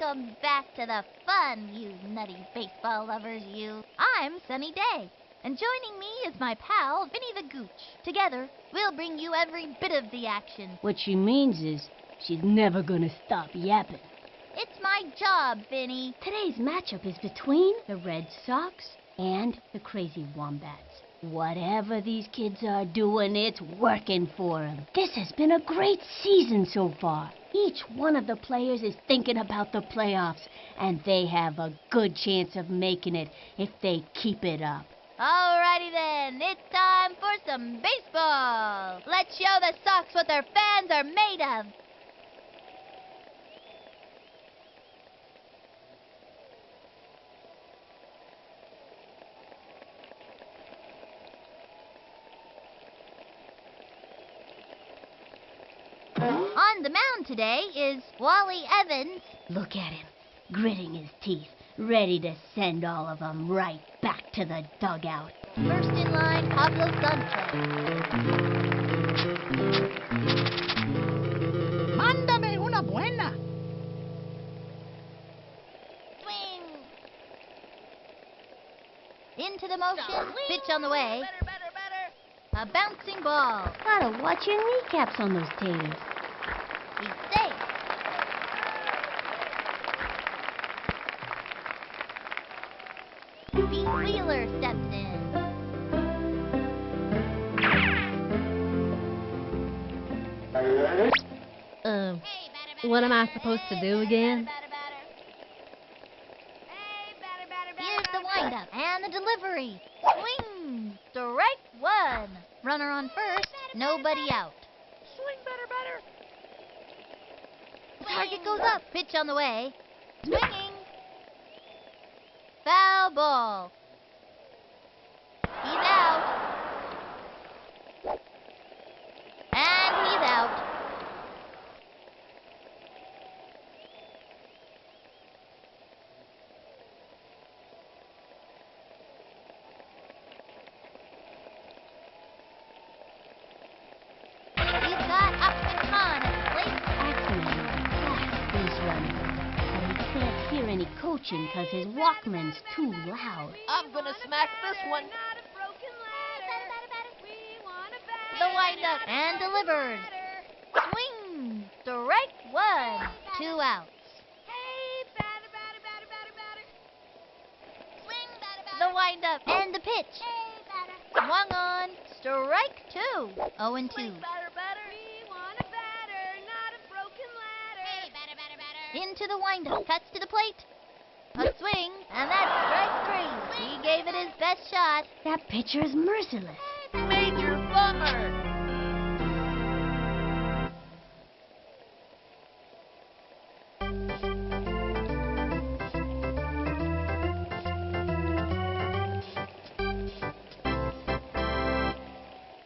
Welcome back to the fun, you nutty baseball lovers, you. I'm Sunny Day, and joining me is my pal, Vinny the Gooch. Together, we'll bring you every bit of the action. What she means is she's never gonna stop yapping. It's my job, Vinny. Today's matchup is between the Red Sox and the Crazy Wombats. Whatever these kids are doing, it's working for them. This has been a great season so far. Each one of the players is thinking about the playoffs, and they have a good chance of making it if they keep it up. Alrighty then, it's time for some baseball. Let's show the Sox what their fans are made of. On the mound today is Wally Evans. Look at him, gritting his teeth, ready to send all of them right back to the dugout. First in line, Pablo Sanchez. Mándame una buena. Swing. Into the motion, pitch on the way. A bouncing ball. Gotta watch your kneecaps on those taters. He's safe. Pete Wheeler steps in. What am I supposed to do again? Here's the windup and the delivery. Swing. Strike one. Runner on first. Nobody out. Swing better. Target goes up. Pitch on the way. Swinging. Foul ball. He's out. And he's out. He's got Ahmed Khan at the plate. Axelman is a fast base runner, but he can't hear any coaching because his Walkman's too loud. I'm gonna smack this one. The windup and delivered. Swing. Strike one. 2 outs. The windup and the pitch. Swung on. Strike 2. 0-2. Into the windup. Cuts to the plate. A swing, and that's strike 3. He gave it his best shot. That pitcher is merciless. Major bummer.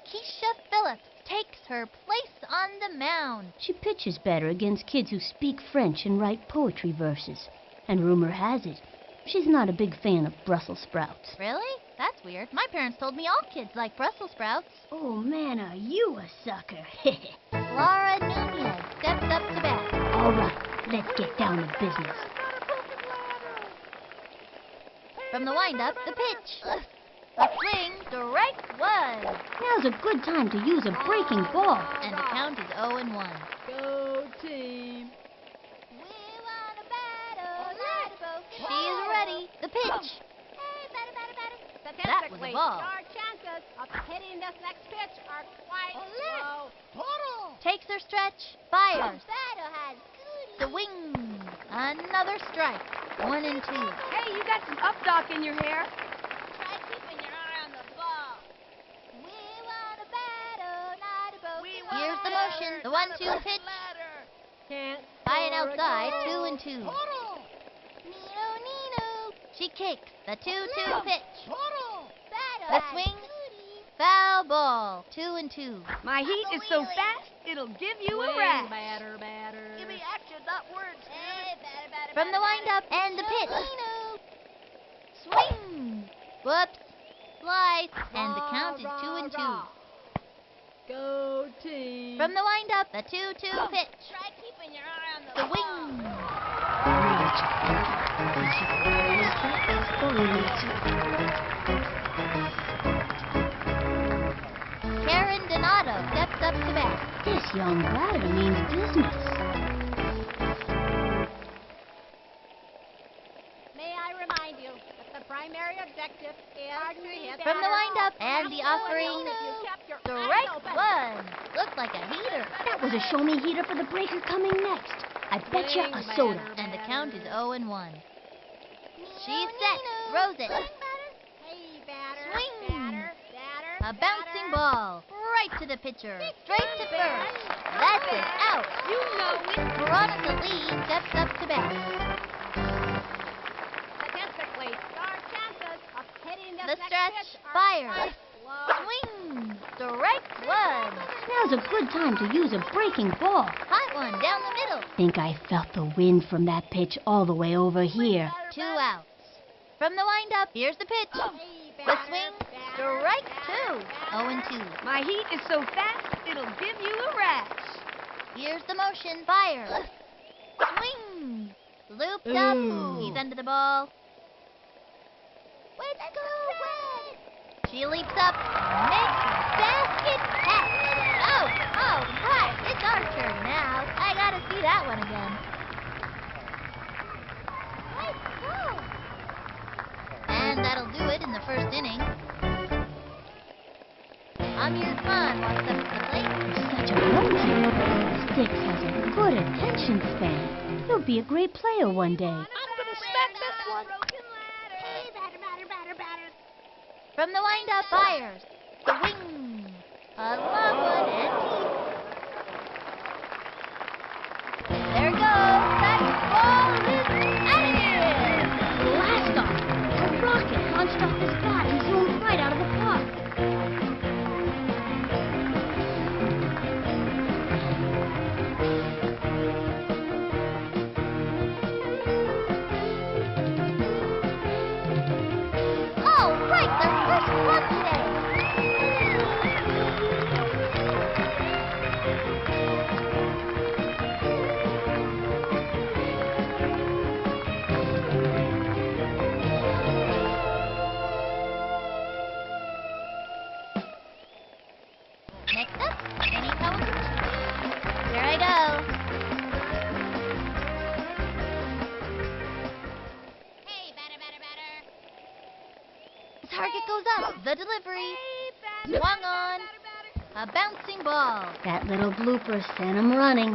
Keisha Phillips takes her place on the mound. She pitches better against kids who speak French and write poetry verses. And rumor has it, she's not a big fan of Brussels sprouts. Really? That's weird. My parents told me all kids like Brussels sprouts. Oh man, are you a sucker? Laura Nunez steps up to bat. All right, let's get down to business. From the windup, the pitch. A swing, strike 1. Now's a good time to use a breaking ball. And the count is 0-1. Go team. She is ready. The pitch. That was a ball. Our chances of hitting this next pitch are quite low. Takes her stretch. Fires. Swing. Another strike. 1-2. Hey, you got some updock in your hair. Try keeping your eye on the ball. Here's the motion. The 1-2 pitch. Can't. High and score outside. again. 2-2. Nino. She kicks. The 2-2 pitch. The swing. Foul ball. 2-2. My heat is so fast, it'll give you a Way rash. batter. Give me action, not words. From the windup and the pitch. Swing. Whoops. Slice. And the count is 2-2. Go team. From the windup, the 2-2 pitch. Try keeping your eye on the The wing. Karen Donato steps up to bat. This young batter means business. May I remind you that the primary objective is to hit From the batter. windup and the offering, If you kept your eyes strike open. one. Looks like a heater. That was a show-me heater for the breaker coming next. I bet you a soda. And the count is 0-1. She's set. Throws it. Hey, batter. Swing. Batter. Batter. A bouncing batter. ball. Right to the pitcher. Straight to first. That's it. Out. You know it. Veronica Lee steps up to bat. Statistically, our chances of hitting this The next stretch. pitch are Fire. quite low. Swing. Strike one. Now's a good time to use a breaking ball. Hot one down the middle. Think I felt the wind from that pitch all the way over here. 2 outs. From the windup, here's the pitch. Hey, The batter. swing. Batter. Strike Batter. 2. Batter. 0-2. My heat is so fast, it'll give you a rash. Here's the motion. Fire. Swing. Looped up. He's under the ball. Way to go, Red. She leaps up. Makes basket catch. Oh, right. It's our turn now. I gotta see that one again. Let's go. And that'll do it in the first inning. Amir Khan walks up to the plate. Such a monkey. Sticks has a good attention span. He'll be a great player one day. I'm gonna smack this one. Hey, batter, batter, batter, batter. From the windup, fires. Swing. A long one and deep. There goes. That ball is out of here. Blast off! A rocket launched off his bat and zoomed right out of the park. All right, their first run today. Next up, Jenny Kawaguchi. Here I go. Hey, batter, batter, batter. The target goes up. The delivery. Swung on. A bouncing ball. That little blooper sent him running.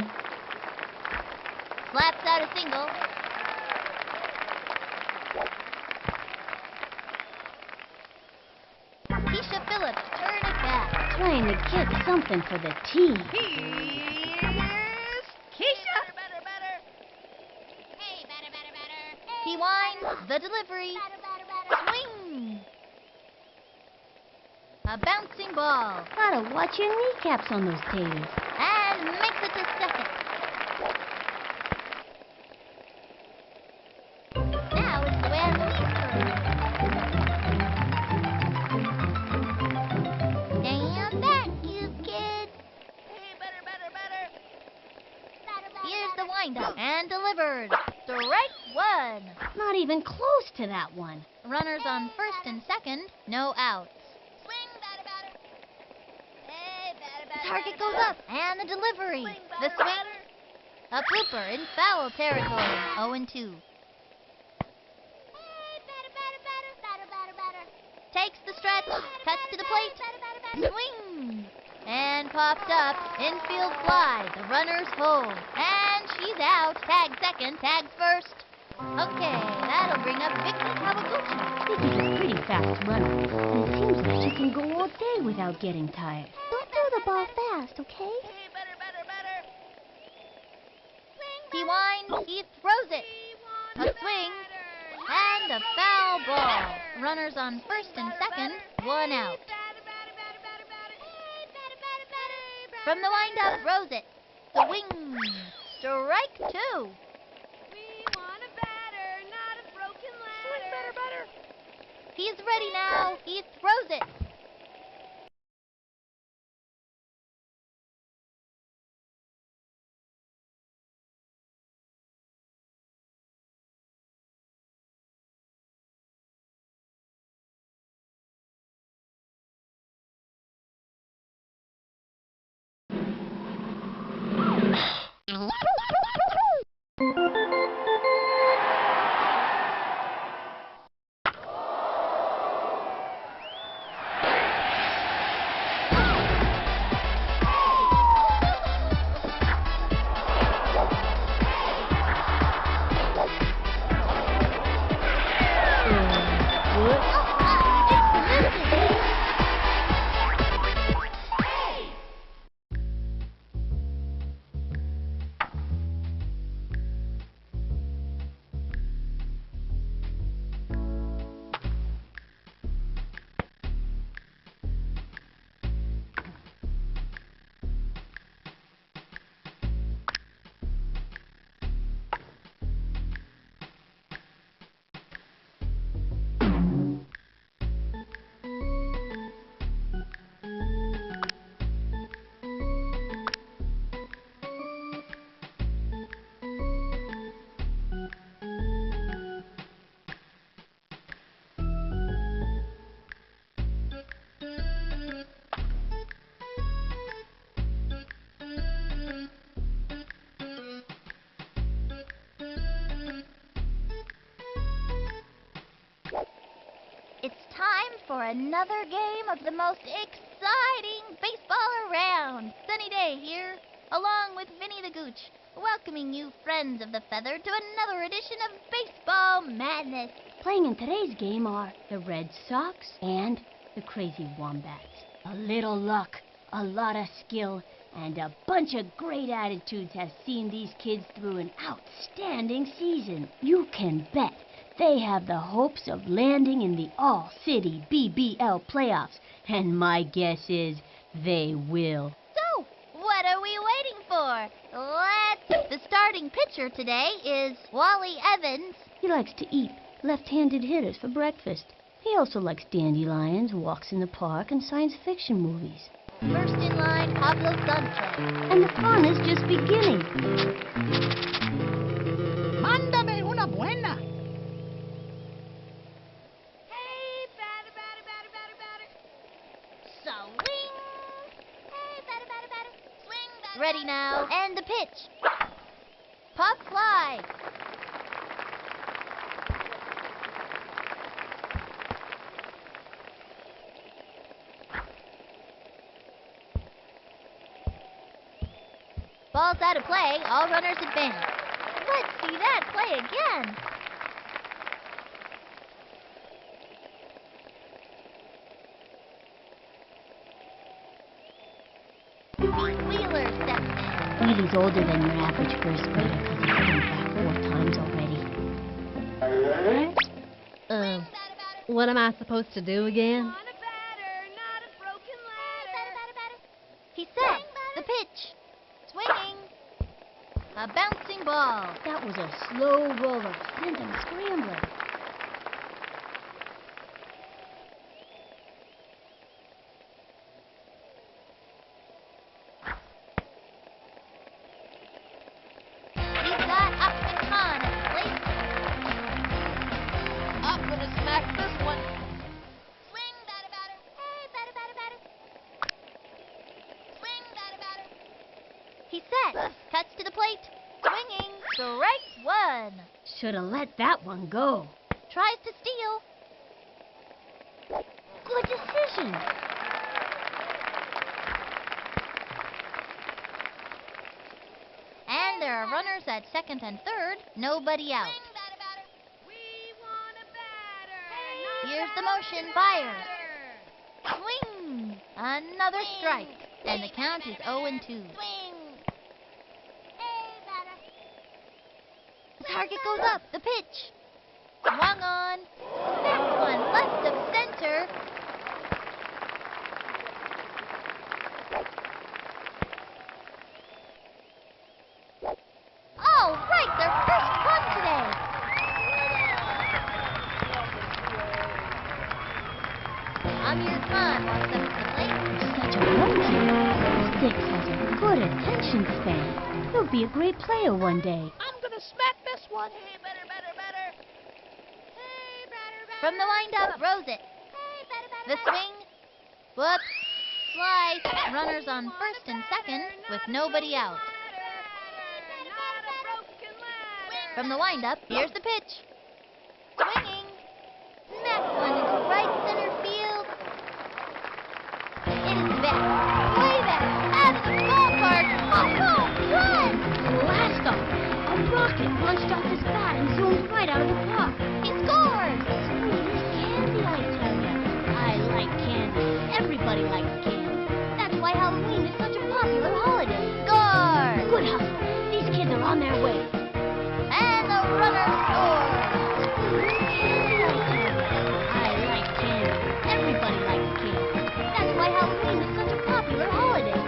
Slaps out a single. Keisha Phillips turn it back. Trying to get something for the team. Here's Keisha. Hey, batter, batter, batter. He winds. The delivery. Swing. A bouncing ball. Gotta watch your kneecaps on those taters. And makes it to second. Now it's Luann Lee's turn. Stand back, you kids. Here's the windup. And delivered. Strike one. Not even close to that one. Runners on first and second. No outs. Swing, batter, batter. Hey, batter, The batter. target batter, goes batter. up. And the delivery. Swing, The batter, swing. batter. A blooper in foul territory. 0-2. Hey, batter, batter, batter. Batter, batter, batter. Takes the stretch. Cuts to the plate. Batter, batter, batter. Swing. And popped up. Infield fly. The runner's home. And she's out. Tag second. Tags first. Okay, that'll bring up Vicky Kawaguchi. Vicky's a pretty fast runner, and it seems like she can go all day without getting tired. Don't throw the ball fast, okay? Hey, batter, batter, batter. Swing, He batter. winds. He throws it. We A want swing. batter. And a foul ball. Batter. Runners on first and Batter, second. batter. One Hey, out. batter, batter, batter, batter, batter. Hey, batter, batter, batter. Batter, From the windup, batter. throws it. Swing. Strike two. We want a batter, not a broken ladder. Swing, batter, batter. He's ready now. He throws it. for another game of the most exciting baseball around. Sunny Day here, along with Vinny the Gooch, welcoming you friends of the feather to another edition of Baseball Madness. Playing in today's game are the Red Sox and the Crazy Wombats. A little luck, a lot of skill, and a bunch of great attitudes have seen these kids through an outstanding season. You can bet they have the hopes of landing in the All-City BBL playoffs, and my guess is they will. So, what are we waiting for? The starting pitcher today is Wally Evans. He likes to eat left-handed hitters for breakfast. He also likes dandelions, walks in the park, and science fiction movies. First in line, Pablo Sanchez. And the fun is just beginning. Mándame una buena. Hey, batter, batter, batter, batter, batter. Swing! Hey, batter, batter, batter. Swing, batter. Ready now, and the pitch. Pop fly. Ball's out of play, all runners advance. Let's see that play again. Pete Wheeler steps in. Wheelie's older than your average first grader because he's been back 4 times already. What am I supposed to do again? Want a batter, not a broken ladder. He set the pitch. Swinging. A bouncing ball. That was a slow roller, sent him scrambling. He's got Ahmed Khan at the plate. I'm gonna smack this one. Swing, batter, batter. Hey, batter, batter, batter. Swing, batter, batter. He set. Cuts to the plate. Swinging. Strike one. Should have let that one go. Tries to steal. Good decision. And there are runners at second and third. Nobody out. We want a batter. Here's the motion. Fires. Swing. Another strike. And the count is 0-2. The target goes up. The pitch. Swung on. That one left of center. All right, their first run today. Amir Khan walks up to the plate. Such a monkey. Six has a good attention span. He'll be a great player one day. I'm gonna smack this one. Hey, batter, batter, batter. Hey, batter, batter. From the windup, throws it. Hey, batter, batter, The batter. swing. Whoops. Slice. Runners on first and second with nobody out. From the windup, here's the pitch. Swinging. That one is right center field. It is back. Way back. Out of the ballpark. A home run. Blast off! A rocket launched off his bat and zoomed right out of the park. He scores. Sweet as candy, I tell ya. I like candy. Everybody likes candy. That's why Halloween is such a popular holiday. Score. Good hustle. These kids are on their way. And the runner scores. Candy, I tell ya. I like candy. Everybody likes candy. That's why Halloween is such a popular holiday.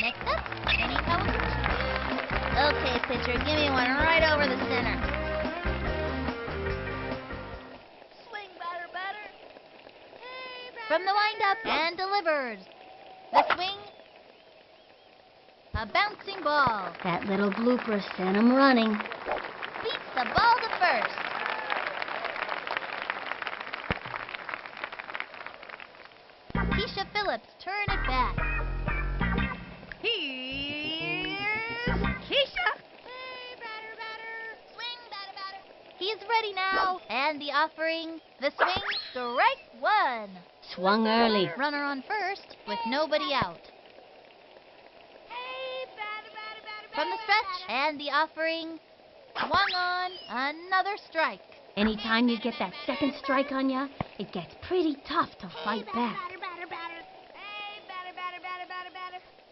Next up, Vinny Kawaguchi. Okay, pitcher, give me one right over the center. Swing, batter, batter. Hey, batter. From the windup and delivers. The swing. A bouncing ball. That little blooper sent him running. Beats the ball to first. Keisha Phillips turn it back. Here's is ready now. And the offering, the swing, strike one. Swung early. Runner on first with nobody out. From the stretch, and the offering, swung on, another strike. Anytime you get that second strike on ya, it gets pretty tough to fight back.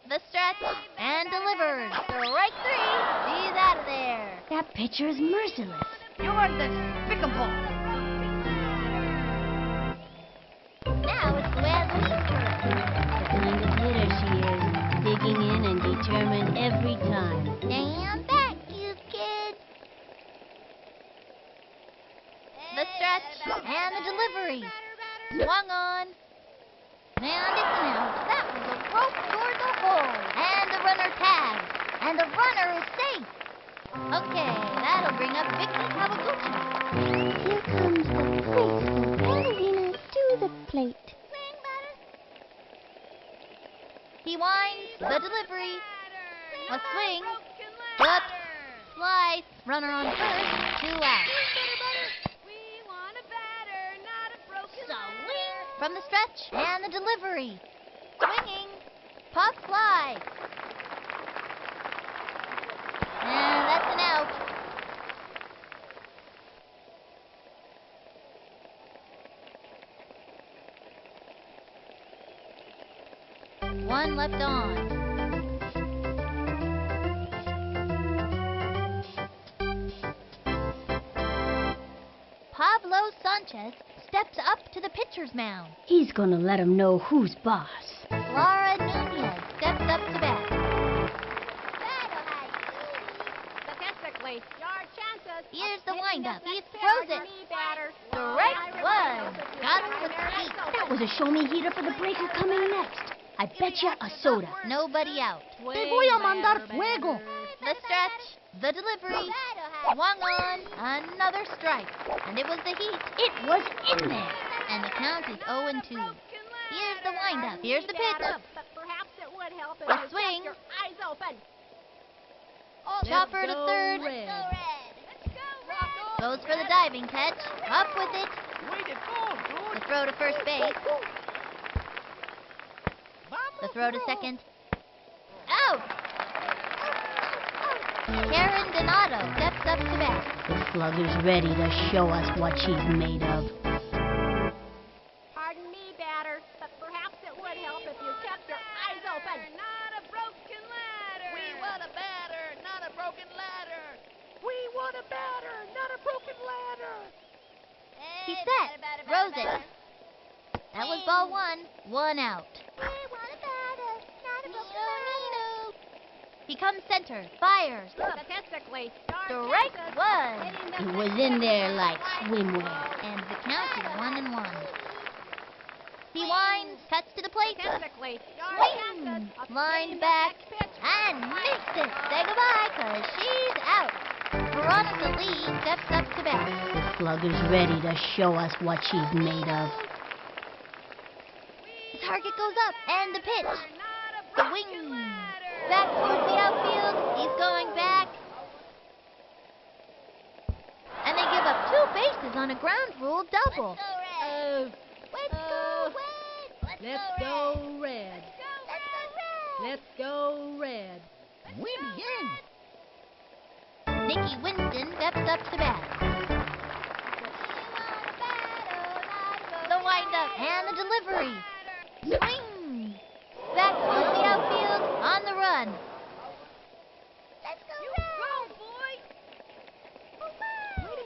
The stretch, and delivered. Strike three. She's out of there. That pitcher is merciless. You are despicable. Now it's Luann Louise's turn. The kind of hitter she is, digging in and determined every time. Stand back, you kids. The stretch, and the delivery. Swung on. And it's an out. That was a rope toward the hole. And the runner tags. And the runner is safe. Okay, that'll bring up Vicky Kawaguchi. Here comes the graceful ballerina to the plate. He winds. The delivery. A swing. Whoops. Slice. Runner on first. 2 out. From the stretch, and the delivery. Swinging. Pop fly. And that's an out. One left on. Pablo Sanchez steps up to the pitcher's mound. He's gonna let him know who's boss. Laura Nunez steps up to bat. Statistically, your chances. Here's the windup. He throws it. Strike one. Got him with heat. That was a show-me heater for the breaker coming next. I bet you a soda. Nobody out. Te voy a mandar fuego. The stretch, the delivery, swung on, another strike. And it was the heat. It was in there. And the count is 0-2. Here's the windup. Here's the pitch. But perhaps it would help if A you swing. kept your eyes open. Chopper to third. Goes for the diving catch. Up with it. Way to go, The dude. throw to first base. The throw to second. Out! Karen Donato steps up to bat. The slugger's ready to show us what she's made of. Pardon me, batter, but perhaps it would help if you kept your eyes open. Not a broken ladder. We want a batter, not a broken ladder. We want a batter, not a broken ladder. He's set. Throws it. That was ball one. 1 out. He comes center. Fires. Statistically, your Strike chances one. hitting the It was in there like swimwear. And the count is 1-1. He winds. Cuts to the plate. Statistically, your Swing. chances of Lined hitting the back. next pitch And are makes higher. it. Say goodbye, 'cause she's out. Veronica Lee steps up to bat. The slugger's ready to show us what she's made of. The target goes up. And the pitch. Not a The broken wing. ladder. Back towards the outfield. He's going back. And they give up 2 bases on a ground rule double. Let's go, Red. Let's go red. Let's go red. Muy bien. Nikki Winston steps up to bat. The windup and the delivery. Swing. Back towards the outfield on the run.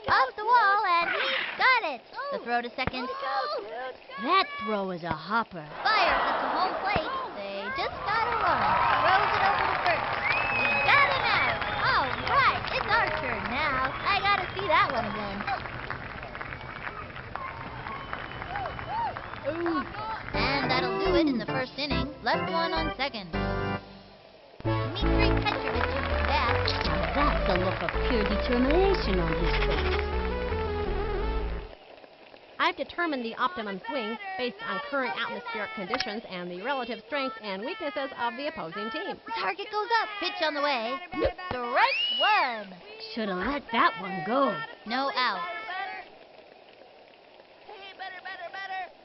Off the wall, and he's got it. The throw to second. That throw is a hopper. Fires it to home plate. They just got a run. Throws it over to first. We got him out. All right, it's our turn now. I gotta see that one again. And that'll do it in the first inning. Left one on second. Dmitry Petrovich is the bat. That's the look of pure determination on his face. I've determined the optimum swing based on current atmospheric conditions and the relative strengths and weaknesses of the opposing team. Target goes up. Pitch on the way. Strike one. Should have let that one go. No out. Hey, better.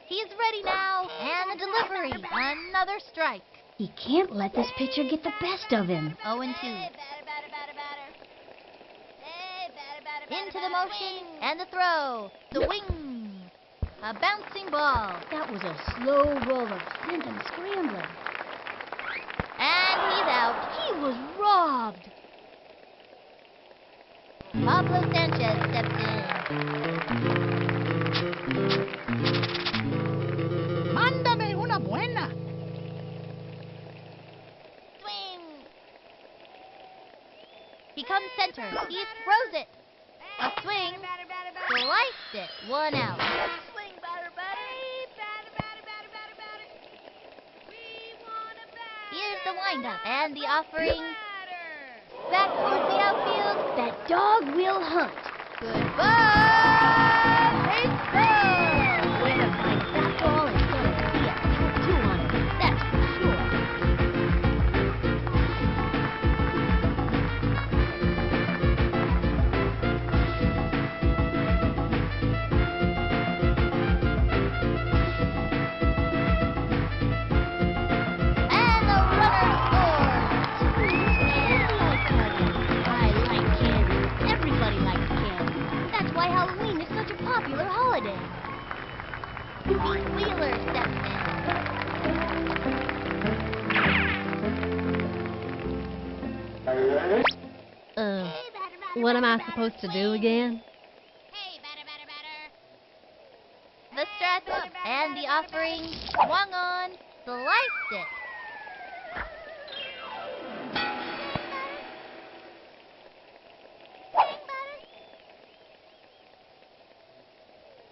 He's ready now. And the delivery. Another strike. He can't let this pitcher get the best of him. 0 and 2. Into the motion and the throw. The wing. A bouncing ball. That was a slow roller, sent him scrambling. And he's out. He was robbed. Pablo Sanchez steps in. Mándame una buena. Swing. He comes center. He throws it. A swing. Sliced it. 1 out. Swing, batter. Here's the windup and the offering. Back towards the outfield. That dog will hunt. Goodbye, baseball! Way to fight that ball instead of see it. He was 2 on it. That's for sure. And the runner scores. I like candy. Everybody likes candy. That's why Halloween is such a popular holiday. Pete Wheeler steps in. What am I supposed to do again? The strap up and the offering. Swung on. Sliced it.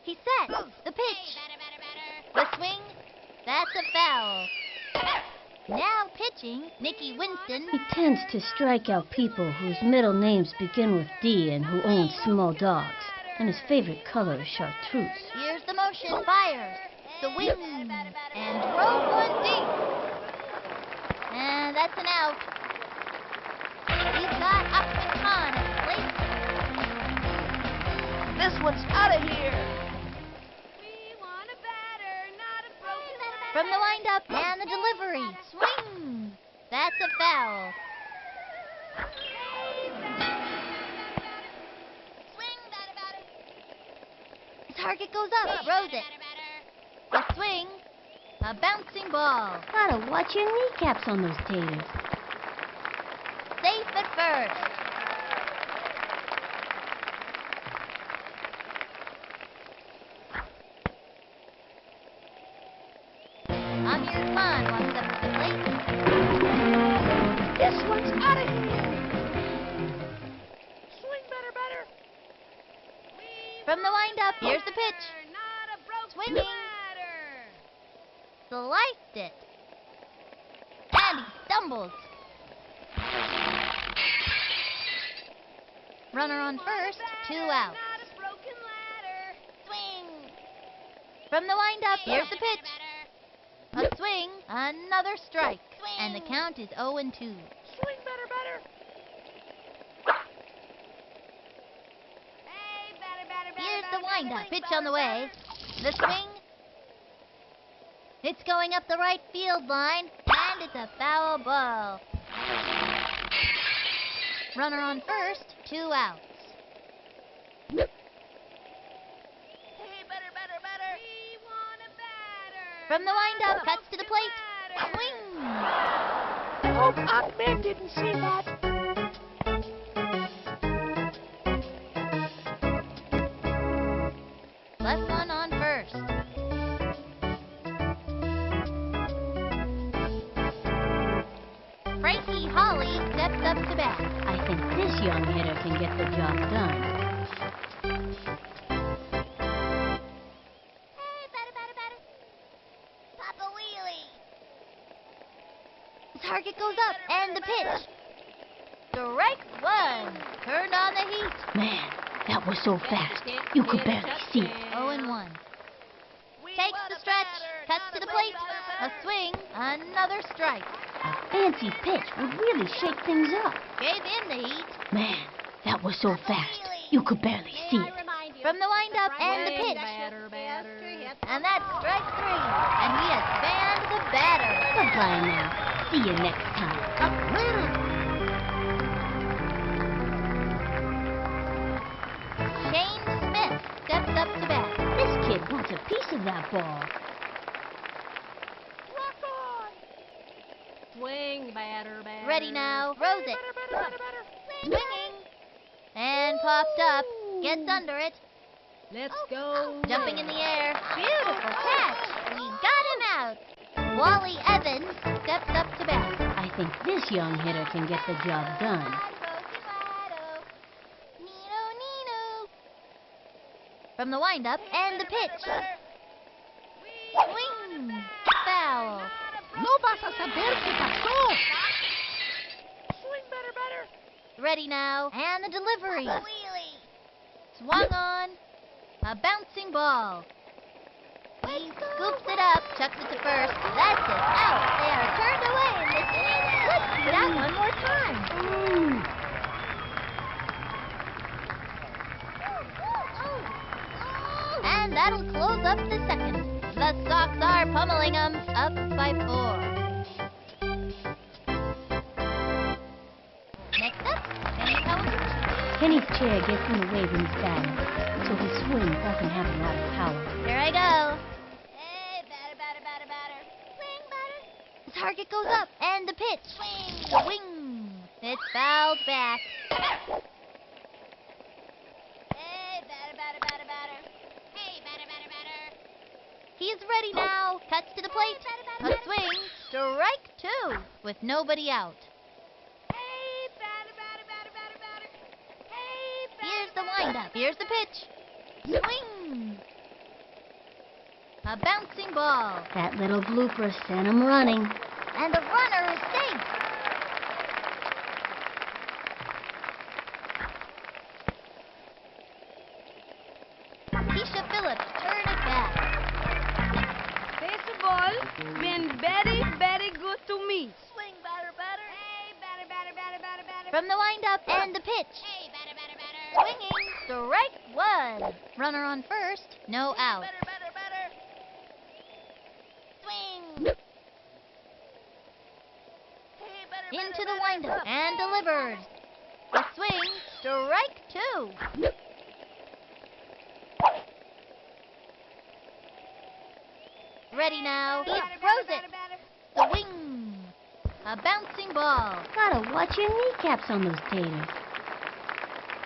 He sets. The pitch. The swing. That's a foul. Now pitching, Nicky Winston. He tends to strike out people whose middle names begin with D and who own small dogs. And his favorite color is chartreuse. Here's the motion. Fires. The wing. And drove one deep. And that's an out. He's got Ahmed Khan at plate. This one's out of here. From the windup and the delivery. Swing. That's a foul. The target goes up. Throws it. The swing. A bouncing ball. Gotta watch your kneecaps on those taters. Safe at first. Amir Khan walks up to the plate. This one's out of here. Swing, batter. From the windup, here's the pitch. Swinging. Sliced it. And he stumbles. Runner on first, 2 outs. Swing. From the windup, here's the pitch. A swing, another strike. And the count is 0 and 2. Swing, batter. Here's the windup. Pitch on the way. The swing. It's going up the right field line. And it's a foul ball. Runner on first, 2 outs. Hey, batter. From the windup, cuts to the plate. Swing. Hope Ahmed didn't see that. Left one on first. Frankie Holly steps up to bat. I think this young hitter can get the job done. Hey, batter. Papa Wheelie. The target goes up, and the pitch. Strike one. Turned on the heat. Man, that was so fast. You could barely see it. 0 and 1. Takes the stretch, cuts to the plate, a swing, another strike. A fancy pitch would really shake things up. Gave in the heat. Man, that was so fast. You could barely see it. From the windup and the pitch. And that's strike 3. And he has fanned the batter. Goodbye now. See you next time. Shane Smith steps up to bat. This kid wants a piece of that ball. Rock on! Swing, batter, batter. Ready now. Throws it. Swinging. And popped up. Gets under it. Let's go. Jumping in the air. Beautiful catch. We got him out. Wally Evans steps up to bat. I think this young hitter can get the job done. From the windup and the pitch. Swing. Foul. No vas a saber qué pasó. Swing, batter. Ready now. And the delivery. Swung on. A bouncing ball. He scoops it up, chucks it to first. That's it. Out. They are turned away in this inning. Let's see that one more time. And that'll close up the second. The Sox are pummeling them up by 4. Next up, Kenny Powers. Kenny's chair gets in the way when he's batting, so his swing doesn't have a lot of power. Here I go. Hey, batter. Swing, batter. The target goes up, and the pitch. Swing. It's fouled back. Hey, batter. Hey, batter. He's ready now. Cuts to the plate. A swing. Strike 2 with nobody out. Hey, batter. Here's the windup. Here's the pitch. Swing. A bouncing ball. That little blooper sent him running. And the runner is safe. Keisha Phillips turn it back. Baseball been very good to me. Swing, batter. Hey, batter. From the windup and the pitch. Hey, batter. Swinging. Strike 1. Runner on first. No out. Batter. Swing. Hey, batter. Into the windup and delivers. A swing. Strike 2. Ready now. He throws it. Swing. A bouncing ball. Gotta watch your kneecaps on those taters.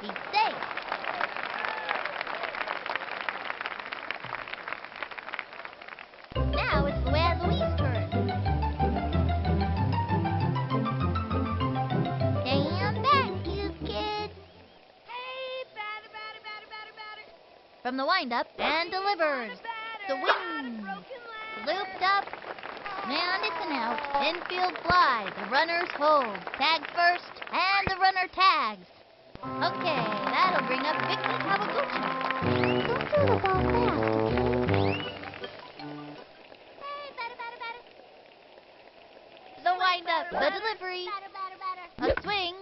He's safe. Now it's Luann Louise's turn. Stand back, you kids. Hey, batter. From the windup and delivers. Swing. Looped up. And it's an out. Infield fly. The runners hold. Tag first, and the runner tags. Okay, that'll bring up Vicky Kawaguchi. Don't throw the ball fast, okay? Hey, batter. The windup, the delivery, a swing,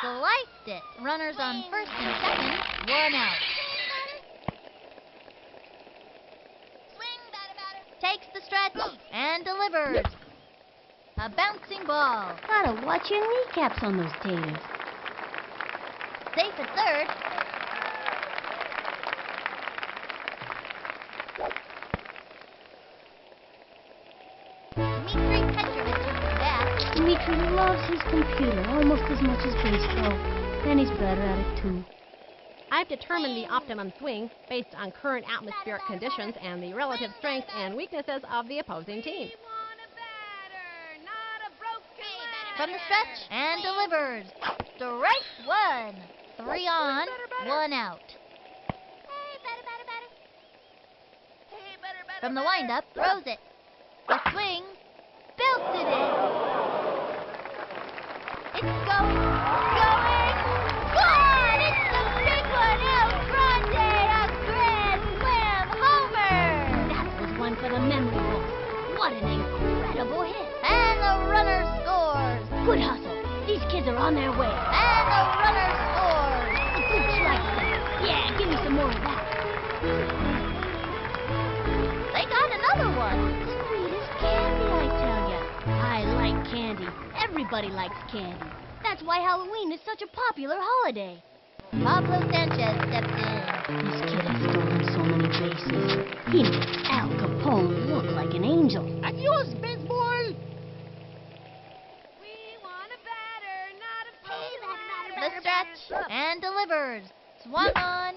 sliced it. Runners on first and second, 1 out. Takes the stretch and delivers. A bouncing ball. Gotta watch your kneecaps on those taters. Safe at third. Dmitry Petrovich is back. Dmitri loves his computer almost as much as baseball, and he's better at it too. I've determined the optimum swing based on current atmospheric conditions and the relative strengths and weaknesses of the opposing team. From the stretch and delivers. Strike 1. 3 on, 1 out. From the windup, throws it. The swing, belted it. It's going. Gone! It's the big one, El Grande, a grand slam homer! That was Everybody likes candy. That's why Halloween is such a popular holiday. Pablo Sanchez steps in. This kid has stolen so many bases. He makes Al Capone look like an angel. Adios, baseball. We want a batter, not a broken The stretch and delivers. Swung on.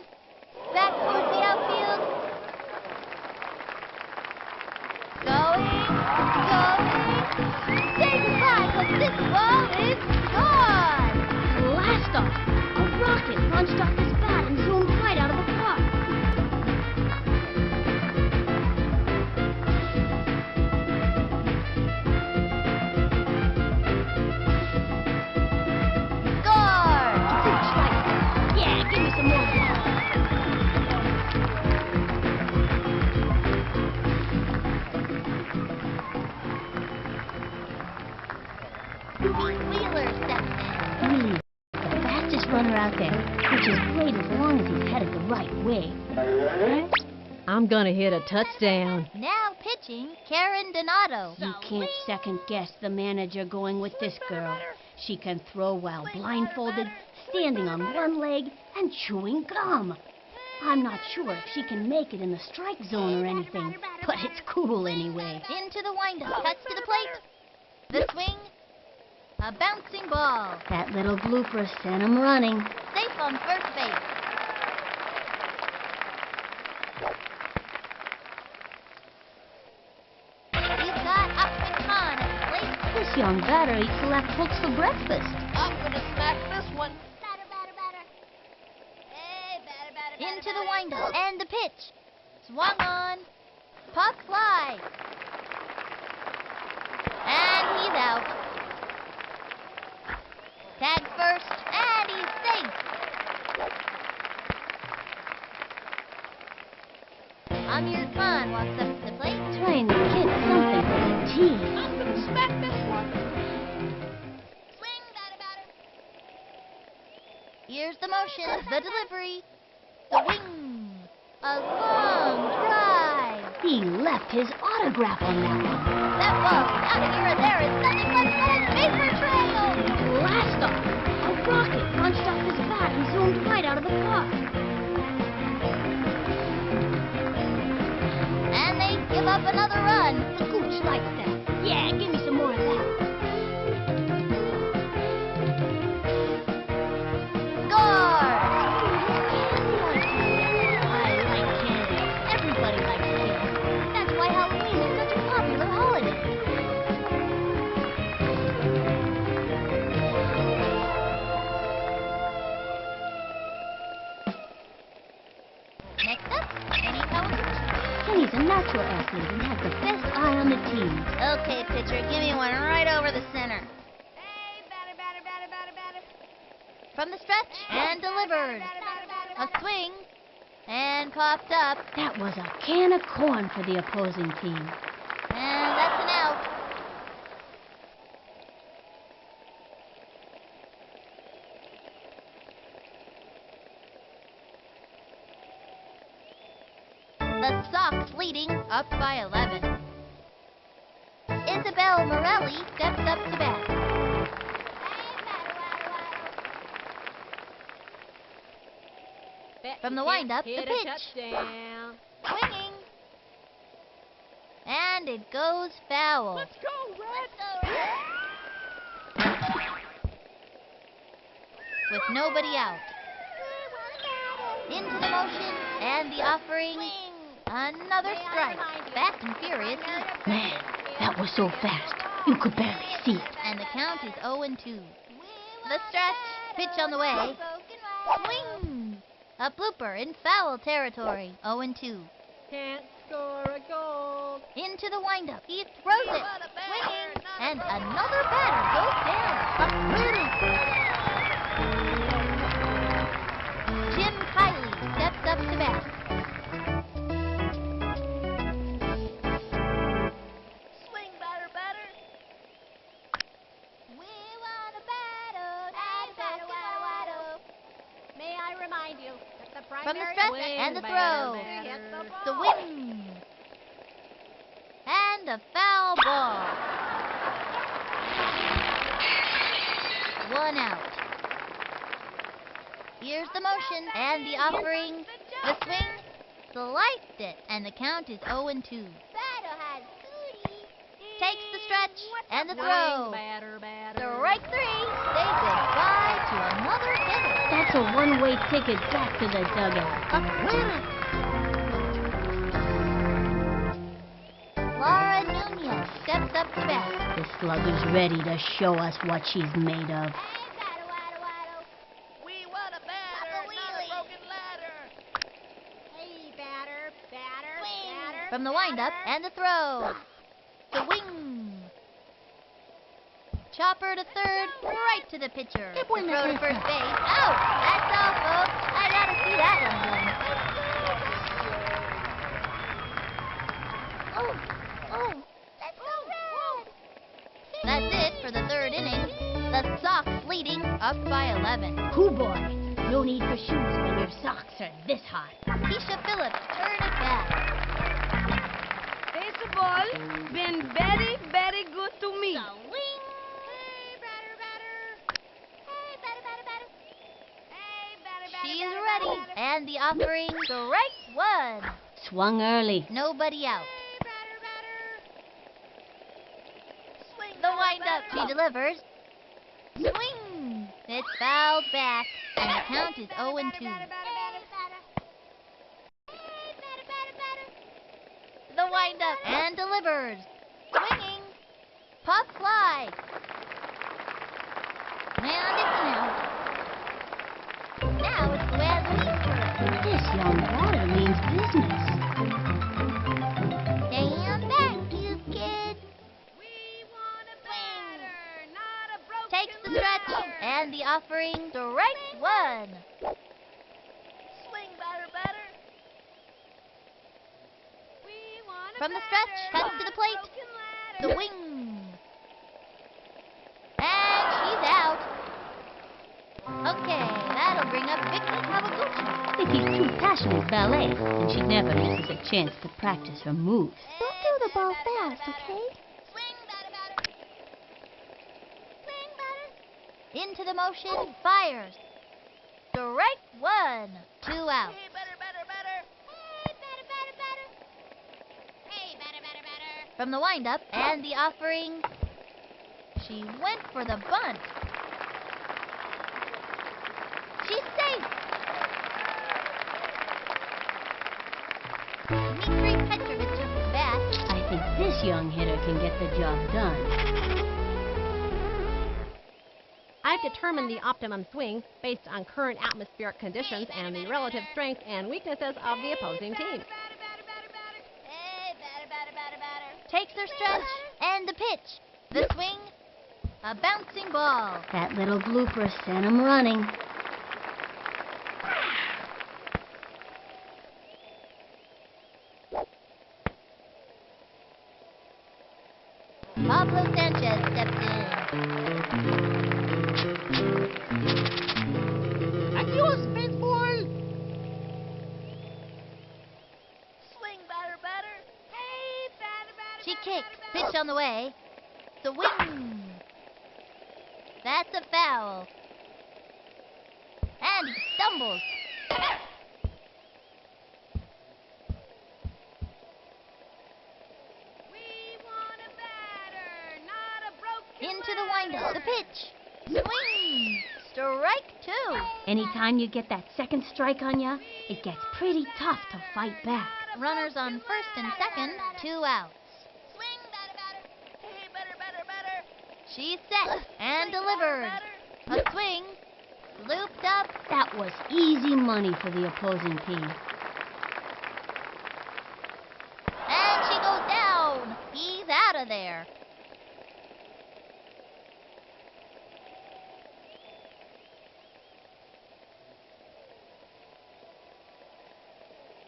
Back towards the outfield. Going. Say goodbye, 'cause this ball is gone. Blast off! A rocket launched off his bat and zoomed right out of the park. Score! Yeah, give me some more of that. Pete Wheeler steps in. Really, the fastest runner out there, which is great as long as he's headed the right way. I'm gonna hit a touchdown. Now pitching, Karen Donato. You can't second guess the manager going with this girl. She can throw while blindfolded, standing on one leg, and chewing gum. I'm not sure if she can make it in the strike zone or anything, but it's cool anyway. Into the windup, cuts to the plate. The swing, a bouncing ball. That little blooper sent him running. Safe on first base. He's got Ahmed Khan at the plate. This young batter eats left hooks for breakfast. I'm gonna smack this one. Into the windup and the pitch. Swung on. Puck fly. And he's out. Tag first, and he's safe. Amir Khan walks up to the plate. Trying to get something for the team. I'm gonna smack this one. Swing, batter. Here's the motion, the delivery, the wing, a long drive. He left his autograph on that one. That ball is out here, and there is nothing but that paper trail. Blast off! A rocket launched off his bat and zoomed right out of the park. And they give up another run. The Gooch likes that. Yeah, give me some more of that. Score! I like candy. Everybody likes candy. That's why Halloween is such a popular holiday. Next up, Kenny Powers. Kenny's a natural athlete and has the best eye on the team. Okay, pitcher, give me one right over the center. Hey, batter. From the stretch and delivered. A swing and coughed up, That was a can of corn for the opposing team. and that's an out. The Sox leading up by 11. Isabel Morelli steps up to bat. From the windup, the Hit a pitch. touchdown. Swinging. And it goes foul. Let's go, Red. With nobody out. Into the motion and the offering. Another strike. Fast and furious heat. Man, that was so fast, you could barely see it. And the count is 0-2. The stretch. Pitch on the way. Swing. A blooper in foul territory. 0-2. Can't score a goal. Into the windup. He throws it. Swinging. And another batter goes down. Jim Kiley steps up to bat. Swing, batter. We want a batter. May I remind you that the From the primary stretch Swing, and the batter, throw. batter. hit the ball. The wing. And a foul ball. 1 out. Here's the motion and the offering. The swing. Sliced it, and the count is 0-2. Battle has cooties. Takes the stretch and the Swing, throw. batter, batter. Strike 3. Say goodbye to another hitter. That's a one-way ticket back to the dugout. Laura Nunez steps up to bat. The slugger's ready to show us what she's made of. Hey, battle, waddle, waddle. We want a batter, Papa not a Wheelie. broken ladder. Hey, batter, batter, Swing. batter. From the windup and the throw. Swing. Chopper to third, right to the pitcher. The throw to first base. Out! That's all, folks. I gotta see that one again. Oh, let's go red. That's it for the third inning. The Sox leading up by 11. Hoo boy, no need for shoes when your socks are this hot. Keisha Phillips turn it back. Baseball been very, very good to me. Swing. Hey, batter, batter. Hey, batter, batter, batter. Hey, batter, batter, She's batter, ready. batter. And the offering, strike 1. Swung early. Nobody out. Hey, batter, batter. Swing, The batter, windup, batter. she delivers. Swing! It's fouled back, and the count is 0-2. Hey, batter. Hey, batter, batter, batter. The windup and delivers. Swinging. Pop fly. And it's an out. Now it's Luann's turn. This young batter means business. Stand back, you kids. We want a batter, not a broken Takes the stretch ladder. and the offering, strike 1. Swing, batter, batter. We want a From the batter, stretch, cuts to not the a plate. broken ladder. Swing. And she's out. Okay, that'll bring up Vicky Kawaguchi. Vicky's too passionate ballet, and she never misses a chance to practice her moves. Don't throw the ball fast, okay? Swing, batter, batter. Swing, batter. Into the motion, fires. Strike 1. 2 out. Hey, batter, batter, batter. Hey, batter, batter, batter. Hey, batter, batter, batter. From the windup and the offering, she went for the bunt. She's safe. Dmitry Petrovich up to bat. I think this young hitter can get the job done. I've determined the optimum swing based on current atmospheric conditions and the relative strengths and weaknesses of the opposing team. Batter, batter, batter, batter. Hey, batter, batter, batter, batter. Takes her stretch and the pitch. The swing, a bouncing ball. That little blooper sent him running. Pablo Sanchez steps in. Adios, baseball. Swing, batter, batter. Hey, batter, batter, She batter, kicks. batter, batter. Pitch on the way. Swing. That's a foul. And he stumbles. We want a batter, not a broken Into the windup. The ladder. pitch. Swing. Strike 2. Anytime you get that second strike on ya, it gets pretty tough to fight back. Runners on first and second. 2 outs. Swing, batter, batter. Hey, batter, batter, batter. She's set and delivered. A swing. Looped up. That was easy money for the opposing team. And she goes down. He's out of there.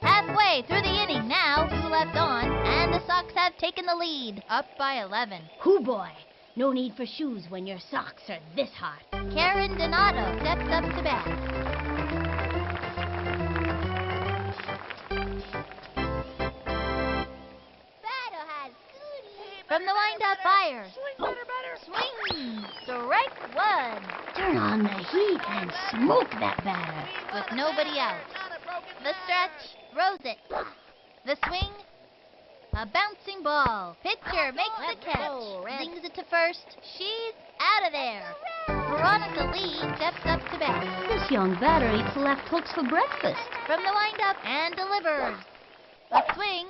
Halfway through the inning now, 2 left on, and the Sox have taken the lead, up by 11. Hoo boy, no need for shoes when your socks are this hot. Karen Donato steps up to bat. Battle has cooties. From the windup, fires. Swing, batter, batter. Swing! Strike one! Turn on the heat and smoke that batter. With nobody out. The stretch, throws it. The swing, a bouncing ball. Pitcher makes the catch. Flings it to first. She's out of there. Veronica Lee steps up to bat. This young batter eats left hooks for breakfast. From the windup and delivers. A swing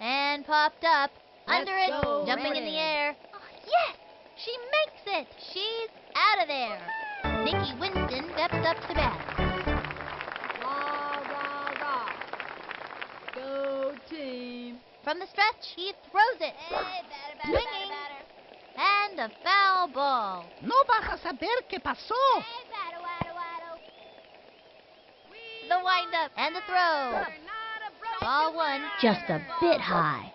and popped up. Under it, jumping in the air. Yes! She makes it! She's out of there. Nikki Winston steps up to bat. Rah, rah, rah. Go team. From the stretch, he throws it. Swinging. And a foul ball. No vas a saber qué pasó. The windup and the throw. Ball one. Just a bit high.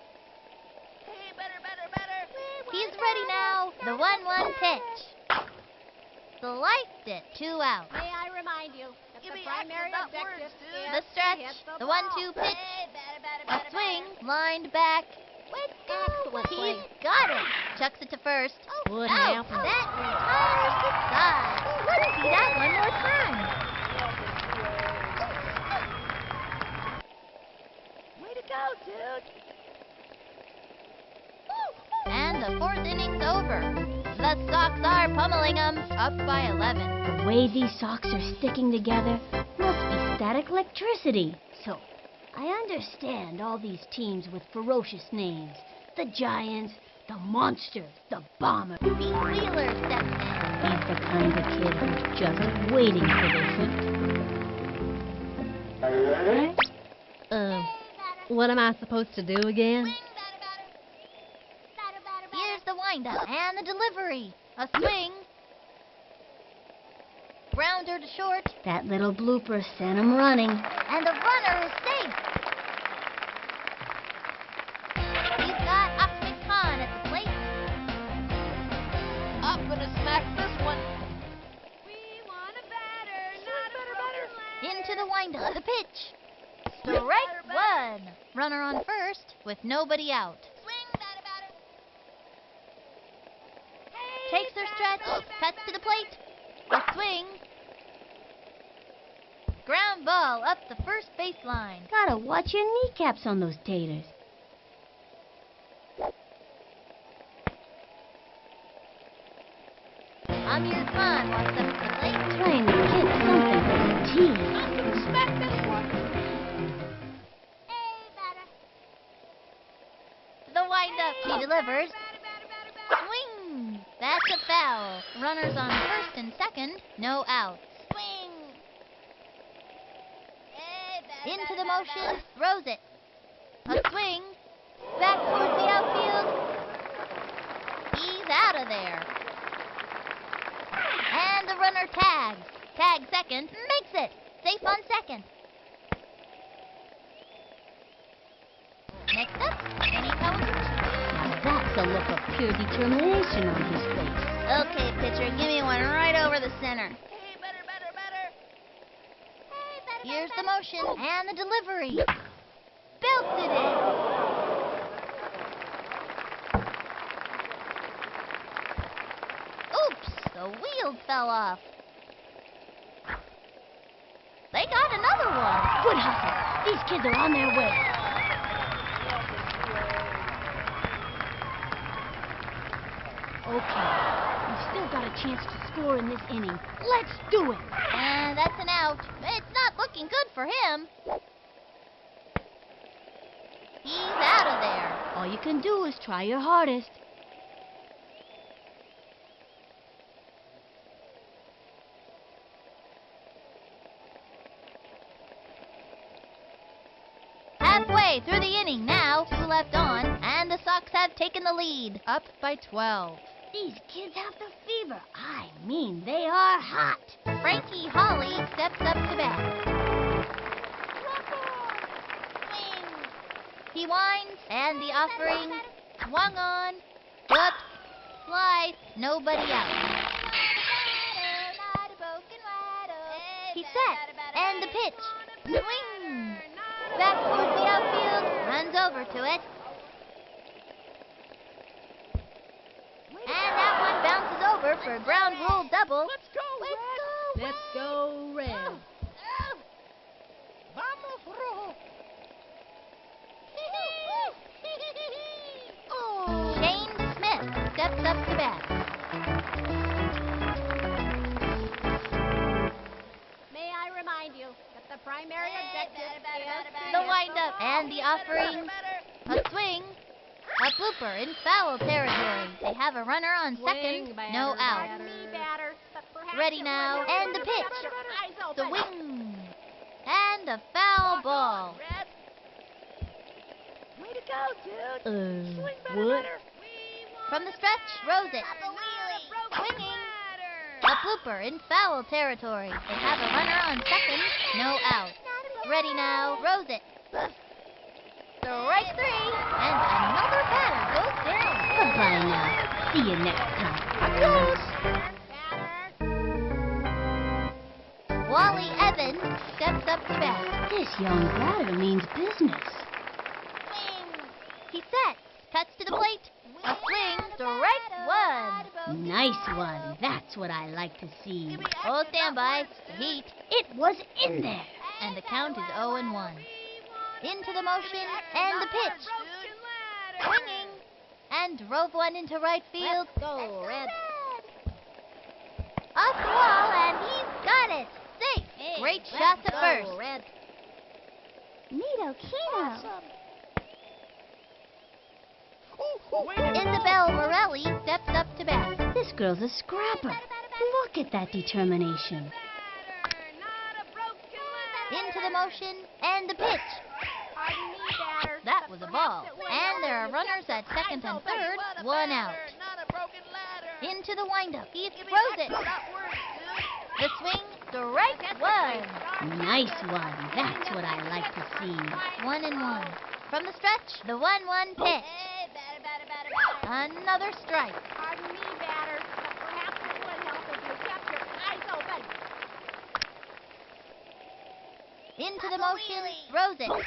He's ready now. The 1-1 pitch. Sliced it. 2 out. May I remind you that the primary objective is The to stretch. hit The ball. 1-2 pitch. A swing. Lined back. Excellent He's swing. got it. Chucks it to first. Would Out. happen. That retires the side. Let's see that one more time. Way to go, dude. And the 4th inning's over. The Sox are pummeling them, up by 11. The way these socks are sticking together must be static electricity. So, I understand all these teams with ferocious names. The Giants, the Monsters, the Bombers. Pete Wheeler steps in. He's the kind of kid who's just waiting for their trip. What am I supposed to do again? Here's the windup and the delivery. A swing. Grounder to short. That little blooper sent him running. And the runner is safe. He's got Ahmed Khan at the plate. I'm gonna smack this one. We want a batter, not a broken leg. Into the windup. The pitch. Strike one. Runner on first with nobody out. Takes her stretch. Cuts to the plate. A swing. Ground ball up the first baseline. Gotta watch your kneecaps on those taters. Amir Khan walks up to the plate. Trying to get something for the team. I'm gonna smack this one. The windup. She delivers. Swing. That's a foul. Runners on first and second. No outs. Swing. Into the motion. Throws it. A swing. Back towards the outfield. He's out of there. And the runner tags. Tag second. Makes it. Safe on second. Next up, Benny Cowens. That's a look of pure determination on his face. Okay, pitcher, give me one right over the center. Hey, better. Here's the motion and the delivery. Belted it. Oops, the wheel fell off. They got another one. Good hustle. These kids are on their way. Okay, we've still got a chance to score in this inning. Let's do it. And that's an out. It's not looking good for him. He's out of there. All you can do is try your hardest. Halfway through the inning now, 2 left on, and the Sox have taken the lead, up by 12. These kids have the fever. I mean, they are hot. Frankie Holly steps up to bat. He winds, and the offering swung on. Whoops, slice, nobody out. He's set, and the pitch. Swing! Back towards the outfield, runs over to it. And that one for a ground rule double. Let's go, Red. Let's go, Red. Vamos, Rojo. Shane Smith steps up to bat. May I remind you that the primary objective is The windup and the offering. A swing. A blooper in foul territory. They have a runner on second. Swing, No batter, out. Pardon me, batter, but perhaps Ready it now, would help and the if you pitch. kept your eyes The open. wing. And a foul ball. Red. Way to go, dude. Swing better, what? better. From the stretch, rose it. Swinging. A blooper in foul territory. They have a runner on second. No out. Ready now, rose it. Strike three. And another batter goes down. Goodbye now. See you next time. Wally Evans steps up to bat. This young batter means business. He sets, cuts to the plate. A swing, strike one. Nice one. That's what I like to see. Oh, stand by. Heat. It was in there. And the count is 0-1. Into the motion and the pitch. Swinging. And drove one into right field. Let's go, Red. Off the wall, and he's got it. Safe. Great shot to Go, first. Red. Neato Kino. Isabel Morelli steps up to bat. This girl's a scrapper. Look at that determination. Into the motion and the pitch. Pardon me, batter. That was a ball. And there are runners at second and third. One out. Not a broken ladder. Into the windup. He throws it. The swing, strike one. Nice one. That's what I like to see. 1-1. From the stretch, the 1-1 pitch. Another strike. Pardon me, batter, but perhaps it would help if you kept your eyes open. Into the motion, throws it.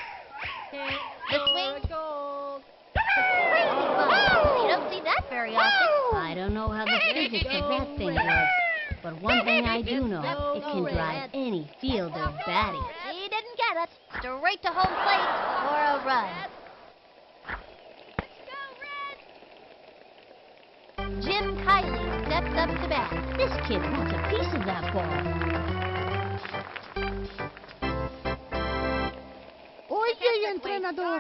The swing, Gold. crazy ball. You don't see that very often. I don't know how the physics of that thing works, but one thing I do know, it can drive any fielder batty. He didn't get it. Straight to home plate for a run. Jim Kiley steps up to bat. This kid wants a piece of that ball. Oye, entrenador,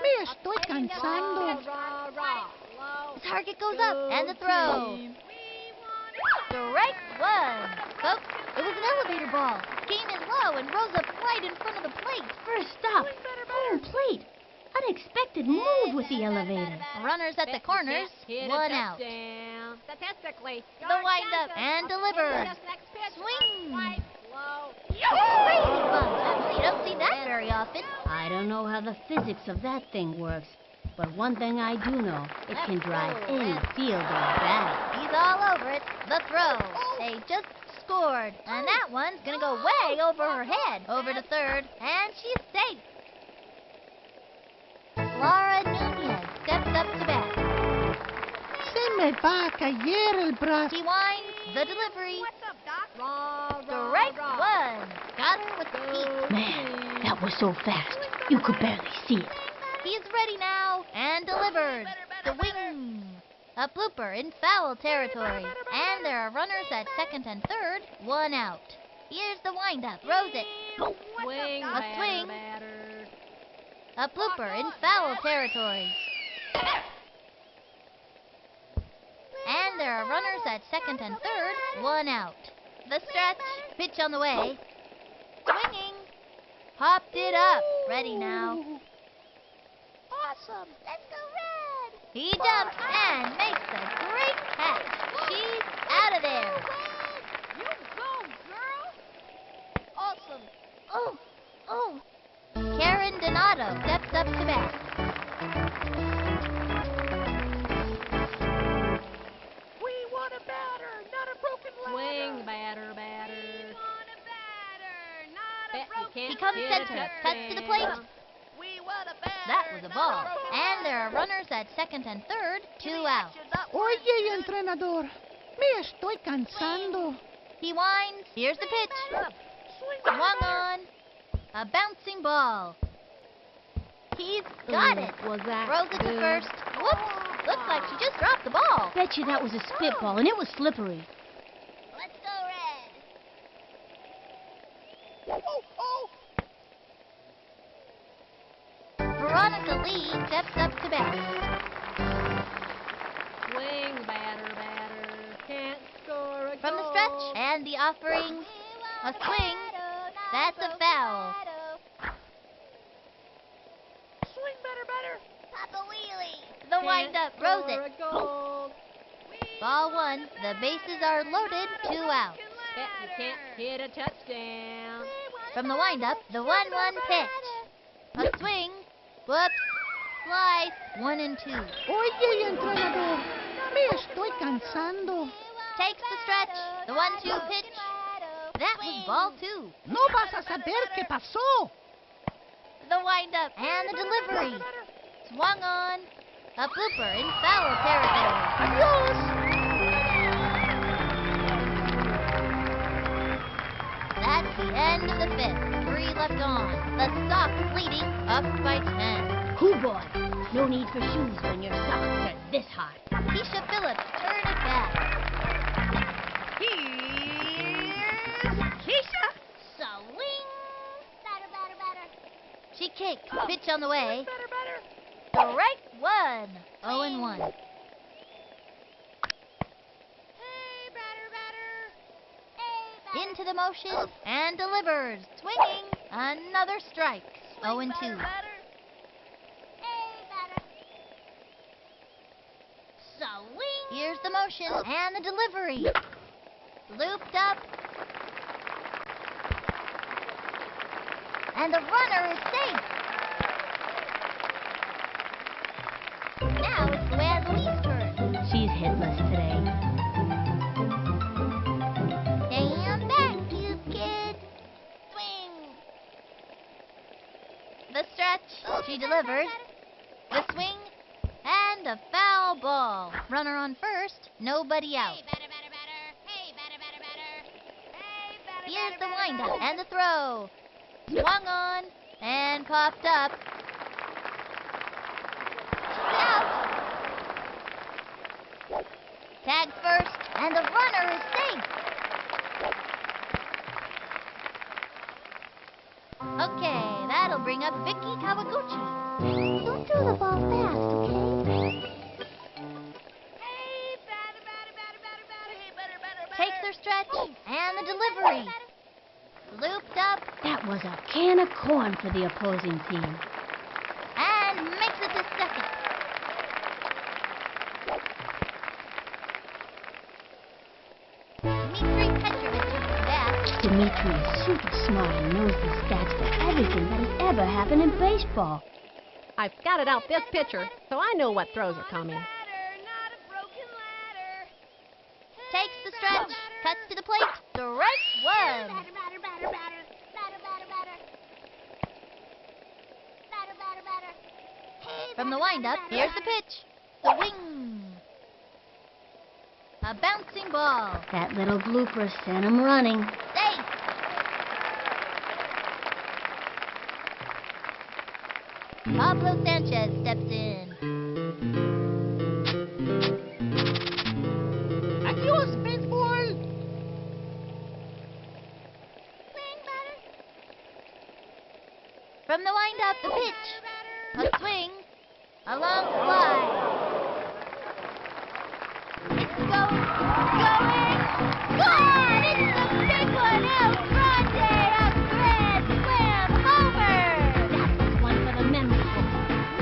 me estoy cansando. Target goes up and the throw. Strike one. Folks, it was an elevator ball. Came in low and rose up right in front of the plate. First stop, home plate. Unexpected move with the elevator. Runners at the corners, one out. Statistically, The windup and delivered. Swing. Crazy bunch. You don't see that very often. I don't know how the physics of that thing works, but one thing I do know, it can drive any fielder batty. He's all over it. The throw. They just scored. And that one's going to go way over her head. Over to third. And she's safe. Laura Nunez steps up to bat. Se me va a caer el brazo. She winds the delivery. What's up, Doc? Strike one. Got her with the feet. Man, that was so fast, you could barely see it. He's ready now and delivered. The wing. A blooper in foul territory. And there are runners at second and third. One out. Here's the windup. Throws it. Swing, A swing. batter. A blooper in foul territory. And there are runners at second and third. One out. The stretch. Pitch on the way. Swinging. Popped it up. Ready now. Awesome. Let's go Red. He jumps and makes a great catch. She's out of there. You go, girl. Awesome. Oh. Karen Donato steps up to bat. We want a batter, not a broken ladder. Swing, batter. Bet you can't He comes hit a center, cuts to the plate. touchdown. We want a batter. That was a ball. not broken And there are ladder. runners at second and third. Two out. Oye, entrenador, Me estoy cansando. He winds. Here's the pitch. Swung on. A bouncing ball. He's got it. Was that Throws it to good? first. Whoops. Looks like she just dropped the ball. Bet you that was a spitball, and it was slippery. Let's go, Red. Veronica Lee steps up to bat. Swing, batter. Can't score a From the goal. stretch and the offering. A swing. That's a foul. Swing better. Papa Wheelie. The windup throws Score it. a goal. Ball one. The bases are loaded. 2 outs. Bet you can't hit a touchdown. From the windup, the 1-1 pitch. A swing. Whoops. Slice. 1 and 2. Oye, entrenador. Me estoy cansando. Takes the stretch. The 1-2 pitch. That was ball 2. No vas a saber qué pasó. The windup and the delivery. Swung on. A blooper in foul territory. Adiós. That's the end of the 5th. 3 left on. The Sox leading up by 10. Hoo boy. No need for shoes when your socks are this hot. Keisha Phillips turn it back. Here's Keisha. Swing. She kicks. Pitch on the way. Better. Strike 1. 0-1. Into the motion and delivers. Swinging. Another strike. 0-2. Here's the motion and the delivery. Looped up. And the runner is safe. Now it's Luann Lee's turn. She's hitless today. Stand back, you kid. Swing. The stretch. She delivers. The swing. And a foul ball. Runner on first. Nobody out. Here's the windup and the throw. Swung on and popped up. Out. Tagged first, and the runner is safe. Okay, that'll bring up Vicky Kawaguchi. Don't throw the ball fast, okay? Takes her stretch and the delivery. Looped up That was a can of corn for the opposing team. and makes it to second. Dmitry Petrovich is back. Dimitri is super smart and knows the stats for everything that has ever happened in baseball. I've scouted out this pitcher, so I know what throws are coming. Takes the stretch, cuts to the plate, strike 1. From the windup, here's the pitch. The wing. A bouncing ball. That little blooper sent him running. Safe. Pablo Sanchez steps in. Adiós, baseball. From the windup, the pitch. A swing. A long fly. It's going. Gone! It's a big one. El Grande, a grand slam homer. That was one for the memory book.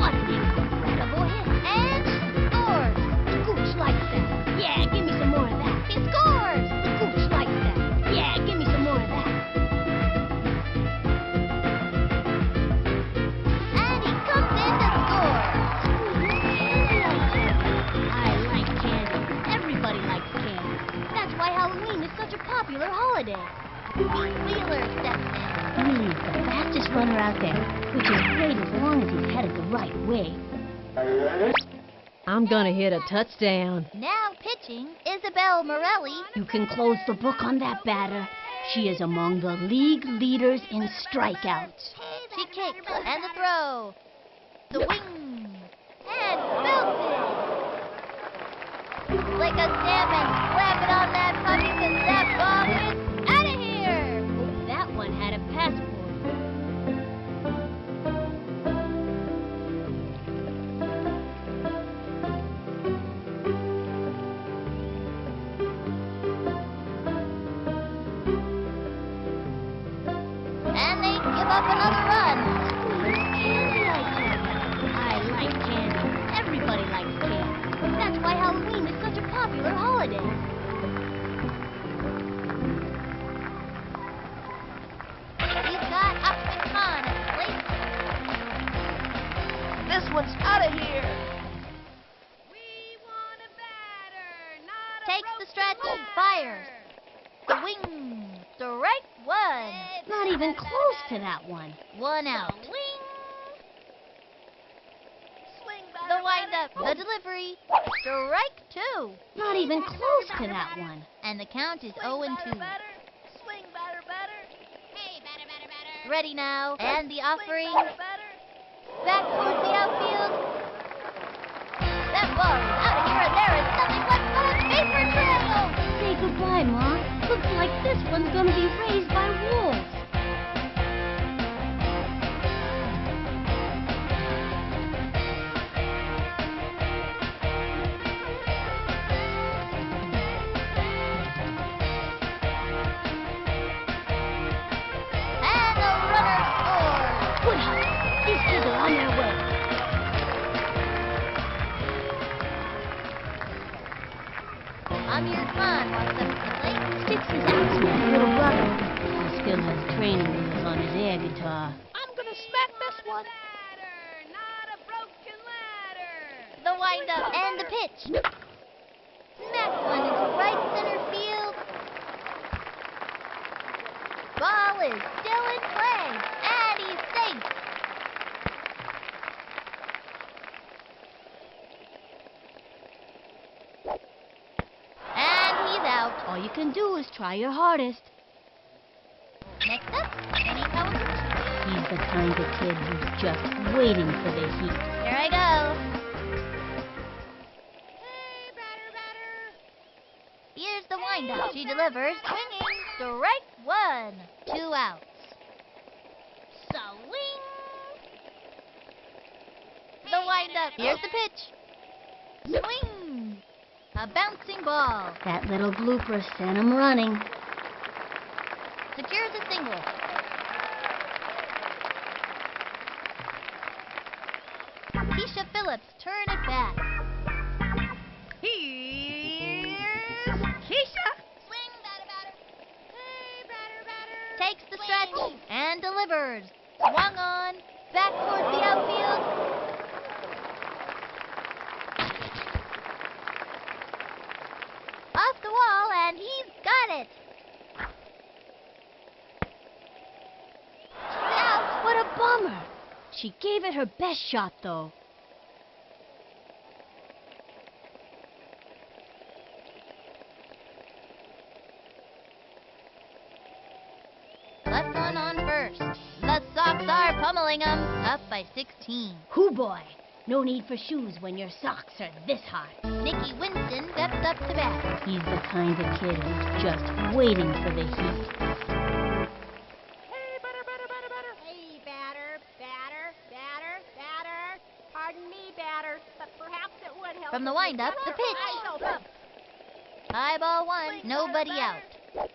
What an incredible hit. And scores. The Gooch likes that. Yeah, give me some more of that. He scores. The Gooch likes that. Yeah, give me some more of that. And he comes in to score. I like candy. Everybody likes candy. That's why Halloween is such a popular holiday. Pete Wheeler steps in. He's the fastest runner out there, which is great as long as he's headed the right way. I'm gonna hit a touchdown. Now pitching, Isabel Morelli. You can close the book on that batter. She is among the league leaders in strikeouts. She kicks, and the throw. The wing, and belts it. Like a salmon, slap it on that puppy, 'cause that ball is out of here. Oh, that one had a passport. And they give up another run. I like candy. Everybody likes candy. That's why Halloween is such a popular holiday. He's got Osman Khan at the plate. This one's out of here. We want a batter, not a Takes the broken stretch, ladder. fires. The wing, strike one. Not even close to that one. One out. Swing, The batter, windup, batter. the delivery, strike two. Not even close to that one. And the count is Swing, 0-2. batter, batter. Swing, batter, batter. Hey, batter, batter, batter. Ready now, and the offering Swing, batter, batter. back towards the outfield. That ball is out of here, and there is nothing left but a paper trail. Say goodbye, Ma. Looks like this one's gonna be raised by wolves. And the runner scores. Good hustle. These kids are on their way. Amir Khan walks up to the plate. Sticks his axe with his little brother. He still has training wheels on his air guitar. I'm gonna smack this one. Batter, not a broken ladder. The windup and the pitch. Smack one into right center field. Ball is still in play, and he's safe. And he's out. All you can do is try your hardest. Next up, Kenny Kawaguchi. He's the kind of kid who's just waiting for the heat. Here I go. Hey, batter, batter. Here's the windup. She delivers. Swinging. Strike one. 2 outs. Swing. The windup. Here's the pitch. Swing. A bouncing ball. That little blooper sent him running. Secures a single. Keisha Phillips turn it back. Here's Keisha. Swing, batter, batter. Hey, batter, batter. Takes the stretch and delivers. Swung on. Back towards the outfield. Off the wall, and he's got it. Ouch, what a bummer. She gave it her best shot, though. Left one on first. The Sox are pummeling them. Up by 16. Hoo boy. No need for shoes when your socks are this hot. Nicky Winston steps up to bat. He's the kind of kid who's just waiting for the heat. Hey, batter, batter, batter, batter. Hey, batter, batter, batter, batter. Pardon me, batter, but perhaps it would help. From the if you windup, kept the your pitch. eyes open. High ball one. Swing, Nobody batter, out.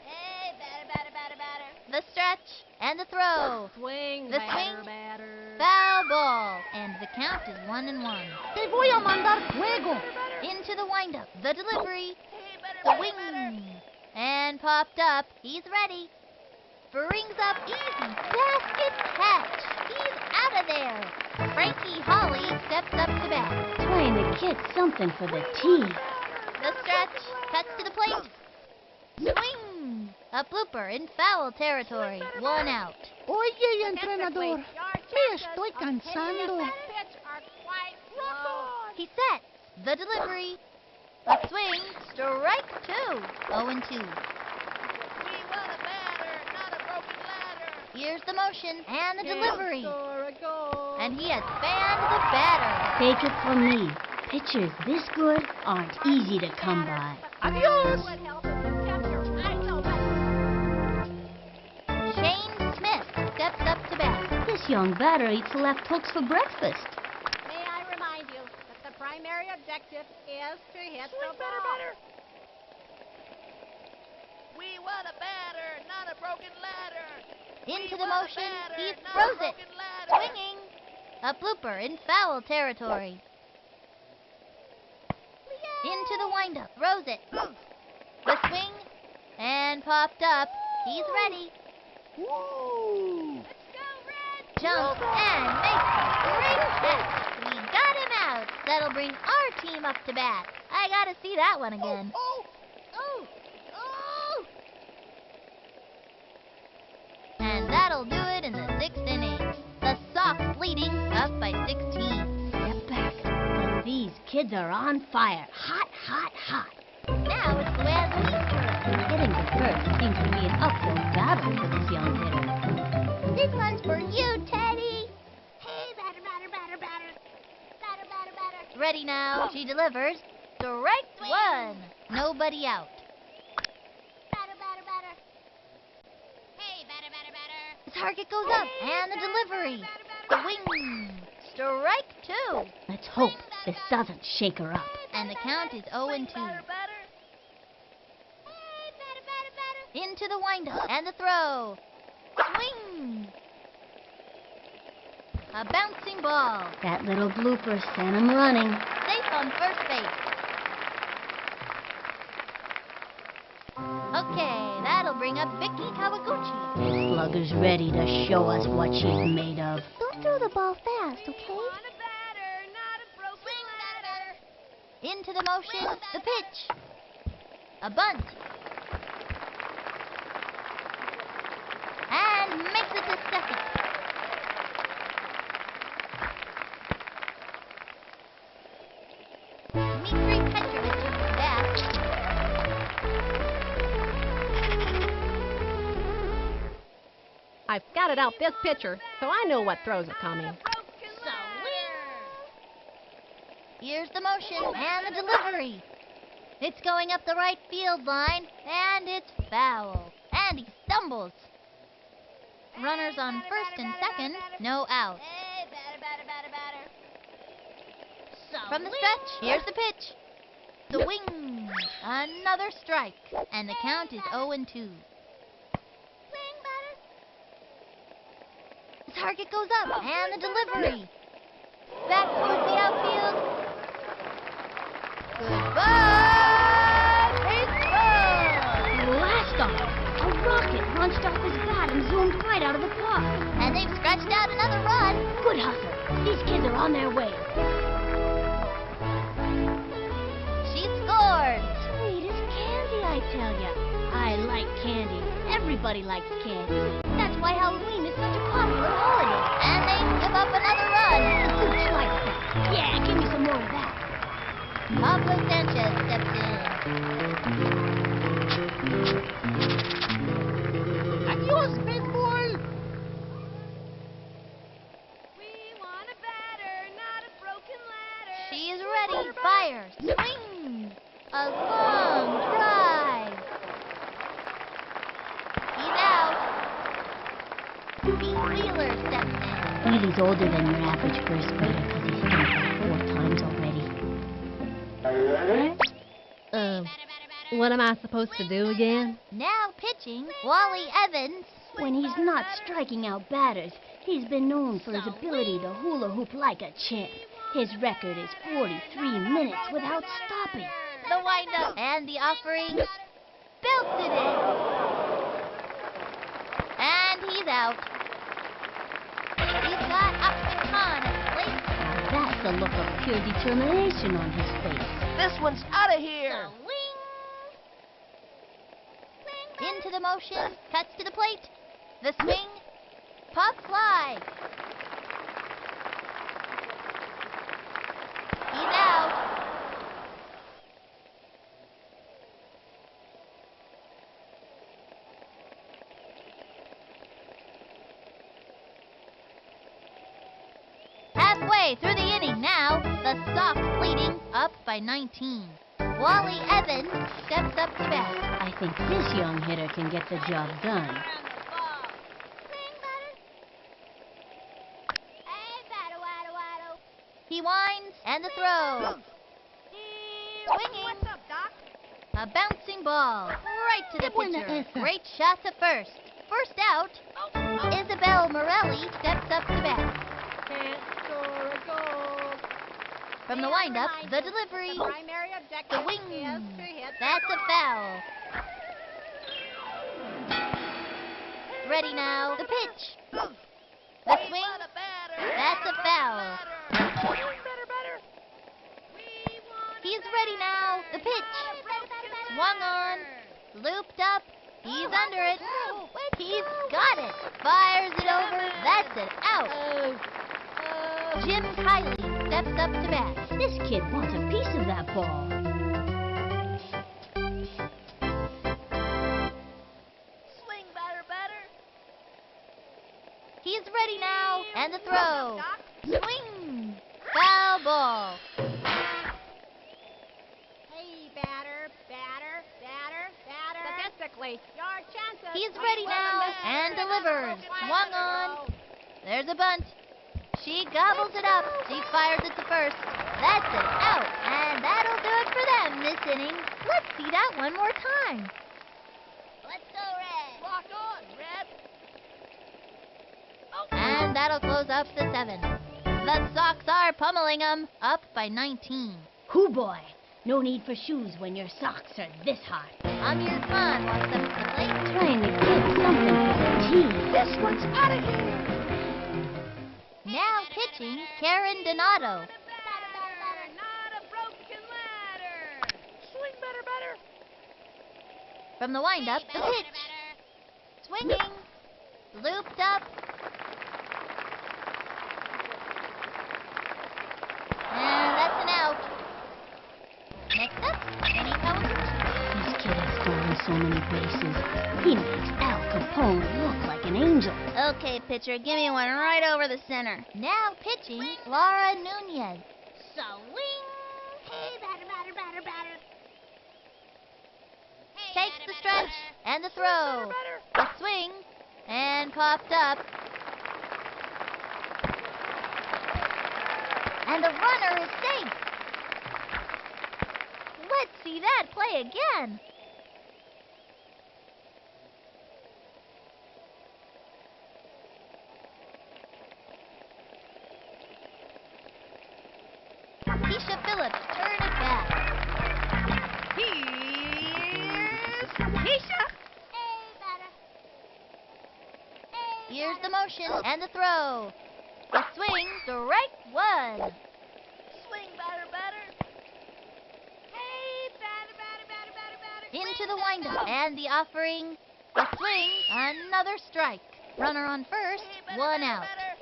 Hey, batter, batter, batter, batter. The stretch and the throw. Swing, The batter, swing. batter. Foul ball. And the count is 1-1. Te voy a mandar fuego. Into the windup. The delivery. Hey, batter, The batter, batter. wing. And popped up. He's ready. Brings up easy. Basket catch. He's out of there. Frankie Holly steps up to bat. Trying to get something for the team. The stretch. Cuts to the plate. Swing. A blooper in foul territory. 1 out. Oye, entrenador, Your me chances estoy of hitting cansando. that pitch are quite low. He sets the delivery. A swing, strike 2. 0-2. We want a batter, not a broken ladder. Here's the motion and the delivery. Score a goal. And he has fanned the batter. Take it from me. Pitchers this good aren't easy to come by. Adios! Would help if you kept your eyes open. Shane Smith steps up to bat. This young batter eats left hooks for breakfast. May I remind you that the primary objective is to hit the ball. Batter. We want a batter, not a broken ladder. Into We the want a motion, batter, he not a throws it. broken ladder. Swinging. A blooper in foul territory. Into the windup, throws it. The swing, and popped up. He's ready. Woo! Jumps and makes a great catch. We got him out. That'll bring our team up to bat. I gotta see that one again. Oh, And that'll do it in the 6th inning. The Sox leading up by 16. Step back. But these kids are on fire. Hot, hot, hot. Now it's Luann's turn. Getting to first seems to be an uphill battle for this young hitter. This one's for you, Teddy. Hey, batter, batter, batter, batter. Batter, batter, batter. Ready now. She delivers. Strike 1. Nobody out. Batter, batter, batter. Hey, batter, batter, batter. The target goes up, and the delivery. Swing. Strike 2. Let's hope this doesn't shake her up. And the count is 0-2. Hey, batter, batter, batter. Into the windup, and the throw. Swing. A bouncing ball. That little blooper sent him running. Safe on first base. Okay, that'll bring up Vicky Kawaguchi. This slugger's ready to show us what she's made of. Don't throw the ball fast, okay? Want a batter, not a broken ladder. Into the motion, the pitch. A bunt. And makes it to second. Dmitry Petrovich is back. I've scouted out this pitcher, so I know what throws are coming. Here's the motion and the delivery. It's going up the right field line, and it's foul. And he stumbles. Runners on first and second, no out. Hey, batter, batter, batter, batter. From the stretch, here's the pitch. Swing. Another strike. And the count is 0-2. Swing, batter. The target goes up, and the delivery. Back towards the outfield. Goodbye, baseball! Blast off! A rocket launched off his bat and zoomed right out of the park. And they've scratched out another run. Good hustle. These kids are on their way. She scored. Sweet as candy, I tell ya. I like candy. Everybody likes candy. That's why Halloween is such a popular holiday. And they give up another run. Gooch likes that. Yeah, give me some more of that. Pablo Sanchez steps in. adios, baseball. We want a batter, not a broken ladder. She is ready. Fire. Swing. A long drive. He's out. Pete Wheeler steps in. Wheelie's older than your average first grader because he's hit him 4 times already. What am I supposed to do again? Now pitching, Wally Evans. When he's not striking out batters, he's been known for his ability to hula hoop like a champ. His record is 43 minutes without stopping. The windup and the offering. Belted it. And he's out. He's got Upton Khan at plate. Now that's the look of pure determination on his face. This one's out of here. Into the motion, cuts to the plate. The swing, pop fly. He's out. halfway through the inning now. The Sox leading, up by 19. Wally Evans steps up to bat. I think this young hitter can get the job done. Swing, batter. Hey, batter, waddle, waddle. He winds and the throw. Swinging. What's up, Doc? A bouncing ball right to the Qué buena pitcher. esa. Great shot to first. First out. Isabel Morelli steps up to bat. Can't score a goal. From the windup, the delivery. The primary objective The wing. is to hit That's a foul. Ready now. The pitch. The swing. That's a foul. He's ready now. The pitch. Swung on. Looped up. He's under it. He's got it. Fires it over. That's it. Out. Jim Kiley steps up to bat. This kid wants a piece of that ball. Swing, batter, batter. He's ready now. And the throw. Swing. Foul ball. Hey, batter, batter, batter, batter. Statistically, Your chances. He's ready now and delivers. Swung on. There's a bunt. She gobbles it up. She fires it to first. That's it. Out. And that'll do it for them this inning. Let's see that one more time. Let's go, Red. Rock on, Red. And that'll close up the 7th. The Sox are pummeling them, up by 19. Hoo boy, no need for shoes when your socks are this hot. Amir Khan walks up to the plate. Trying to get something for the team. This one's out of here. Now pitching, Karen Donato. Not a broken ladder. Swing, batter, batter. From the windup, the pitch. Swinging. Looped up. And that's an out. Next up, Benny Townsend. This kid has stolen so many bases. He makes Al Capone look like an angel. Okay, pitcher, give me one right over the center. Now pitching, Laura Nunez. Swing. Hey, batter, batter, batter, batter. Hey, Takes batter, the batter, stretch batter. and the throw. A swing and popped up. And the runner is safe. Let's see that play again. Keisha Phillips, turn it back. Here's Keisha. Hey, batter. Hey, Here's the batter. motion and the throw. The swing, strike one. Swing, batter, batter. Hey, batter, batter, batter, batter, batter. Into the windup and the offering. The swing, another strike. Runner on first, Hey, batter, one batter, out. batter.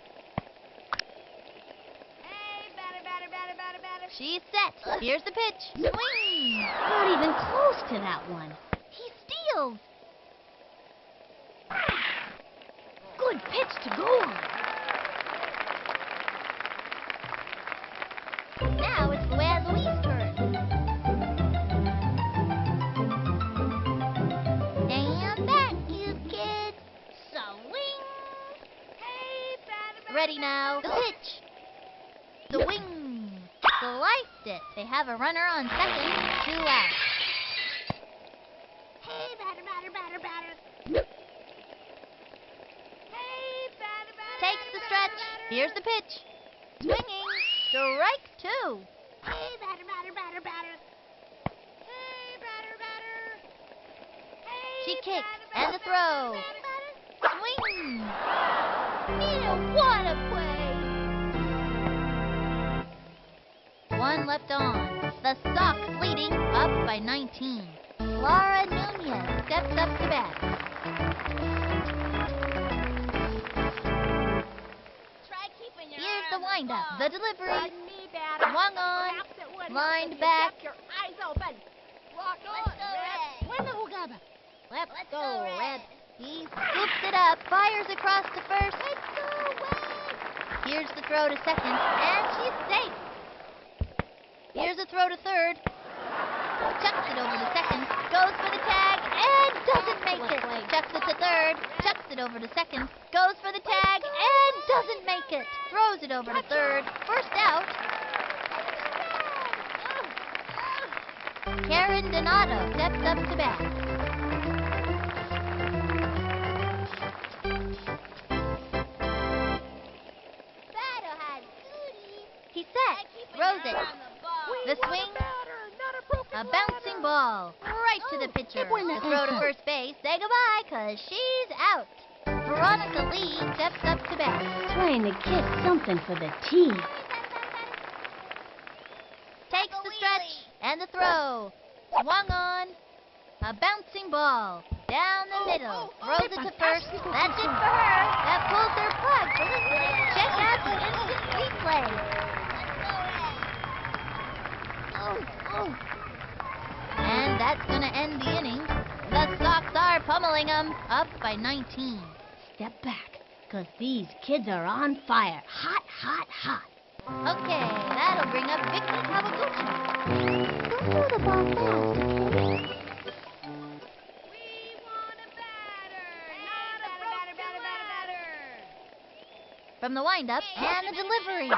Hey, batter, batter, batter, batter, batter. She's set. Here's the pitch. Swing. Not even close to that one. He steals. Good pitch to go on. Now it's Luann Louise's turn. Stand back, you kids. Swing. Hey, batter, batter. Ready now. The pitch. The wing. Sliced it. They have a runner on second. 2 out. Hey, batter, batter, batter, batter. Hey, batter, batter. Takes the batter, stretch. batter. Here's the pitch. Swinging. Strike 2. Hey, batter, batter, batter, batter. Hey, batter, batter. Hey, She kicks batter, and the batter, throw. batter, batter. Swing. Yeah, what a play. One left on. The Sox leading, up by 19. Laura Nunez steps up to bat. Try keeping your Here's eye the on windup. ball. The delivery. Pardon me, batter. Swung on. Perhaps it would help Lined if you back. kept your eyes open. Rock on, Let's go, Red. Red. Win the jugada. Let's Let's go, go, Red. Red. He scoops it up, fires across to first. Let's go, Red. Here's the throw to second, and she's safe. Here's a throw to third. Chucks it over to second, goes for the tag, and doesn't make it. Chucks it to third, chucks it over to second, goes for the tag, and doesn't make it. Throws it over to third, first out. Karen Donato steps up to bat. Batter has duty. He sets, throws it. The swing, a bouncing ball, right to the pitcher. The throw to first base, say goodbye, 'cause she's out. Veronica Lee steps up to bat. Trying to get something for the team. Takes the stretch and the throw. Swung on. A bouncing ball. Down the middle. Throws it to first. That's it for her. That pulls her plug for the save. Check out the instant replay. And that's going to end the inning. The Sox are pummeling them. Up by 19. Step back, 'cause these kids are on fire. Hot, hot, hot. Okay, that'll bring up Vicky Kawaguchi. Don't throw the ball fast, okay? We want a batter, not a broken ladder. From the windup and the delivery.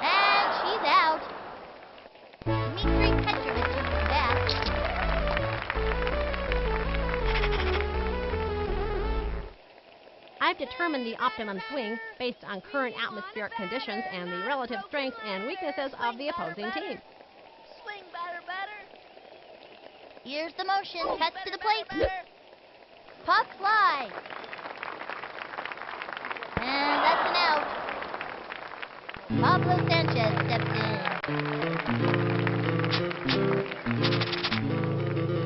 And she's out. Dmitry Petrovich is back. I've determined the optimum swing based on current atmospheric conditions and the relative strengths and weaknesses of the opposing team. Swing, batter, batter. Here's the motion. Cuts to the plate. Pop fly. And that's an out. Pablo Sanchez steps in.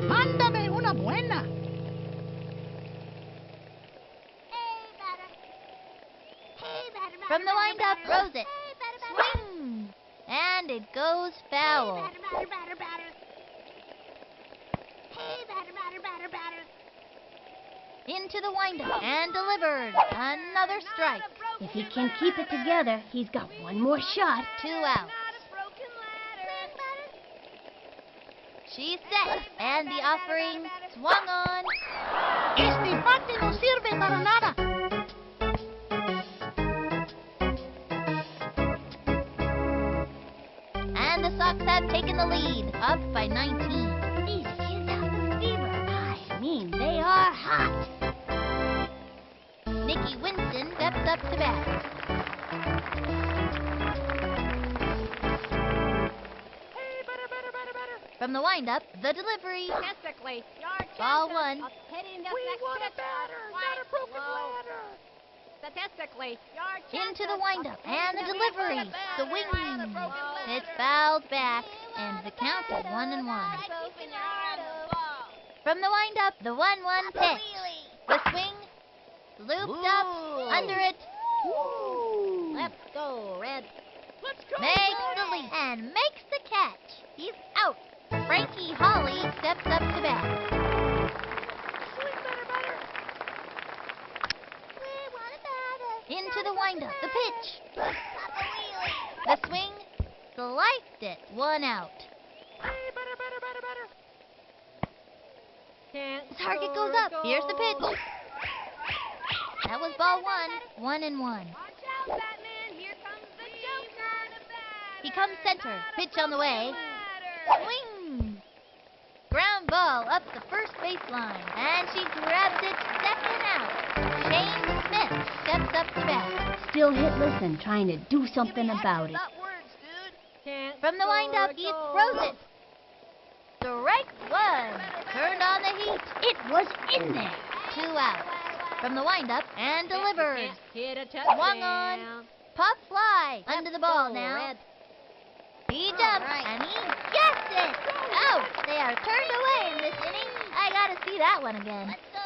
Mándame una buena. From the windup, throws it. Swing. And it goes foul. Into the windup and delivered. Another strike. If he can keep it together, he's got one more shot. 2 outs. She's set, and the offering swung on. Este bate no sirve para nada. And the Sox have taken the lead, up by 19. These kids have the fever. I mean, they are hot. Nikki Winston steps up to bat. Hey, batter, batter, batter, batter. From the windup, the delivery. Statistically, your Ball chances one. of hitting this We next want a pitch batter, are not quite a broken low. ladder. Statistically, your chances Into the windup of and the hitting delivery. this next The pitch wing. are quite low. It's fouled back, and the count is 1-1. Keeping your eye on the ball. From the windup, the 1-1 pitch. The swing, looped up, under it, Let's go, Red. Let's go. makes the lead, and makes the catch. He's out. Frankie Holly steps up to bat. Swing, batter, batter. Into the windup, the pitch. The swing, sliced it, 1 out. Hey, batter, batter, batter, batter. The target goes up. Here's the pitch. That was ball 1, 1-1. Watch out, Batman. Here comes the Joker. He comes center. Pitch on the way. Swing! Ground ball up the first baseline. And she grabs it second out. Shane Smith steps up to bat. Still hitless and trying to do something about it. Not words, dude. From the windup, he throws it. Strike 1. Turned on the heat. It was in there. 2 out. From the windup and delivers. Hit a Swung on. Pop fly. Under the ball now. He jumps and he gets it. Out. They are turned away in this inning. I gotta see that one again. Let's go,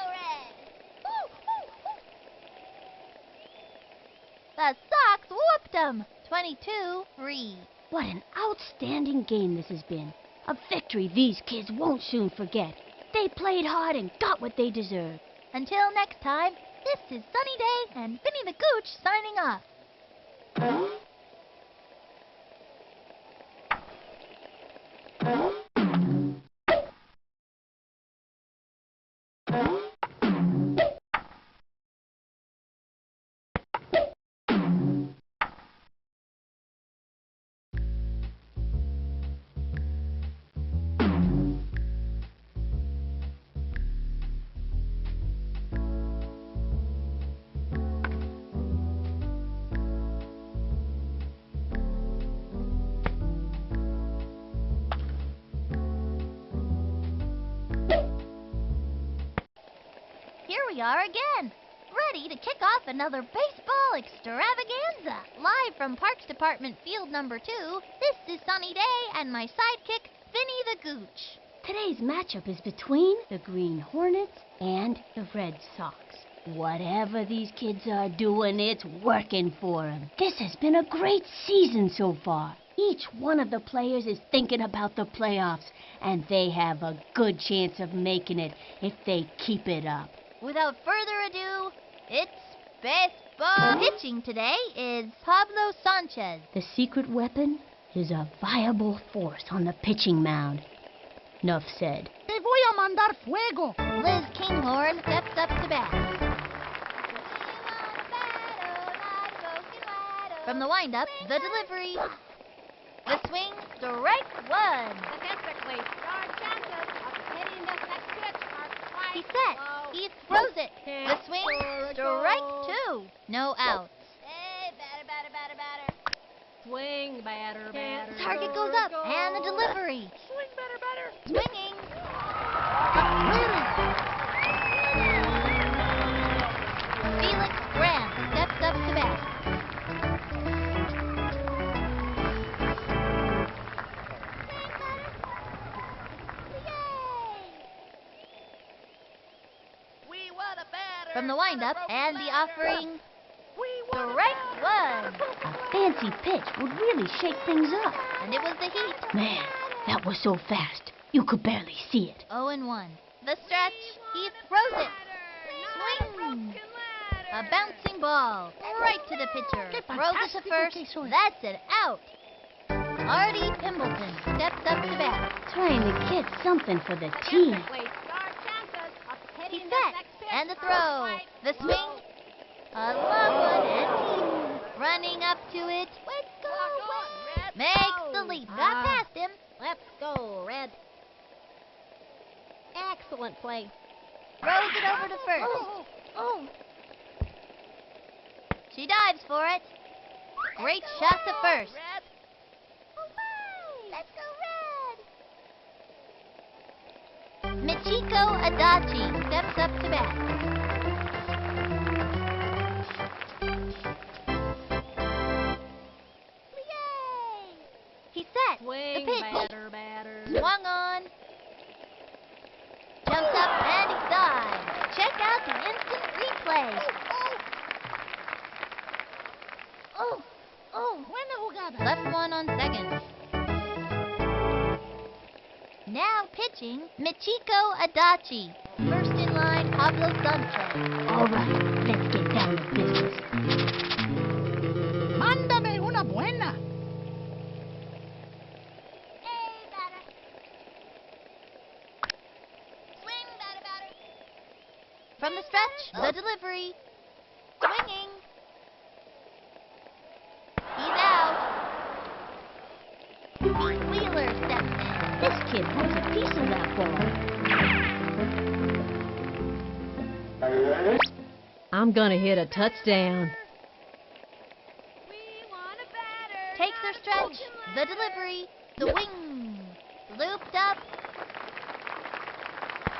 Red. The Sox whooped them. 22-3. What an outstanding game this has been. A victory these kids won't soon forget. They played hard and got what they deserved. Until next time, This is Sunny Day and Vinny the Gooch signing off. Here we are again, ready to kick off another baseball extravaganza. Live from Parks Department Field number 2, this is Sunny Day and my sidekick, Vinny the Gooch. Today's matchup is between the Green Hornets and the Red Sox. Whatever these kids are doing, it's working for them. This has been a great season so far. Each one of the players is thinking about the playoffs, and they have a good chance of making it if they keep it up. Without further ado, it's baseball. Pitching today is Pablo Sanchez. The secret weapon is a viable force on the pitching mound. Nuff said. Te voy a mandar fuego. Liz Kinghorn steps up to bat. From the windup, the delivery. The swing, strike one. Statistically, your chances of hitting this next pitch are quite He's set. low. He throws it. The swing, strike two. No outs. Hey, batter. Swing, batter, batter. The target goes up, and the delivery. Swing, batter. Swinging. Felix Grant steps up to bat. We want a batter. From the windup and the offering, We want a strike one. A fancy pitch would really shake things up. And it was the heat. Man, that was so fast. You could barely see it. 0-1. The stretch, he throws it. Swing. A bouncing ball right to the pitcher. Throws it to first. That's it out. Artie Pimbleton steps up to bat. Trying to get something for the team. Statistically, your chances of hitting He's this set. next pitch And the are throw. quite The low. swing. A long one and deep. Running up to it. Let's go, Red. Makes the leap. Got past him. Let's go, Red. Excellent play. Throws it over to first. She dives for it. Great shot to first. Red. Let's go, Red. Michiko Adachi steps up to bat. Yay! He's set. Swing, the pitch. batter. Swung on. Jumps up and he dives. Check out the instant replay. Buena jugada. Left one on second. Now pitching, Michiko Adachi. First in line, Pablo Sanchez. All right, let's get down to business. Mándame una buena. Hey, batter. Swing, batter. From the stretch, the delivery. Swinging. He's out. Pete Wheeler steps in. This kid has a piece of that ball. I'm gonna hit a touchdown. We want a batter. Takes her stretch, the delivery, the wing. Looped up.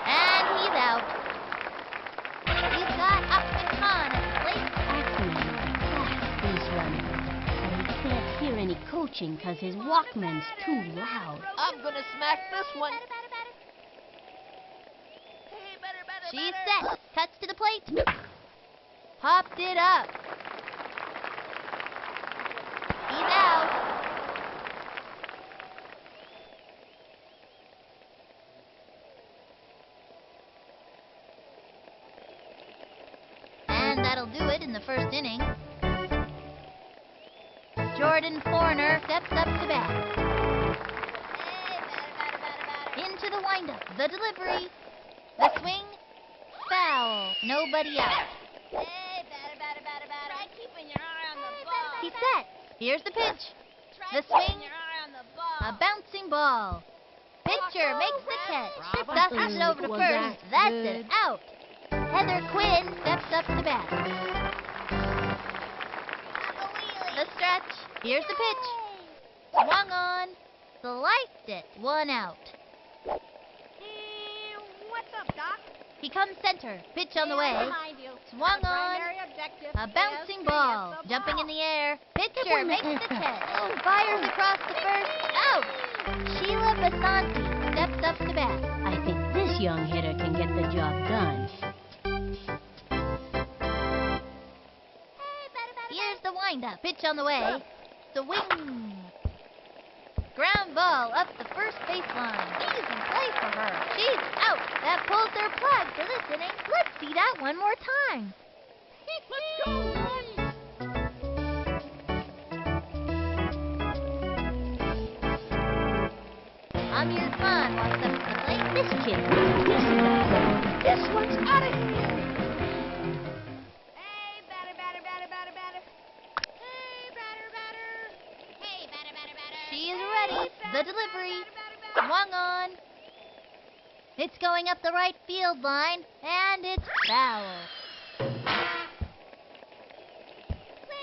And he's out. He's got Ahmed Khan at the plate. Actually, fast base running. But he can't hear any coaching because his Walkman's too loud. I'm gonna smack this one. Hey, batter. She's set. Cuts to the plate. Popped it up. He's out. in the first inning. Jordan Foreigner steps up to bat. Into the windup. The delivery. The swing. Foul. Nobody out. Try keeping your eye on the ball. He's set. Here's the pitch. Try The swing. keeping your eye on the ball. A bouncing ball. Pitcher makes the catch. Bravo. Tosses it over to Was first. that That's good? it. Out. Heather Quinn steps up to bat. The stretch. Here's the pitch. Swung on. Sliced it. One out. What's up, Doc? He comes center. Pitch on the way. Behind you. Swung The on. primary objective A bouncing is to ball. hit the Jumping ball. in the air. Pitcher makes the catch. Fires across the first. Out. Sheila Basanti steps up to bat. I think this young hitter can get the job done. Here's the windup. Pitch on the way. Swing. Ground ball up the first baseline. Easy play for her. She's out. That pulls their plug for this inning. Let's see that one more time. Let's go, Amir Khan walks up to the plate. This kid is decent. This one's out of here. Hey, batter. Hey, batter. Hey, batter. She is ready. The delivery. Swung on. It's going up the right field line, and it's foul.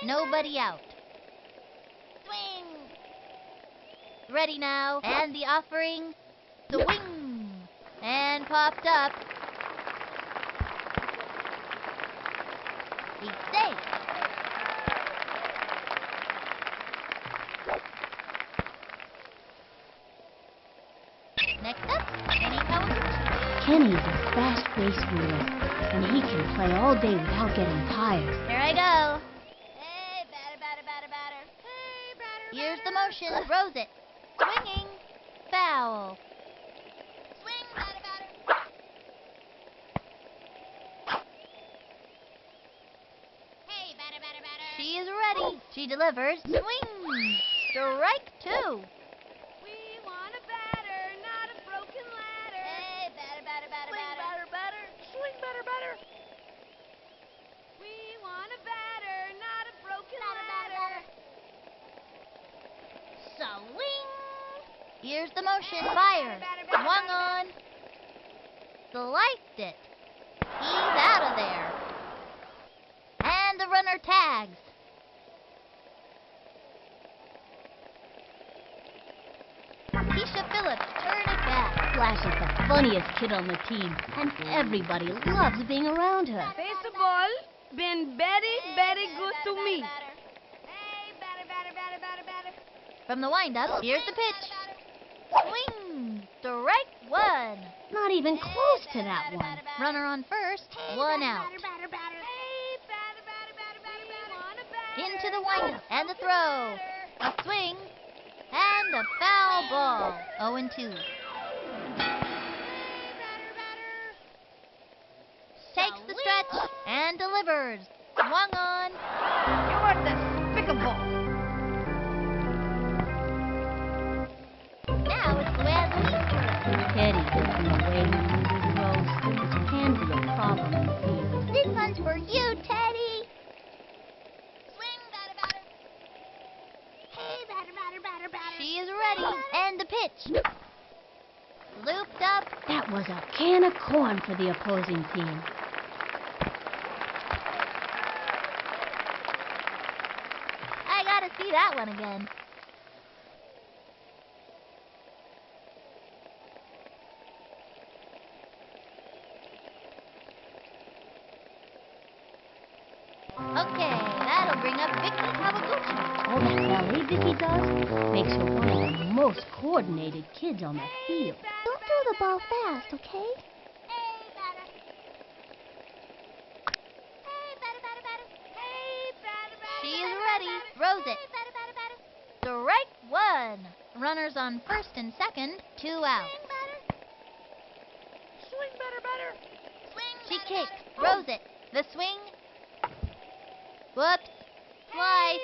Nobody out. Swing. Ready now, and the offering. Swing. And popped up. He's safe. Next up, Kenny Kawaguchi. Kenny's a fast baseballer, and he can play all day without getting tired. Here I go. Hey, batter. Hey, batter. Here's the motion. Throws it. Swinging. Foul. Swing, batter. Hey, batter. She is ready. She delivers. Swing. Strike two. We want a batter, not a broken ladder. Hey, batter. Swing, batter. We want a batter, not a broken ladder. Swing. Here's the motion. Fire. Swung on. Sliced it. He's out of there. And the runner tags. Keisha Phillips turn it back. Flash is the funniest kid on the team, and everybody loves being around her. Baseball been very good to me. Hey, batter. From the windup, here's the pitch. Swing. Strike one. Not even close to that one. Runner on first. One out. Hey, batter. We want a batter. Into the windup and the throw. A swing and a foul ball. 0-2. Takes the stretch and delivers. Swung on. You're despicable. Now it's Luann Louise. Teddy gets in the way with his throws, which can be a problem in the field. This one's for you, Teddy. Swing, batter. Hey, batter. She is ready. And the pitch. Looped up. That was a can of corn for the opposing team. I gotta see that one again. Okay, that'll bring up Vicky Kawaguchi. All that ballet Vicky does makes her one of the most coordinated kids on the field. Don't throw the ball fast, okay? Hey, batter. Hey, batter. Hey, batter. She is ready. Throws it. Hey, batter. Strike one. Runners on first and second. 2 out. Swing, batter. Swing, She batter. kicks. Throws it. The swing. Whoops. Slice.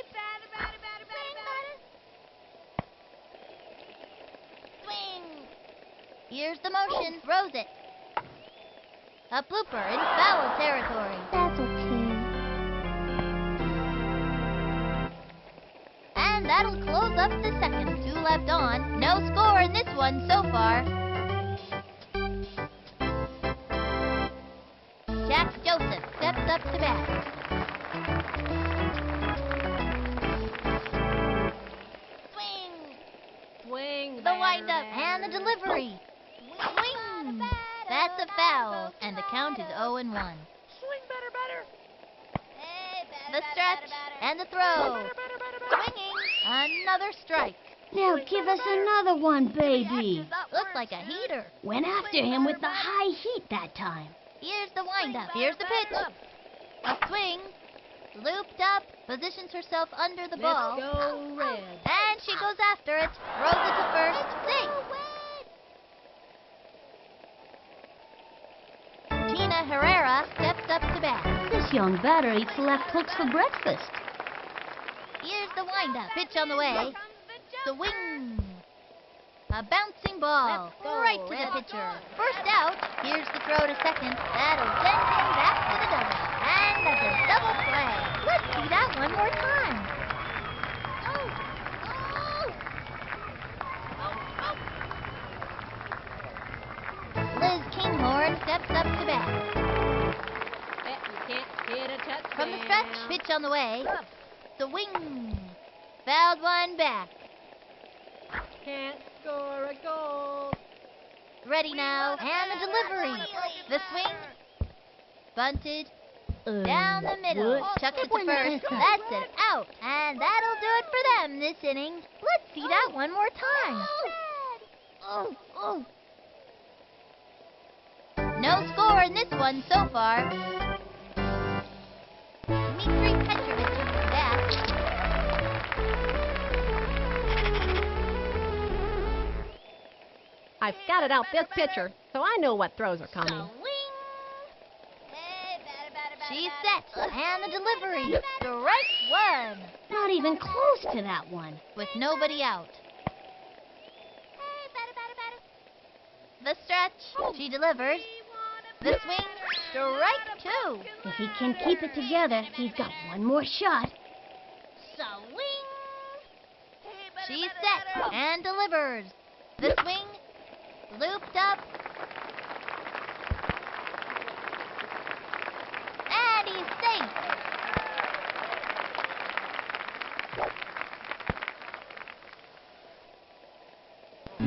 Swing. Here's the motion. Throws it. A blooper in foul territory. That's okay. And that'll close up the second. 2 left on. No score in this one so far. Jack Joseph steps up to bat. Swing. Swing. The windup and the delivery. Swing. That's a foul, and the count is 0-1. Swing batter. The stretch and the throw. Swinging. Another strike. Now give us another one, baby. Looks like a heater. Went after him with the high heat that time. Here's the windup. Here's the pitch. A swing. Looped up. Positions herself under the ball. Let's go Red. And she goes after it. Throws it to first. Safe. Tina Herrera steps up to bat. This young batter eats left hooks for breakfast. Here's the windup. Pitch on the way. Swing. A bouncing ball. Let's go, Right to Red. the pitcher. First out. Here's the throw to second. That'll send him back to the dugout. And that's a double play. Let's see that one more time. Liz Kinghorn steps up to bat. Bet you can't hit a touchdown. From the stretch, pitch on the way. Swing. Fouled one back. Can't score a goal. Ready now. And the delivery. The swing. Bunted. Down the middle. what? Chucks it to Buena first. esa. That's it. Out. And that'll do it for them this inning. Let's see that one more time. No score in this one so far. Dmitry Petrovich is back. I've scouted out this pitcher, so I know what throws are coming. She's set. And the delivery. Strike one. Not even close to that one. With nobody out. The stretch. She delivers. The swing. Strike two. If he can keep it together, he's got one more shot. Swing. She's set and delivers. The swing. Looped up. And he's safe.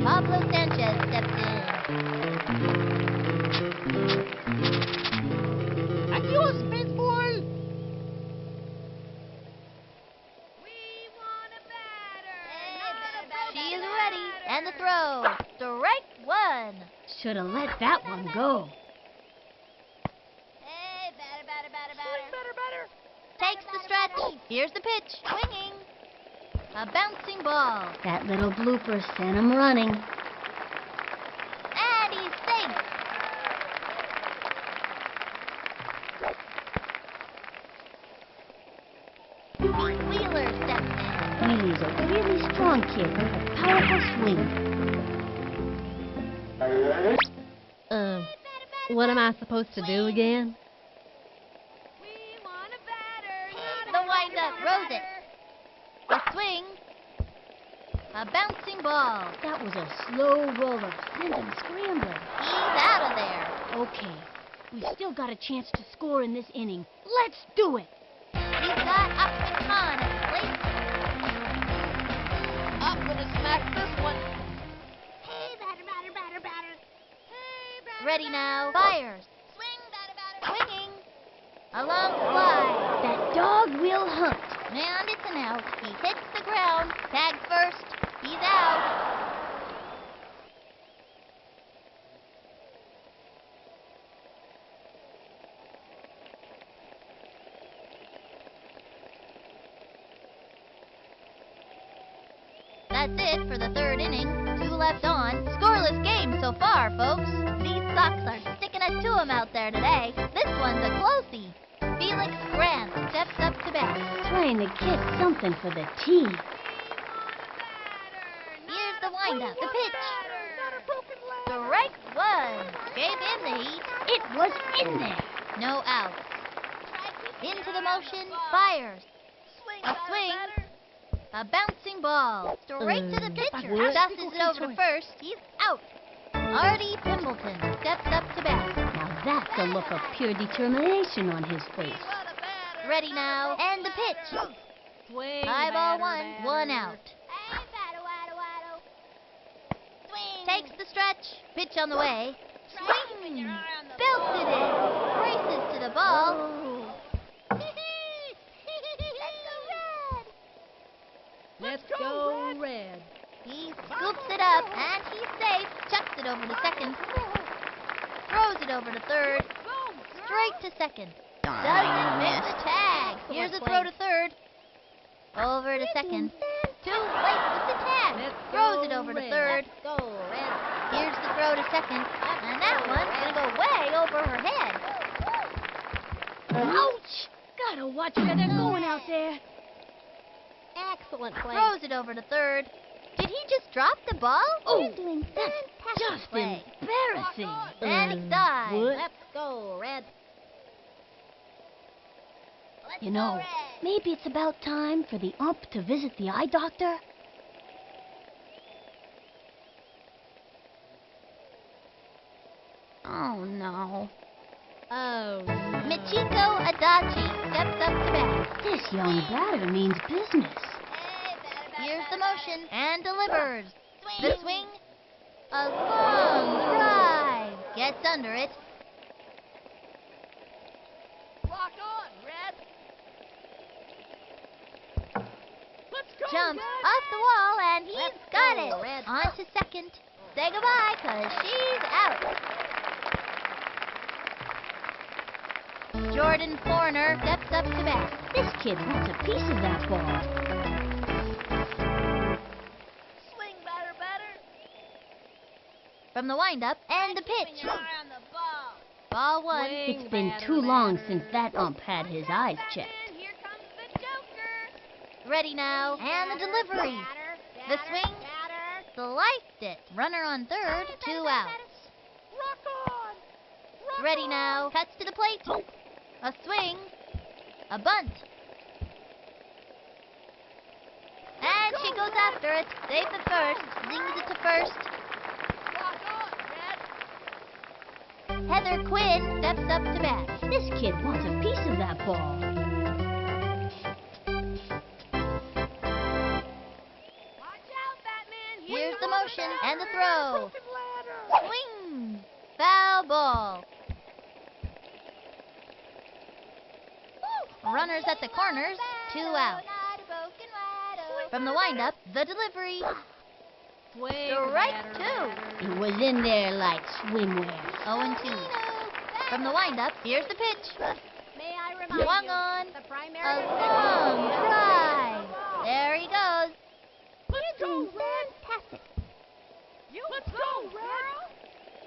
Pablo Sanchez steps in. Adios, baseball. She is ready. And the throw. Strike one. Should have let that one go. Batter. Takes the stretch. Here's the pitch. Swinging. A bouncing ball. That little blooper sent him running. And he's safe. Pete Wheeler steps in. Wheelie's a really strong kid with a powerful swing. What am I supposed to do again? The windup. Rose it. A swing. A bouncing ball. That was a slow roller, sent him scrambling. He's out of there. Okay, we've still got a chance to score in this inning. Let's do it! He's got Ahmed Khan at the plate. I'm gonna smack this one. Ready now. Fires. Swinging. Along the fly. That dog will hunt. And it's an out. He hits the ground. Tag first. He's out. That's it for the third inning. 2 left on. Scoreless game so far, folks. These Sox are sticking it to 'em out there today. This one's a closie. Felix Grant steps up to bat. Trying to get something for the team. Here's the windup, the pitch. Not a broken leg. Strike one. Gave in the heat. It was in there. No out. Into the motion, fires. A swing. A bouncing ball. Straight to the pitcher. what? Tosses it over to first. He's out. Artie Pimbleton steps up to bat. Now that's a look of pure determination on his face. Ready now. And the pitch. Swing, High ball batter, one batter. out. Takes the stretch. Pitch on the way. Swing. Belted it. Races to the ball. Let's go red. He scoops it up, and he's safe. Chucks it over to second. Throws it over to third. Straight to second. Doesn't miss the tag. Here's a throw to third. Over to second. Too late with the tag. Let's Throws go it over to red. third. Let's go red. Here's the throw to second. And that one's going to go way over her head. Ouch! Gotta watch where they're going out there. Excellent play. Throws it over to third. Did he just drop the ball? Oh, Doing that's fantastic just play. embarrassing. And he dies. What? Let's go red. You know, maybe it's about time for the ump to visit the eye doctor. Oh, no. Oh, no. Michiko Adachi steps up to bat. This young batter means business. Here's the motion and delivers. The swing. A long drive. Gets under it. Lock on, Red. Let's go, Jumps Red. off the wall and he's Let's got go, it. Red. On to second. Say goodbye, 'cause she's out. Jordan Forner steps up to bat. This kid wants a piece of that ball. Swing, batter. From the windup and the pitch. Your eye on the ball. Ball one. Swing, It's been batter, too long batter. since that ump had his eyes checked. And here comes the Joker. Ready now. And the delivery. The swing. Sliced it. Runner on third. 2 outs. Rock on. Ready now. Cuts to the plate. A swing. A bunt. And she goes after it. Safe at first. Zings it to first. Rock on, Red. Heather Quinn steps up to bat. This kid wants a piece of that ball. Watch out, Batman. Here's the motion and the throw. Broken ladder. Swing. Foul ball. Runners at the corners. 2 outs. From the windup, the delivery. Swing, Strike batter, two. batter. It was in there like swimwear. 0-2. From the windup, here's the pitch. May I remind Swung you, on. the primary A long drive. There he goes. Let's go, Doing Red. fantastic. Let's go, Red.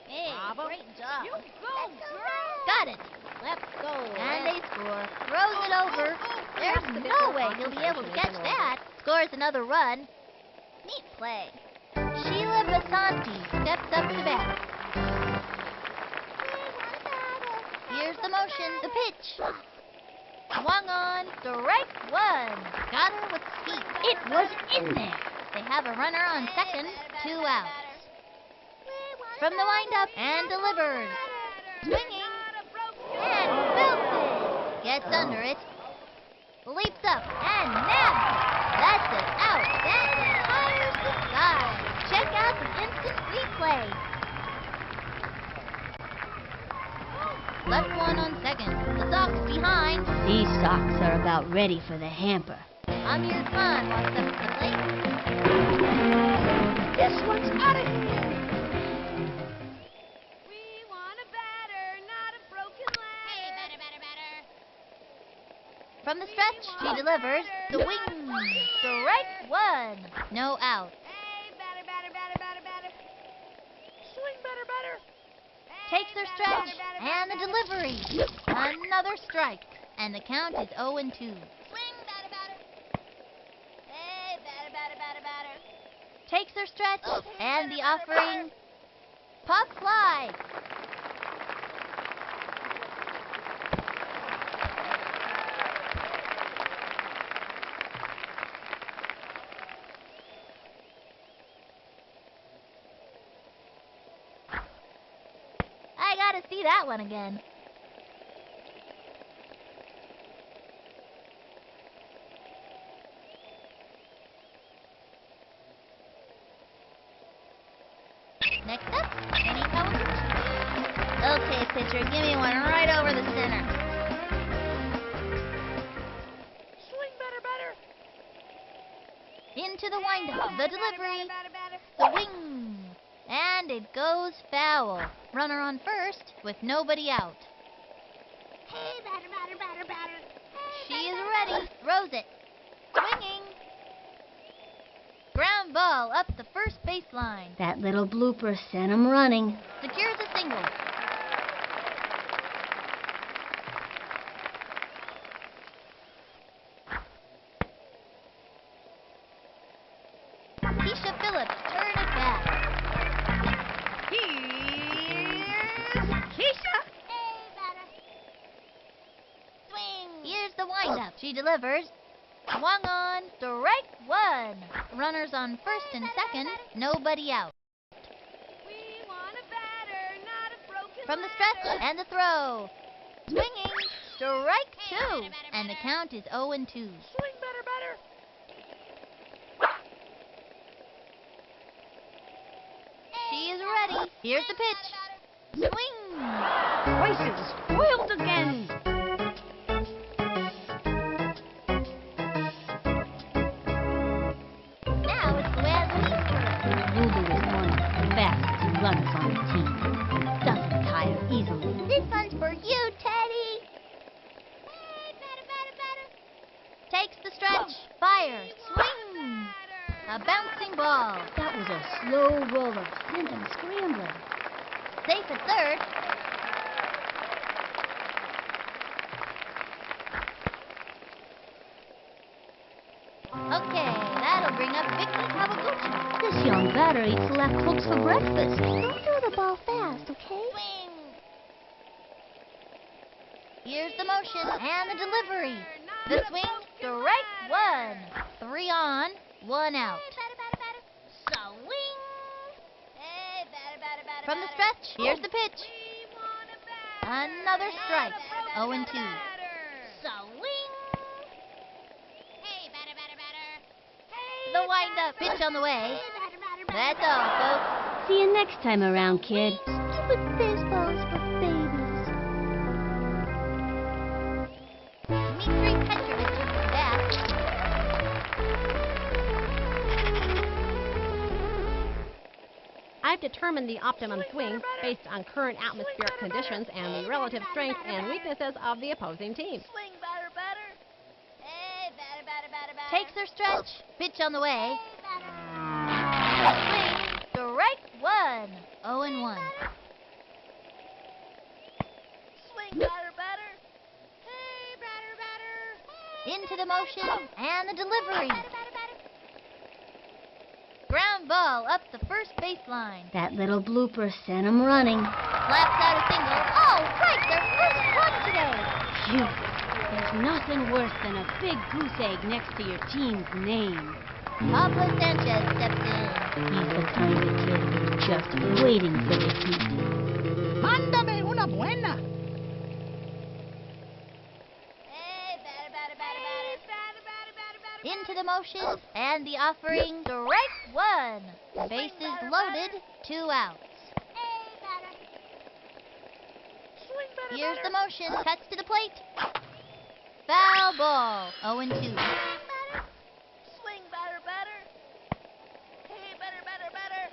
Hey, Bravo. great job. You go, girl. Got it. Let's go And red. they score. Throws it over. There's no way he'll be able to catch that. Scores another run. Neat play. Sheila Basanti steps up to bat. Here's the motion, the pitch. Swung on, strike one. Got her with speed. It was in there. They have a runner on second, 2 outs. From the windup and delivers. Swinging and belted. Gets under it. Leaps up and naps. That's an out. That entires the side. Check out the instant replay. Left one on second. The Sox behind. These Sox are about ready for the hamper. Amir Khan walks up to the plate. This one's out of here. We want a batter, not a broken leg. Hey, batter. From the stretch, she delivers. The wing. Strike one. No out. Hey, batter. Swing, batter. Takes her stretch and the delivery. Another strike. and the count is 0-2. Swing, batter, batter. Hey, batter, batter, batter, batter. Takes her stretch, Okay, and the batter, batter, offering. Pop fly. I gotta see that one again. Next up, Penny Kawaguchi. Okay, pitcher, give me one right over the center. Swing, batter, batter. Into the windup, the delivery, Batter, batter, the wing, and it goes foul. Runner on first with nobody out. Hey, batter, batter, batter, batter. She is ready, throws it, swinging. Ground ball up the first baseline. That little blooper sent him running. Secures a single. Keisha Phillips turn it back. Here's Keisha. Hey, batter. Swing. Here's the windup. She delivers. Swung on. Strike one. Runners on first and second. Nobody out. We want a batter, not a broken From the stretch and the throw. Swinging. Strike two. And the count is 0-2. Swing, batter, batter. She is ready. Here's the pitch. Swing. Races spoiled again. Now it's Luann's turn. Lulu is one of the fastest runners on the team. Doesn't tire easily. This one's for you, Teddy. Hey, batter, batter, batter. Takes the stretch. Fire. Swing. A bouncing ball. That was a slow roller. Sent him scrambling. Safe at third. Okay, that'll bring up Vicky Kawaguchi. This young batter eats left hooks for breakfast. Don't throw the ball fast, okay? Swing. Here's the motion and the delivery. The swing. Strike one. 3 on, 1 out. Batter, batter, batter. Swing. Hey, batter, batter, batter, From the batter. stretch, here's the pitch. We want a batter. Another strike. Batter, 0-2. batter. Swing. Hey, batter, batter, batter. Hey, The windup. Pitch on the way. batter, batter, batter. That's all, folks. See you next time around, kid. Stupid baseballs for babies. Dmitri Petrovich is back. I've determined the optimum swing based on current atmospheric conditions and the relative strengths and weaknesses of the opposing team. Swing, batter, batter. Hey, batter, batter, batter, batter. Takes her stretch. Pitch on the way. Hey, batter. Swing. Strike one. 0-1. Swing, batter, batter. Hey, batter, batter. Into the motion and the delivery. Batter, batter, batter. Ground ball up the first baseline. That little blooper sent him running. Slaps out a single. Oh, right, their first run today. Phew. There's nothing worse than a big goose egg next to your team's name. Pablo Sanchez steps in. He's the kind of kid who's just waiting for defeat. Mándame una buena. Hey, batter, batter, batter, batter. Batter, batter, batter, batter. Into the motion and the offering. Strike one. Bases loaded. 2 outs. Hey, batter. Swing, batter, Here's batter. the motion. Cuts to the plate. Foul ball. 0-2. Batter. Swing, batter, batter. Hey, batter, batter, batter.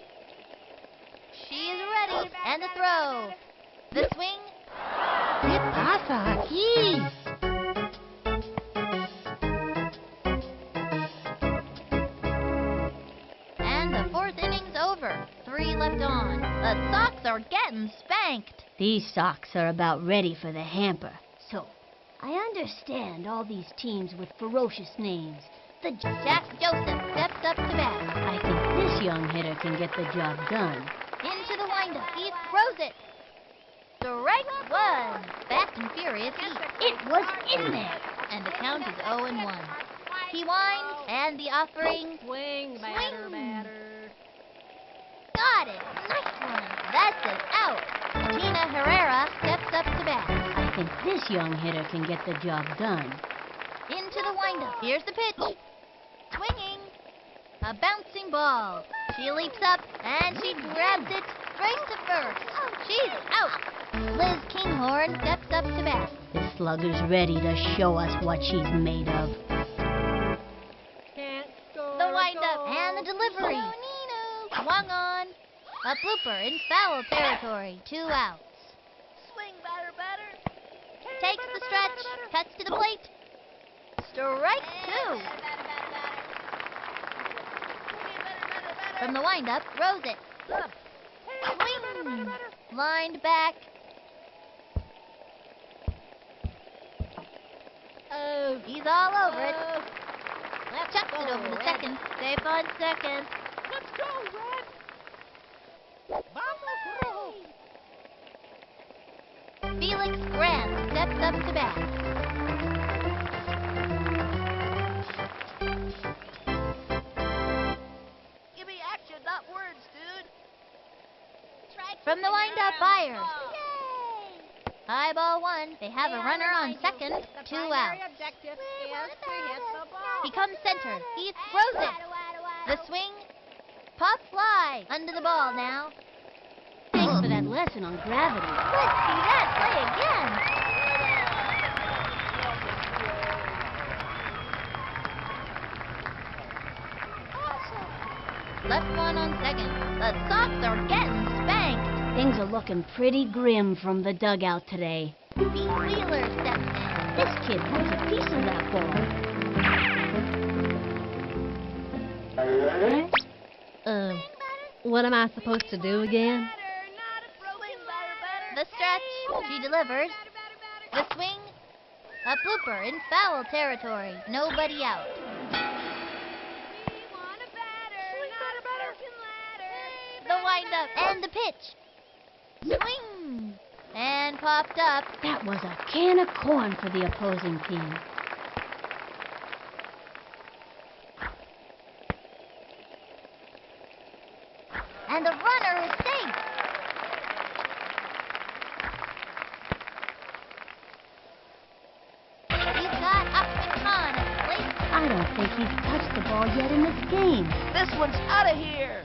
She is ready. And the throw. The swing. ¿Qué pasa aquí? And the 4th inning's over. 3 left on. The Sox are getting spanked. These socks are about ready for the hamper. So, I understand all these teams with ferocious names. The Jack Joseph steps up to bat. I think this young hitter can get the job done. Into the windup. He throws it. Strike one. Fast and furious Heat. It was in there. And the count is 0-1. He winds, and the offering. Swing, batter, Swing. batter. Got it. Nice one. That's an out. Tina Herrera steps up to bat. I think this young hitter can get the job done. Into the windup. Here's the pitch. Swinging. A bouncing ball. She leaps up, and she grabs it straight to first. She's out. Liz Kinghorn steps up to bat. The slugger's ready to show us what she's made of. Can't score The a windup goal. and the delivery. Swung on. A blooper in foul territory. 2 outs. Swing, batter, batter. Takes the stretch. Cuts to the plate. Strike 2. From the windup, throws it. Swing. Lined back. Oh, He's all over it. Chucks it over to second. Safe on second. Let's go, Red. Vamos, Rojo. Felix Grant steps up to bat. Give me action, not words, dude. From the windup, Byers. High ball 1. They have a runner on second. 2 outs. Objective is to hit the ball. He comes center. He throws it. The swing. Pop fly. Under the ball now. Thanks for that lesson on gravity. Let's see that play again. Left one on second. The Sox are getting spanked. Things are looking pretty grim from the dugout today. Pete Wheeler steps in. This kid wants a piece of that ball. What am I supposed to do again? The stretch. She delivers. The swing. A blooper in foul territory. Nobody out. The windup and the pitch. Swing. And popped up. That was a can of corn for the opposing team. And the runner is safe. He's got Upton Khan at the plate. I don't think he's touched the ball yet in this game. This one's out of here.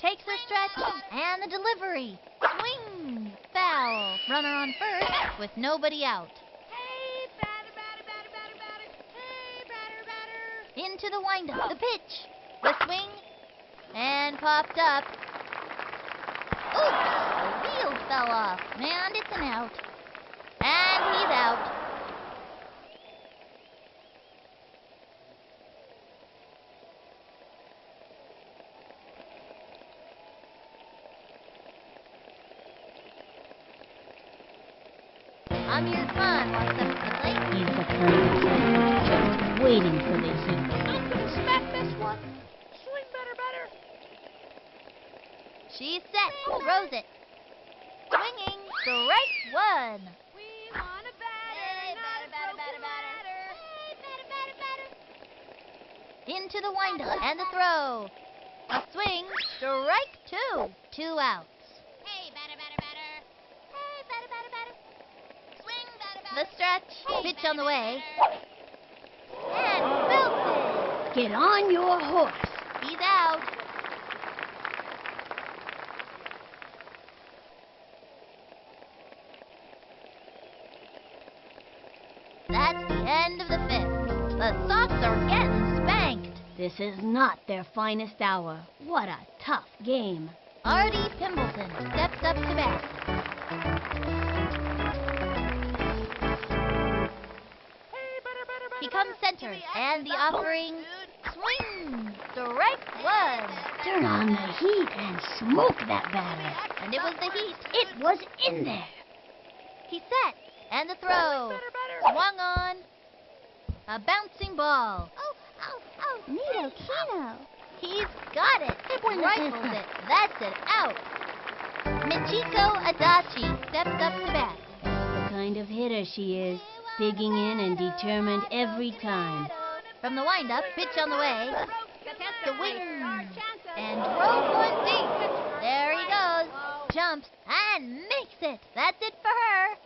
Takes the stretch and the delivery. Swing. Foul. Runner on first with nobody out. Into the windup. The pitch. The swing. And popped up. Oops. The wheel fell off. And it's an out. And he's out. Amir Khan walks up to the plate. He's the kind of player who's just waiting for the heat. I'm gonna smack this one. Swing, batter, batter. She's set. Throws it. Swinging. Strike 1. Into the windup and the throw. A swing. Strike 2. 2 outs. The stretch. Pitch on the way. And belted. Get on your horse. He's out. That's the end of the 5th. The Sox are getting spanked. This is not their finest hour. What a tough game. Artie Pimbleton steps up to bat. He comes center, and the offering. Swing! Strike 1. Turn on the heat and smoke that batter. And it was the Heat. It was in there. He sets, and the throw. Better, better. Swung on. A bouncing ball. Oh, oh, oh. Neato Kino. He's got it. Rifles it. That's it. Out. Michiko Adachi steps up to bat. The kind of hitter she is, digging in and determined every time. From the windup, pitch on the way. The Statistically, wing. our chances. And throws one deep. There he goes. Jumps and makes it. That's it for her.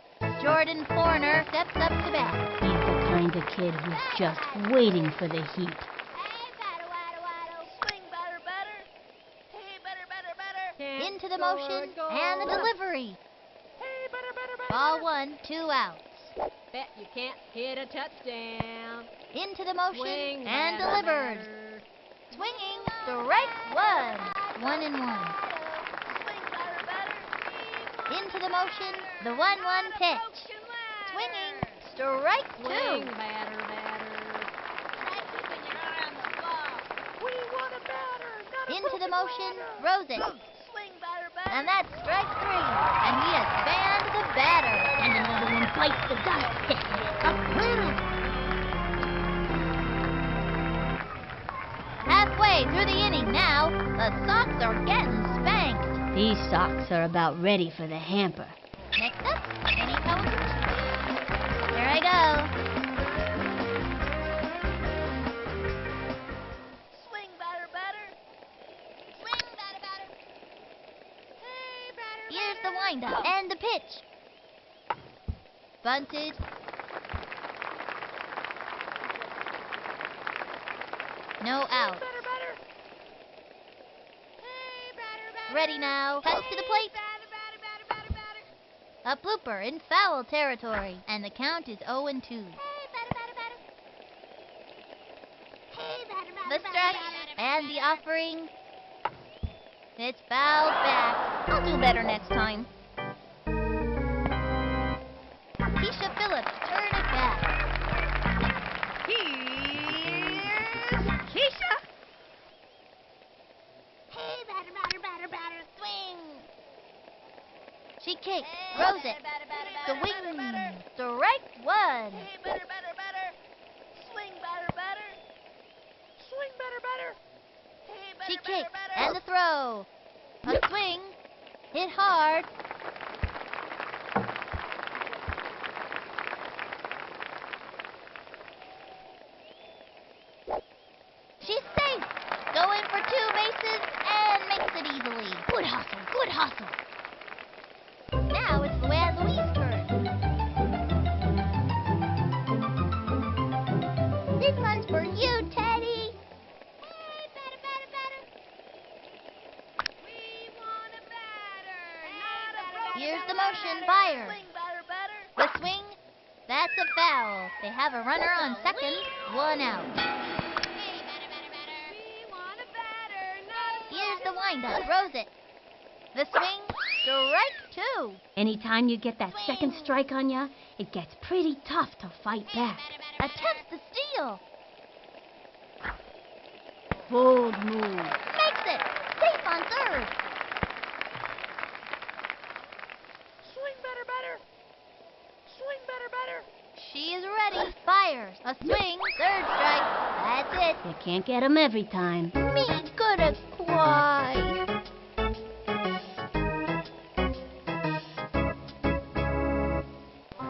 Jordan Forner steps up to bat. He's the kind of kid who's just waiting for the heat. Hey, batter, waddle, waddle. Swing, batter, batter. Hey, better, better, better. Into the motion and the delivery. Hey, better, better, better. Ball 1, 2 outs. Bet you can't hit a touchdown. Into the motion Swing, and batter, delivered. batter. Swinging, strike 1. 1-1. Swing, batter, batter. Into the motion, the 1-1 pitch. Swinging, strike 2. Swing, batter, batter. Try keeping your eye on the ball. We want a batter, not a Into the broken motion, ladder. throws it. Swing, batter, batter. And that's strike 3. And he has fanned the batter. And another one bites the dust. Halfway through the inning now, the Sox are getting spanked. These Sox are about ready for the hamper. Next up, Vinny Kawaguchi. Here I go. Swing, batter, batter. Swing, batter, batter. Hey, batter, Here's the windup and the pitch. Bunted. No out. Batter, batter. Hey, batter, batter. Ready now. Touch to the plate. Batter, batter, batter, batter, batter. A blooper in foul territory. And the count is 0-2. Hey, batter, batter, batter. Hey, batter, batter, The batter, strike batter, and the offering. It's fouled back. I'll do better next time. Keisha Phillips, turn it back. Here's Keisha. Hey, batter, batter, batter, batter. Swing. She kicks, throws it. The wing. Strike 1. Hey, batter, batter, batter. Swing, batter, batter. Swing, batter, batter. Hey, batter, She batter, kicks batter. and the throw. A swing. Hit hard. She's safe. Going for 2 bases and makes it easily. Good hustle, good hustle. Now it's Luann Louise's turn. This one's for you, Teddy. Hey, batter, batter, batter. We want a batter, not a broken Here's the motion, ladder. fire. Swing, batter, batter. The swing. That's a foul. They have a runner on second, 1 out. Hey, batter, batter, batter. We want a batter, not a Here's the windup, throws it. The swing, strike 2. Anytime you get that second strike on ya, it gets pretty tough to fight back. Attempts the steal. Bold move. Makes it. Safe on third. Swing, batter, batter. Swing, batter, batter. She is ready. Fires. A swing. Third strike. That's it. You can't get 'em every time. Me's gonna cry.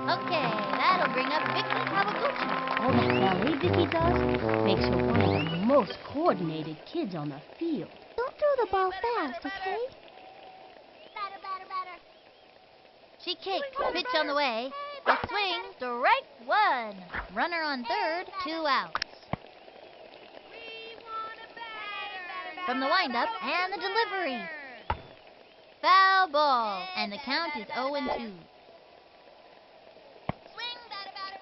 Okay, that'll bring up Vicky Kawaguchi. All that ballet Vicky does makes her one of the most coordinated kids on the field. Don't throw the ball fast, okay? batter, batter, batter. She kicks. Pitch on the way. A swing. Strike 1. Runner on third. 2 outs. We want a batter. From the windup and the delivery. Foul ball. And the count is 0-2. Swing, batter, batter.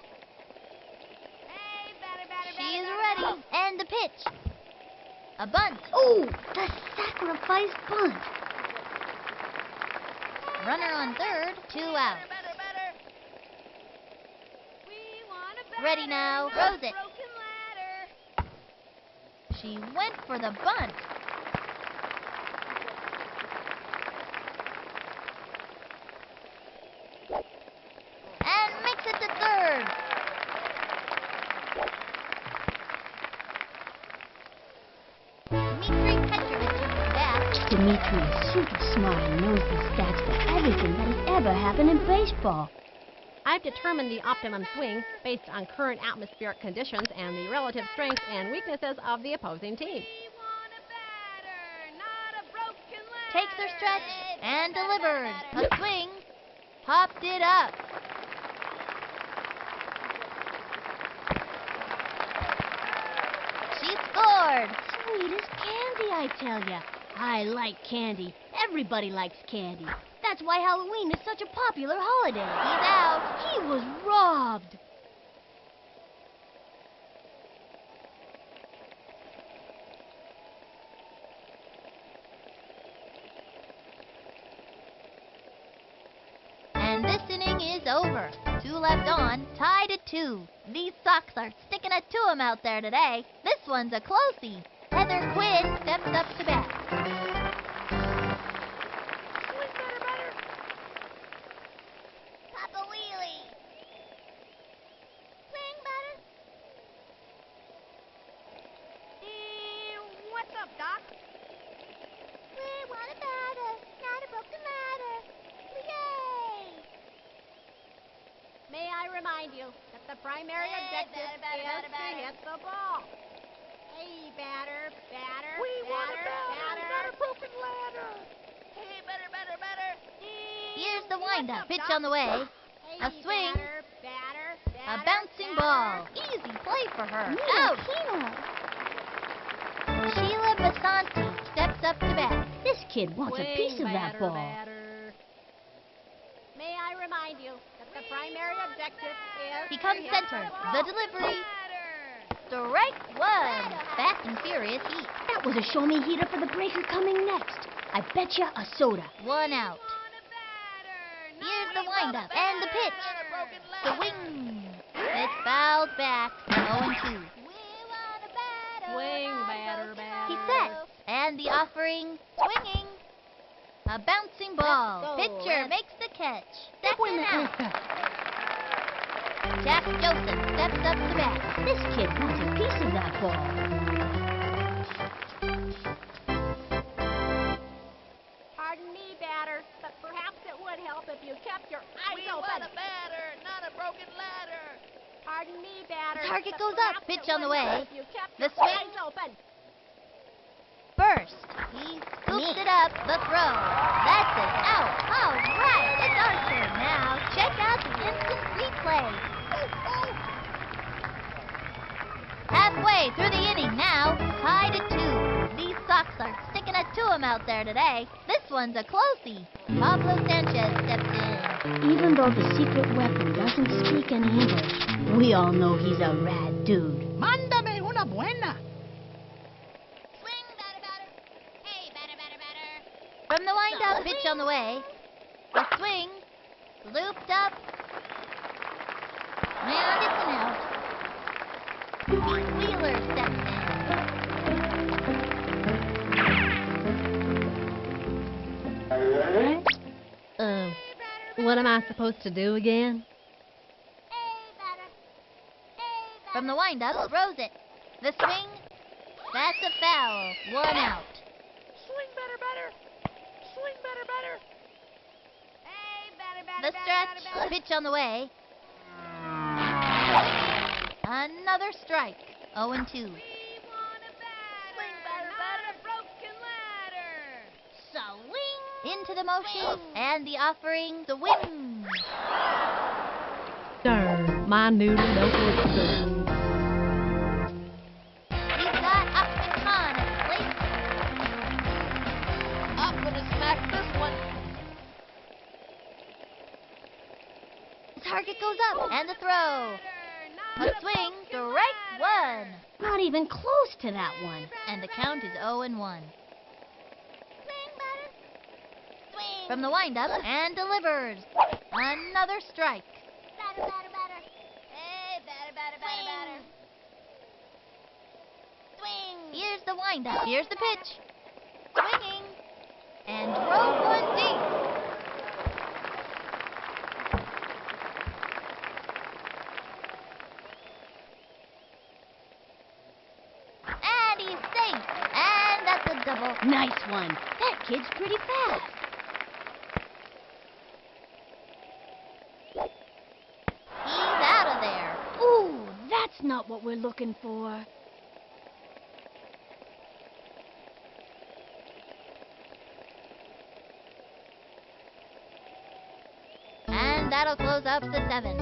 Hey, batter, batter, She is batter, ready. And the pitch. A bunt. Oh, the sacrifice bunt. Runner on third. 2 outs. Batter, batter. We want a batter. Ready now. not Throws a it. broken ladder. She went for the bunt. Dimitri is super smart and knows the stats for everything that has ever happened in baseball. I've determined the optimum swing based on current atmospheric conditions and the relative strengths and weaknesses of the opposing team. Takes her stretch and delivers. A swing. Popped it up. She scored. Sweet as candy, I tell ya. I like candy. Everybody likes candy. That's why Halloween is such a popular holiday. He's out. He was robbed. And this inning is over. 2 left on, tied at 2. These Sox are sticking it to 'em out there today. This one's a closey. Heather Quinn steps up to bat. Swing better, better. Papa Wheelie. Swing better. What's up, Doc? We want a batter, not a broken ladder. Yay! May I remind you that the primary objective is to hit the ball. Hey, batter, batter, We want a batter, batter, not a broken ladder. Hey, better, better, better. Here's the windup. What's up, Pitch Doc? on the way. Hey, A swing. Batter, batter, A batter, bouncing batter. ball. Easy play for her. Nina Out. Kino. Sheila Basanti steps up to bat. This kid wants a piece of that ball. Batter. May I remind you that the primary objective is He to comes hit center. the ball. The delivery. Strike 1. Fast and furious heat. That was a show-me heater for the breaker coming next. I bet you a soda. 1 out. Here's the windup and the pitch. Not a broken The ladder. wing. It's fouled back. 0-2. Swing, batter, batter. He sets. And the offering. Swinging. A bouncing ball. Let's go, Pitcher let's- makes the catch. Second out. Jack Joseph steps up to bat. This kid wants a piece of that ball. Pardon me, batter, but perhaps it would help if you kept your eyes We want open. a batter, not a broken ladder. Pardon me, batter. Target but goes perhaps up. Pitch it on the would way. help if you kept The your swing. eyes open. First. He scoops it up. The throw. That's it. Out. All right. It's our turn now. Check out the instant replay. Halfway through the inning now. Tied at 2. These Sox are sticking it to 'em out there today. This one's a closey. Pablo Sanchez steps in. Even though the secret weapon doesn't speak any English, we all know he's a rad dude. Mándame una buena. Swing, batter, batter. Hey, batter, batter, batter. From the windup, pitch on the way. The swing. Looped up. And it's an out. Pete Wheeler steps in. What am I supposed to do again? Hey, batter. Hey, batter. From the windup, throws it. The swing. That's a foul. 1 out. Swing better, better. Swing better, better. Hey, batter, batter, The batter, stretch. batter, batter. Pitch on the way. Another strike. 0-2. We want a batter, Swing, batter, not batter. a broken ladder. Swing. Into the motion. And the offering. The wing. Darn, my noodle don't look good. He's got Ahmed Khan at the plate. I'm gonna smack this one. The target goes up. And the throw. A swing. Strike 1. Not even close to that one. And the count is 0-1. Swing, batter. Swing. From the windup and delivers. Another strike. Batter, batter, batter. Hey, batter, batter, batter, batter. Swing. Here's the windup. Here's the pitch. Swinging. And drove one deep. And he's safe. And that's a double. Nice one. That kid's pretty fast. He's out of there. Ooh, that's not what we're looking for. And that'll close up the 7.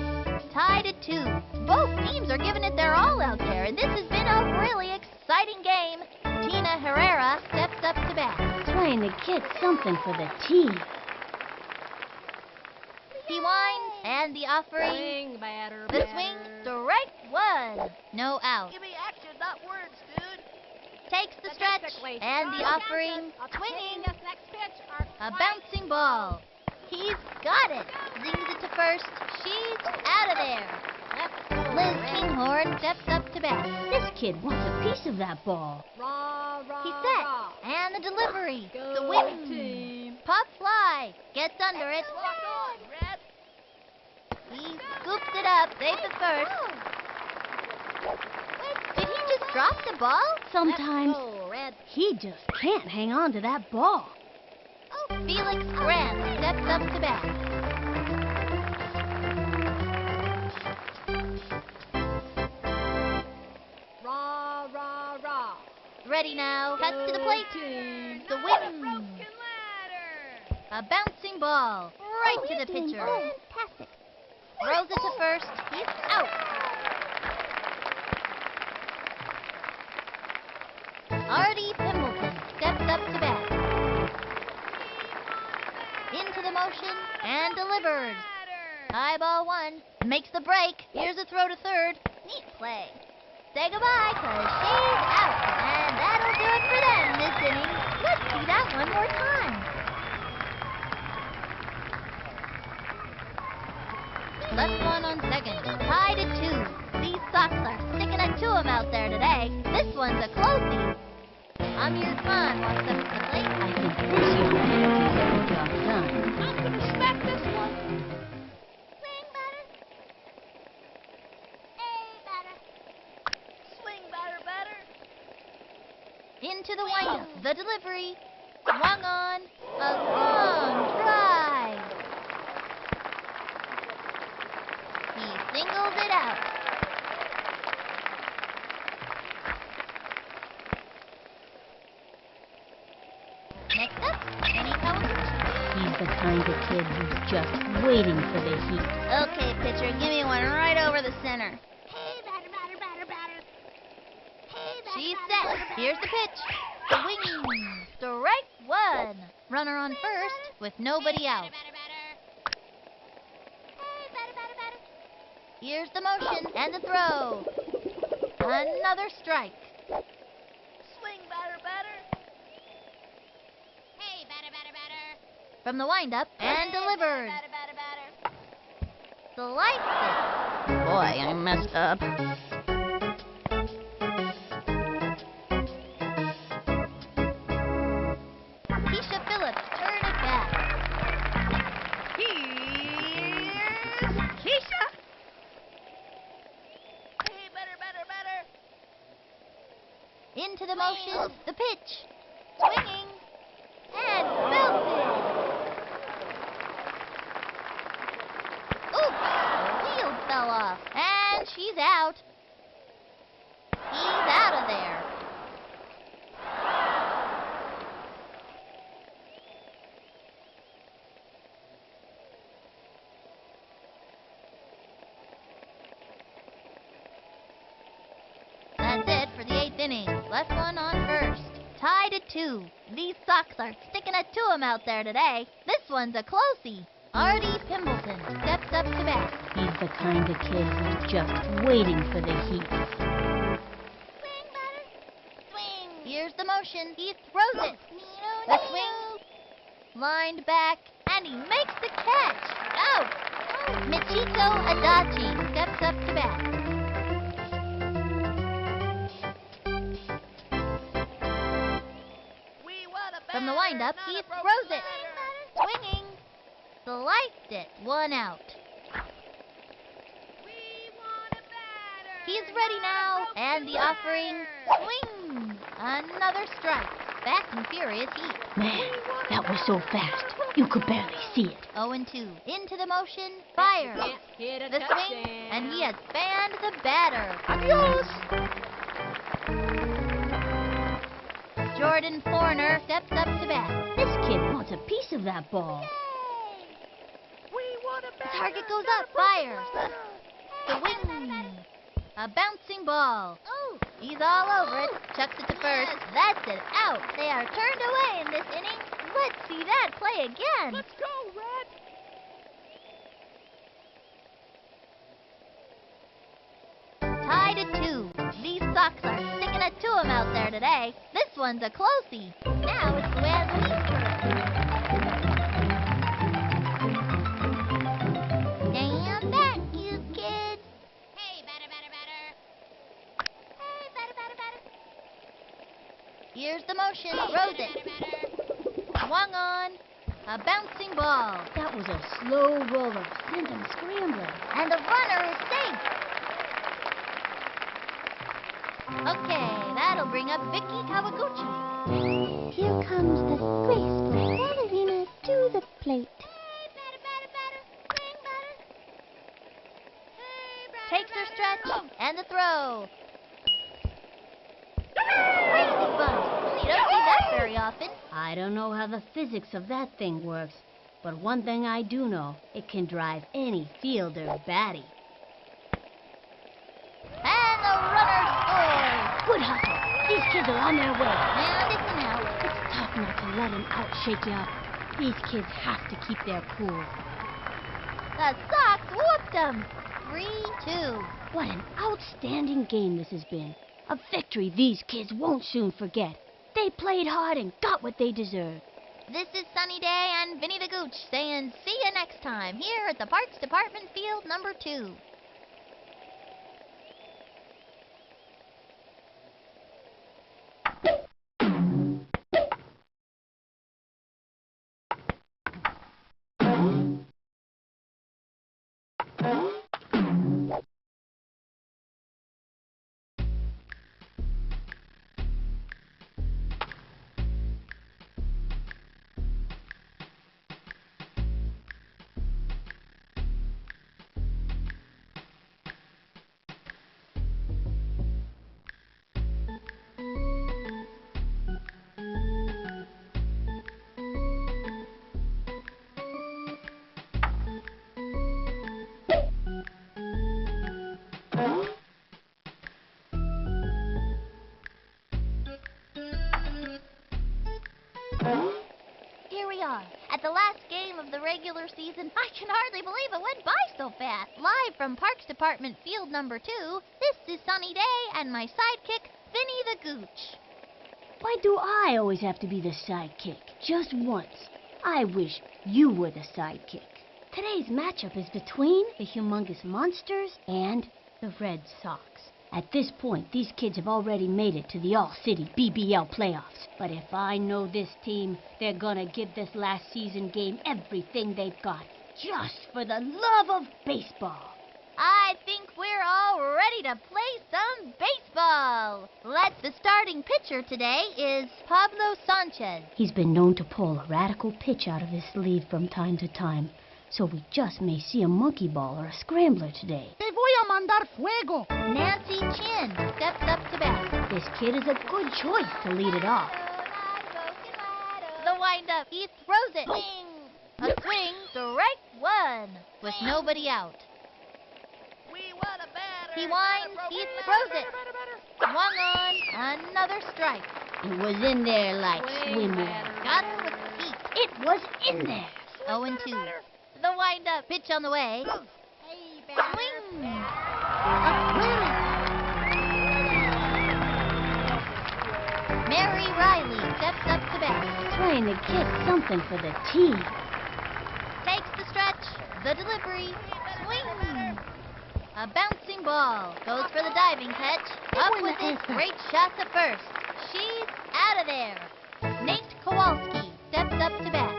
Tied at 2. Both teams are giving it their all out there, and this has been a really exciting game. Tina Herrera steps up to bat. Trying to get something for the team. He winds, and the offering. Swing, batter, The batter. swing, strike 1. No out. Give me action, not words, dude. Takes the stretch, and the offering, swinging, This next pitch. a bouncing ball. He's got it. Zings it to first. She's out of there. Liz Kinghorn steps up to bat. This kid wants a piece of that ball. Rah, rah, He's set. rah. And the delivery. Go The win. team. Pop fly. Gets under it. Walk on, Red. He scoops it up. Safe at first. Did he just drop the ball? Sometimes Oh, Red. he just can't hang on to that ball. Felix Grant steps up to bat. Rah, rah, rah. Ready now. Cuts to the plate. Team. The win. A bouncing ball. Right to the pitcher. Fantastic. Throws it to first. He's out. Artie Pimbleton steps up to bat. Into the motion and delivers. High ball 1. Makes the break. Here's a throw to third. Neat play. Say goodbye, 'cause she's out. And that'll do it for them this inning. Let's see that one more time. Left one on second. Tied at 2. These Sox are sticking it to 'em out there today. This one's a closey. Amir Khan walks up to the plate. I think this young man can get the job done. I'm gonna smack this one. Swing, batter. Hey, batter. Swing, batter, batter. Into the windup. The delivery. Swung on. A long drive. He singles it out. Next up, Kenny Cowens. He's the kind of kid who's just waiting for the heat. Okay, pitcher, give me one right over the center. Hey, batter, batter, batter, batter. Hey, batter, She's batter, batter, set. batter. Here's the pitch. Swing. Strike 1. Runner on first with nobody out. Batter, batter. Hey, batter, batter, batter. Here's the motion and the throw. Another strike. Swing, batter, batter. Hey, batter, batter, batter. From the windup and delivered. Batter, batter, batter. Sliced it. Boy, I messed up. Keisha Phillips turn it back. Here's Keisha. Hey, batter, batter, batter. Into the motion, the pitch. Swinging. And belted. Oops, the wheel fell off. And she's out. He's out of there. That's it for the 8th inning. Left one on first. Tied at 2. These Sox are sticking it to 'em out there today. This one's a closey. Artie Pimbleton steps up to bat. He's the kind of kid who's just waiting for the heat. Swing, batter. Swing. Here's the motion. He throws it. The swing. Lined back. And he makes the catch. Out. Michiko Adachi steps up to bat. We want a batter. From the windup, not he a broken throws it. ladder. Swinging. Sliced it. 1 out. We want a batter. He's ready now. And the offering swings. Another strike. Fast and Furious Heat. Man, that was so fast. You could barely see it. 0-2. Into the motion. Fire. Can't hit a The touchdown. swing. And he has fanned the batter. Adios! Jordan Foreigner steps up to bat. This kid wants a piece of that ball. We want a batter. Target goes up. Fires. The wing. A bouncing ball. He's all over it. Chucks it to first. That's it. Out. They are turned away in this inning. Let's see that play again. Let's go, Red. Tied at 2. These Sox are sticking it to him out there today. This one's a closey. Now it's Luan Stand back, you kids. Hey, batter, batter, batter. Hey, batter, batter, batter. Here's the motion. Throws it. Swung on. A bouncing ball. That was a slow roller. Sent him scrambling. And the runner is safe. Okay, that'll bring up Vicky Kawaguchi. Here comes the graceful ballerina to the plate. Takes her stretch and the throw. Crazy bunt. You don't see that very often. I don't know how the physics of that thing works, but one thing I do know, it can drive any fielder batty. And the runner scores. Good hustle. These kids are on their way. And it's an out. It's tough not to let an out shake you up. These kids have to keep their cool. The Sox whooped them. 3-2. What an outstanding game this has been. A victory these kids won't soon forget. They played hard and got what they deserved. This is Sunny Day and Vinny the Gooch saying see you next time here at the Parks Department Field number 2. Here we are, at the last game of the regular season. I can hardly believe it went by so fast. Live from Parks Department Field number 2, this is Sunny Day and my sidekick, Vinny the Gooch. Why do I always have to be the sidekick? Just once. I wish you were the sidekick. Today's matchup is between the Humongous Monsters and the Red Sox. At this point, these kids have already made it to the All-City BBL playoffs. But if I know this team, they're gonna give this last season game everything they've got, just for the love of baseball. I think we're all ready to play some baseball. The starting pitcher today is Pablo Sanchez. He's been known to pull a radical pitch out of his sleeve from time to time, so we just may see a monkey ball or a scrambler today. Te voy a mandar fuego. Nancy Chin steps up to bat. This kid is a good choice to lead it off. The windup, he throws it. A swing, strike one, with nobody out. We want a batter. He winds, he throws it. Swung on, another strike. It was in there like swimwear. Got him with feet. It was in there. 0-2. The windup, pitch on the way. Hey, batter. Swing. Mary Riley steps up to bat. Trying to get something for the team. Takes the stretch, the delivery, swing. A bouncing ball. Goes for the diving catch. Up with it. Great shot to first. She's out of there. Nate Kowalski steps up to bat.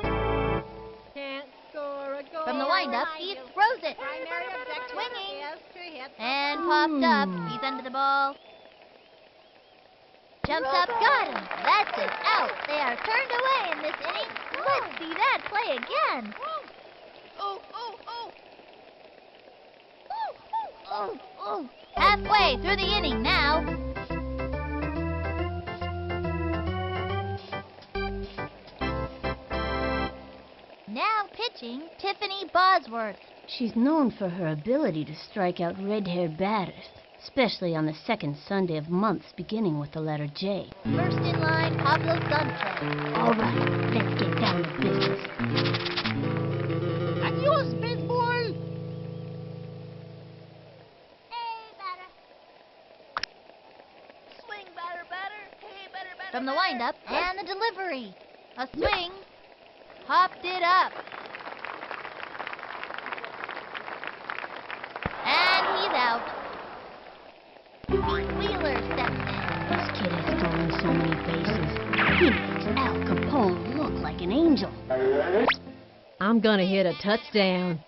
Can't score a goal. From the windup, he throws it. Primary objective Swinging. is to hit the And ball. popped up. He's under the ball. Jumps up, got him. That's it, out. They are turned away in this inning. Let's see that play again. Oh, oh, oh. Halfway through the inning now. Now pitching, Tiffany Bosworth. She's known for her ability to strike out red-haired batters, especially on the second Sunday of months beginning with the letter J. First in line, Pablo Sanchez. All right, let's get down to business. Adios, baseball. Hey, batter. Swing, batter, batter. Hey, batter, batter. From the windup and the delivery. A swing. Hopped it up. And he's out. Pete Wheeler steps in. This kid has stolen so many bases. He makes Al Capone look like an angel. I'm gonna hit a touchdown.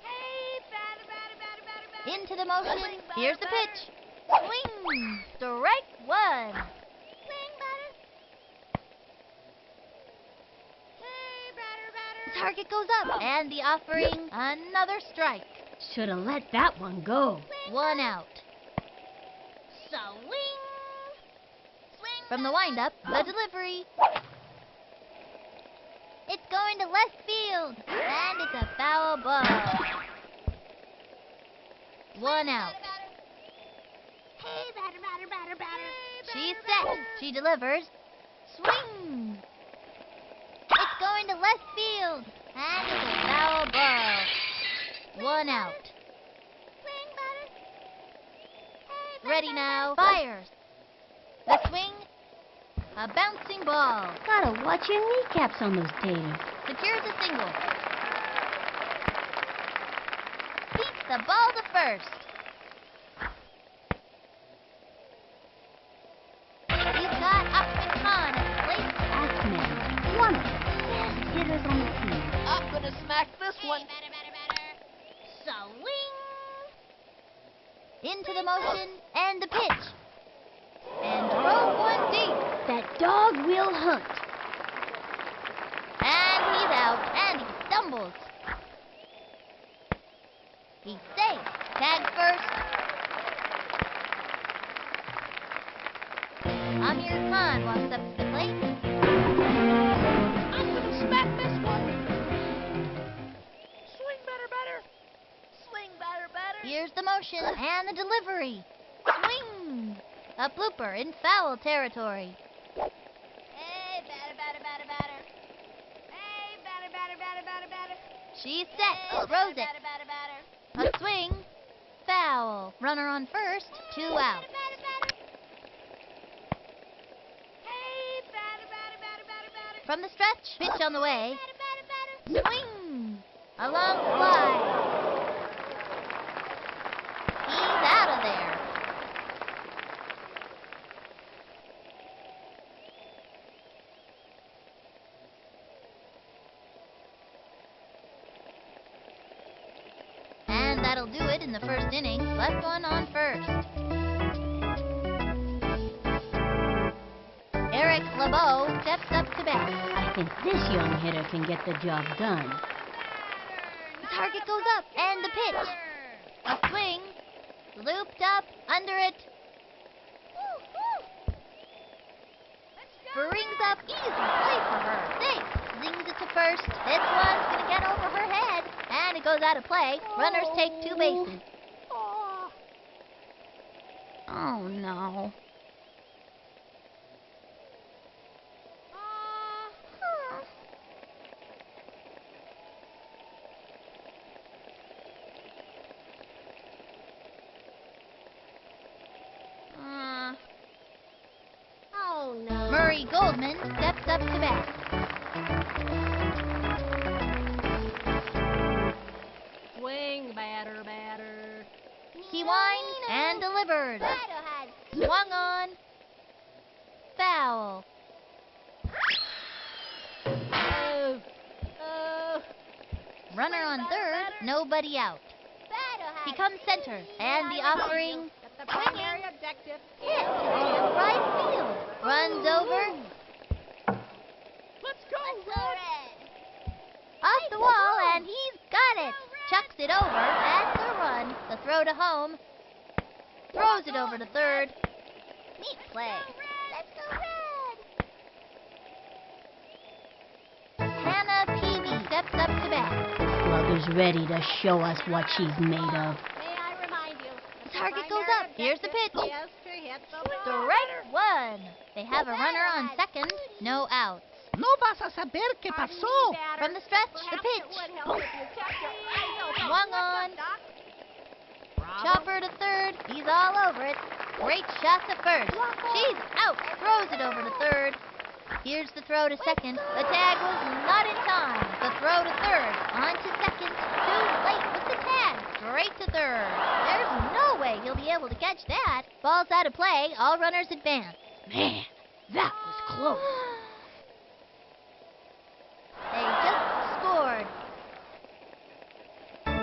Hey, batter, batter, batter, batter, batter. Into the motion. Here's the pitch. Swing. Strike one. Swing, batter. Hey, batter, batter. The target goes up. And the offering, another strike. Should have let that one go. One out. Swing. Swing. From the windup, the delivery. It's going to left field. And it's a foul ball. One out. Hey, batter, batter, batter, batter. She's set. She delivers. Swing. It's going to left field. And it's a foul ball. One out. Swing, batter. Hey, batter, Ready now. Fires. The swing. A bouncing ball. Gotta watch your kneecaps on those taters. Secures a single. Beats the ball to first. He's got Ahmed Khan at the plate. Ahmed, one of the best hitters on the team. I'm gonna smack this one. batter, batter, batter. Swing. Into the motion and the pitch. And drove one deep. That dog will hunt. And he's out. And he stumbles. He's safe. Tag first. Amir Khan walks up to the plate. I'm gonna smack this one. Swing, batter, batter. Swing, batter, batter. Here's the motion and the delivery. Swing! A blooper in foul territory. Hey, batter, batter, batter, batter. Hey, batter, batter, batter, batter, batter. She's set. Hey, Throws it. batter, batter, batter. A swing. Foul. Runner on first. Two out. Batter, batter, batter. Hey, batter, batter, batter, batter, batter. From the stretch. Pitch on the way. Batter, batter, batter. Swing! A long fly. He's out of there. And that'll do it in the first inning. Left one on first. Eric LeBeau steps up to bat. I think this young hitter can get the job done. The target goes up, and the pitch. A swing. Looped up, under it. Brings up easy play for her. Safe. Zings it to first. This one's going to get over her head. And it goes out of play. Runners take two bases. Oh, no. Oh, no. Murray Goldman steps up to bat. Swing, batter, batter. He winds and delivered. Swung on. Foul. Oh. Oh. Runner on third, nobody out. He comes center, and the offering, At the plate area, deck objective. Hit to right field. Runs over. Let's go, Red! Off the wall, and he's got it. Chucks it over. That's a run. The throw to home. Throws it over to third. Neat play. Let's go Red! Hannah Peavy steps up to bat. Slugger's ready to show us what she's made of. May I remind you? The target goes up. Here's the pitch. Yes, to hit the ball. Strike one. They have a runner on second. No outs. No vas a saber qué pasó. From the stretch, the pitch. Swung on. Chopper to third. He's all over it. Great shot to first. She's out. Throws it over to third. Here's the throw to second. The tag was not in time. The throw to third. On to second. Too late with the tag. Straight to third. There's no way he'll be able to catch that. Ball's out of play. All runners advance. Man, that was close. They just scored.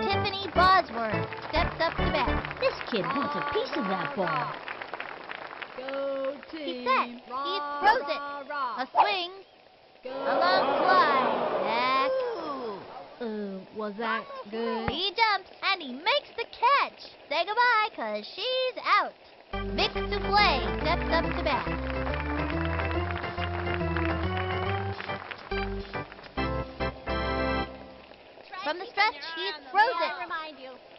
Tiffany Bosworth steps up to bat. This kid wants a piece of that ball. Go team. He's set. He throws it. Rah. A swing. A long fly. Back. Was that good? He jumps and he makes the catch. Say goodbye, 'cause she's out. Vic Souffle steps up to bat. From the stretch, he throws it.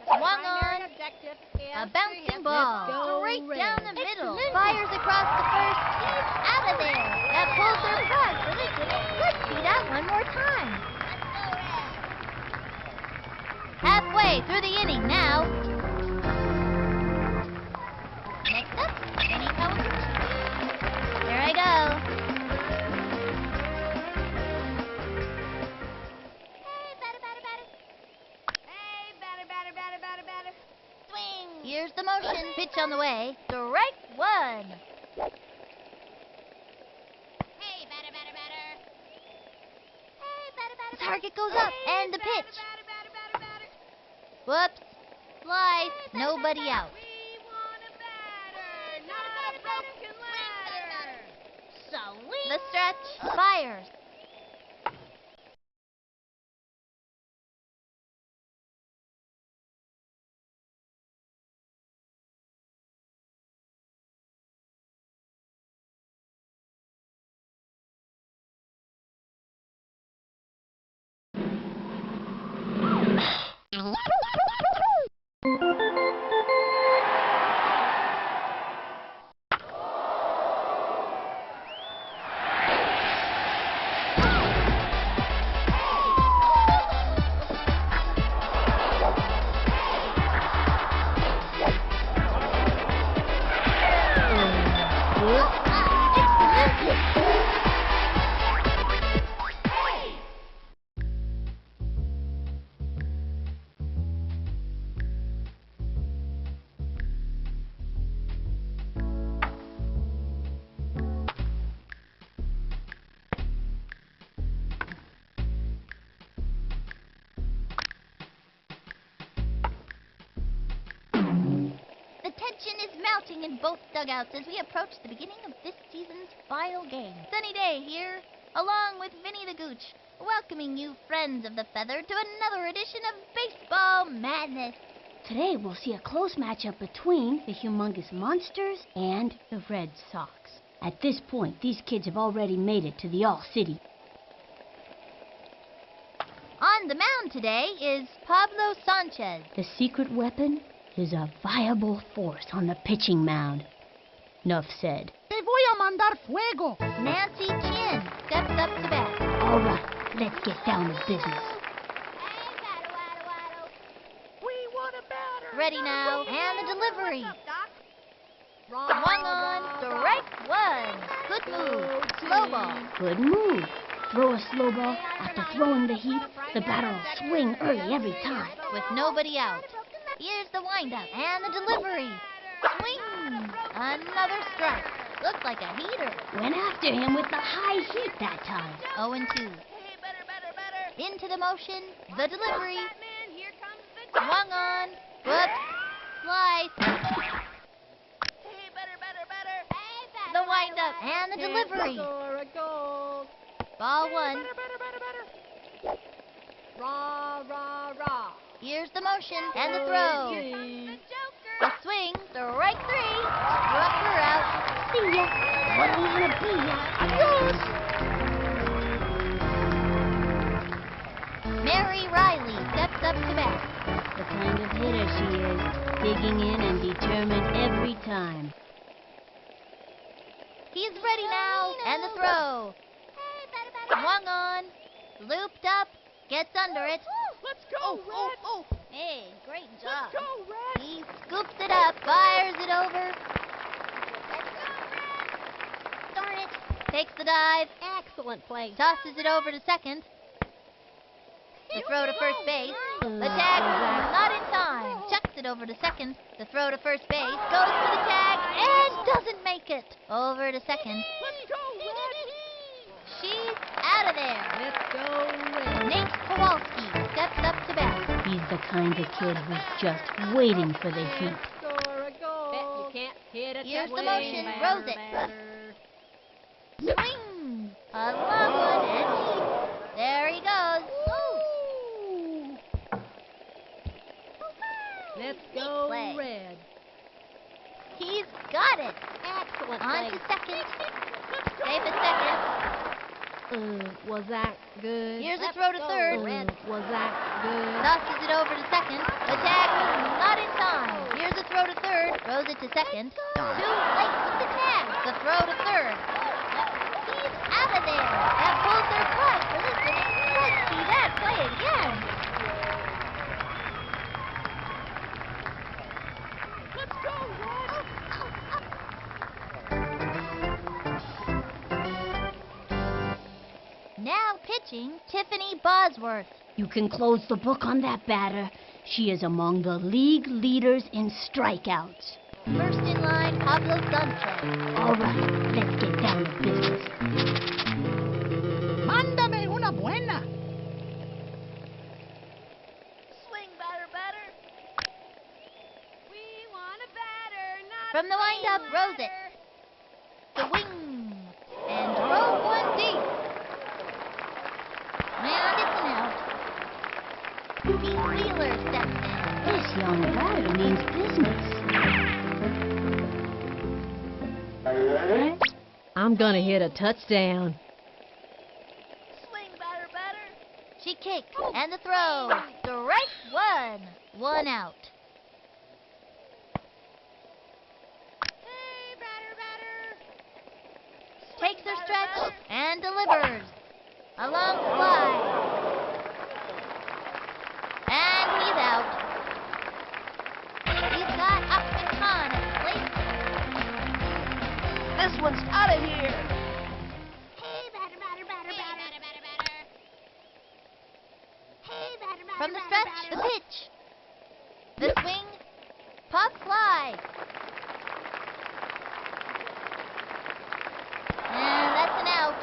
Swung on. A bouncing ball. Straight down the middle. Fires across the first. He's out of there. That pulls her front, so they could see that one more time. Halfway through the inning now. Next up, Benny Kawauchi. Here I go. Here's the motion. Pitch on the way. Strike one. Hey, batter. The target goes up, and the pitch. Whoops. Slice. Nobody out. We want a batter, not a broken ladder. The stretch. Fires. Mounting in both dugouts as we approach the beginning of this season's final game. Sunny Day here, along with Vinny the Gooch, welcoming you friends of the Feather to another edition of Baseball Madness. Today we'll see a close matchup between the Humongous Monsters and the Red Sox. At this point, these kids have already made it to the All-City. On the mound today is Pablo Sanchez. The secret weapon is a viable force on the pitching mound. Nuff said. Te voy a mandar fuego. Nancy Chin steps up to bat. All right, let's get down to business. We want a batter. Ready now, and the delivery. Wrong. Swung on, strike one. Good move, slow ball. Good move. Throw a slow ball. After throwing the heat, the batter will swing early every time. With nobody out. Here's the windup and the delivery. Swing! Another strike. Looks like a heater. Went after him with the high heat that time. 0-2. Hey, batter. Into the motion, the delivery. Batman, here comes the Swung on. Whoops. Slice. Hey, batter. windup and the delivery. Score a goal. Ball one. Rah, rah, rah. Here's the motion and the throw. Gee. The swing, strike three. Struck her out. See ya. What do you want to be? Adios. Mary Riley steps up to bat. The kind of hitter she is, digging in and determined every time. He's ready now, and the throw. Swung on, looped up, gets under it. Let's go, Red. Hey, great job. Let's go, Red. He scoops it up, fires it over. Darn it. Takes the dive, Excellent play. tosses it over to second. The throw to first base. The tag, not in time. Chucks it over to second. The throw to first base. Goes for the tag and doesn't make it. Over to second. Let's go, Red. She's out of there. Let's go, Red. Nate Kowalski steps up to bat. He's the kind of kid who's just waiting for the heat. Score a goal. Bet you can't hit a Here's the swing, motion. batter, Rose it. batter. Swing. A long one and deep. There he goes. Let's go, play. Red. He's got it. Excellent On play. to second. Safe at second. Was that good? Here's a throw to third. Was that good? Tosses it over to second. The tag was not in time. Here's a throw to third. Throws it to second. Too late with the tag. The throw to third. He's out of there. That pulls their flag for this inning. Let's see that play again. Let's go, Red. Now pitching, Tiffany Bosworth. You can close the book on that batter. She is among the league leaders in strikeouts. First in line, Pablo Sanchez. All right, let's get down to business. Mándame una buena. Swing, batter. We want a batter, not From the windup, Rose it. The wing. And drove one deep. And it's an out. Pete Wheeler steps in. This young batter means business. I'm gonna hit a touchdown. Swing, batter. She kicks, and the throw. Strike one. One out. Hey, batter. Takes her stretch and delivers. A long fly. And he's out. He's got Ahmed Khan at the plate. This one's out of here. Hey, batter. Hey, batter. From the stretch, the pitch. The swing. Pop fly. And that's an out.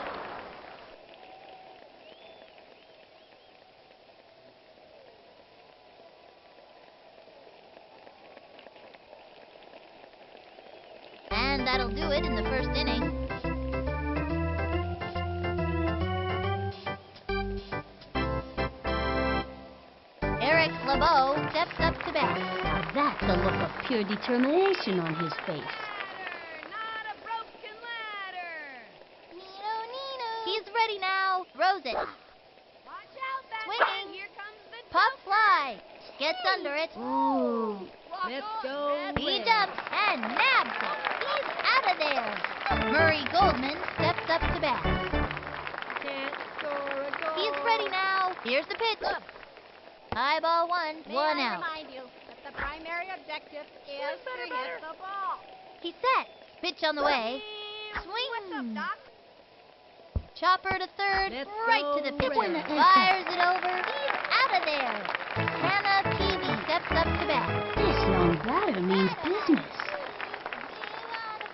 And that'll do it in the first inning. Eric LeBeau steps up to bat. Now that's a look of pure determination on his face. Not a broken ladder. He's ready now. Throws it. Watch out, batter. Swinging. Here comes the Pop fly. Gets under it. Ooh. Let's go, He Red. jumps and nabs it. He's out of there. Murray Goldman steps up to bat. Can't score a goal. He's ready now. Here's the pitch. High ball one. May One I out. remind you that the primary objective is to hit the ball. He's set. Pitch on the way. What's Swing. up, Doc? Chopper to third. Let's Right go, to the pitcher. Red. Fires it over. He's out of there. Hannah Peavy steps up to bat. This young batter means business.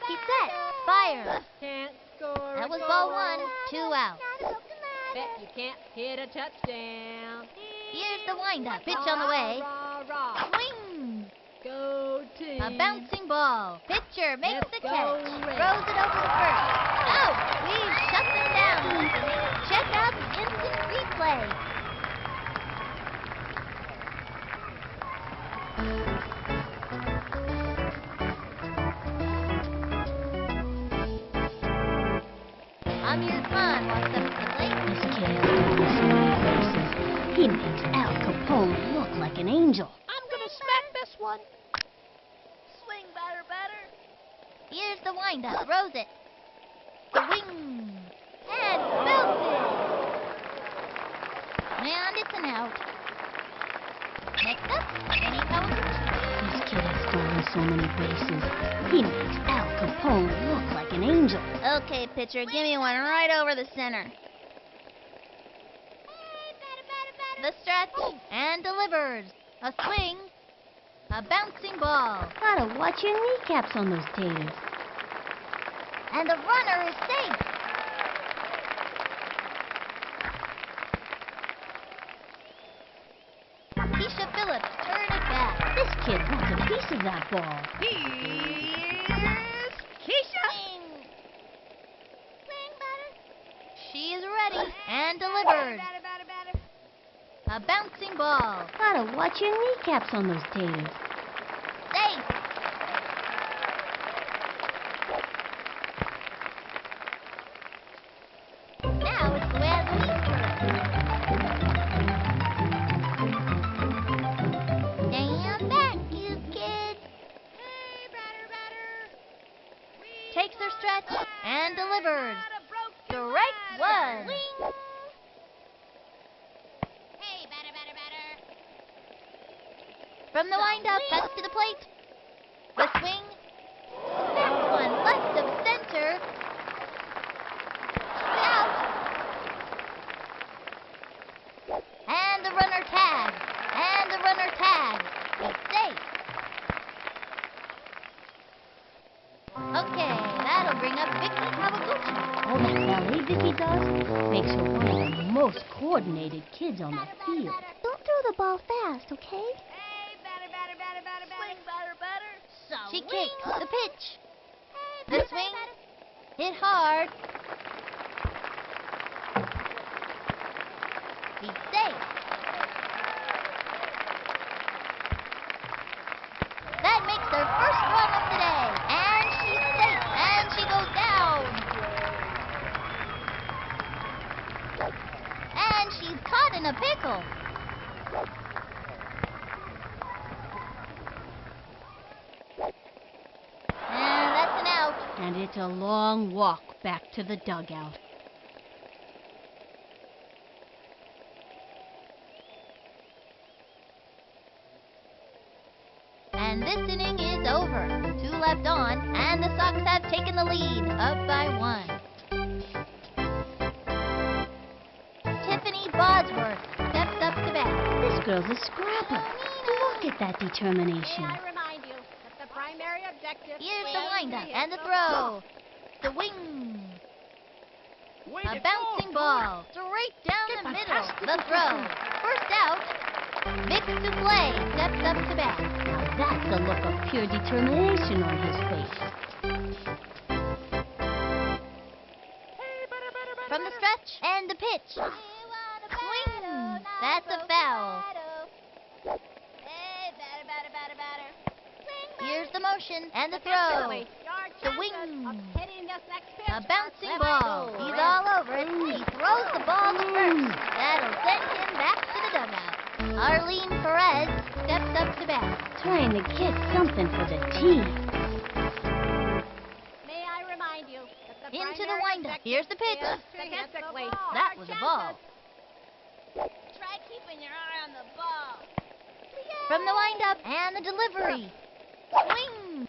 He's set. Fires. Can't score That a was goal. ball one. 2 out. Bet you can't hit a touchdown. Here's the windup. Pitch on the way. Rah, rah, rah. Swing. Go to bouncing. A bouncing ball. Pitcher makes Let's the go, catch. Reds. Throws it over the first. Out! We've shut them down, listening. Check out the instant replay. Amir Khan walks up to the plate. This kid has done so many races. He makes Al Capone look like an angel. I'm gonna smack this one. Swing, batter, batter. Here's the windup. Throws it. Swing. And belted. And it's an out. Next up, Benny Cowser. This kid has stolen so many bases. He makes Al Capone look like an angel. Okay, pitcher, give me one right over the center. The stretch and delivers. A swing. A bouncing ball. Gotta watch your kneecaps on those taters. And the runner is safe. Keisha Phillips turn it back. This kid wants a piece of that ball. Here's Keisha. Swing, batter. She is ready and delivers. Batter, batter, batter. A bouncing ball. Gotta watch your kneecaps on those taters. Safe. Now it's Luann's Stand back, you kids. Hey, batter, batter. Takes her stretch and delivers. Not a broken Strike batter. one. Hey, batter, batter, batter. From the windup, cuts to the plate. The swing. That one left of center. Out. And the runner tags. And the runner tags. He's safe. Okay, that'll bring up Vicky Kawaguchi. All that ballet Vicky does makes her one of the most coordinated kids on the field. Don't throw the ball fast, okay? Hey, batter, batter, batter, batter, batter. Swing, batter, batter. She kicks the pitch. Hey, The batter, swing. batter. Hit hard. He's safe. That makes their first run of the day. And she's safe. And she goes down. And she's caught in a pickle. And that's an out. And it's a long walk back to the dugout. And this inning is over. 2 left on, and the Sox have taken the lead, up by 1. Tiffany Bosworth steps up to bat. This girl's a scrapper. Look at that May determination. I remind you that the primary objective Here's is the windup to hit and the the throw. The wing. Way A to bouncing go, ball straight down the middle. The throw. First out. Vic Souffle steps up to bat. Now that's the look of pure determination on his face. From the stretch and the pitch. Swing. That's a foul. Hey, batter, batter, batter, batter. Here's the motion and the throw. Potentially, your The chances wing. of hitting this next pitch A bouncing are ball. limited. He's all over it. He throws the ball to first. That'll send him back to the dugout. Arlene Perez steps up to bat. Trying to get something for the team. May I remind you that the Into the primary windup. objective Here's the pitch. is to hit the Statistically, ball. That Our was a ball. chances- Try keeping your eye on the ball. From the windup and the delivery. Swing.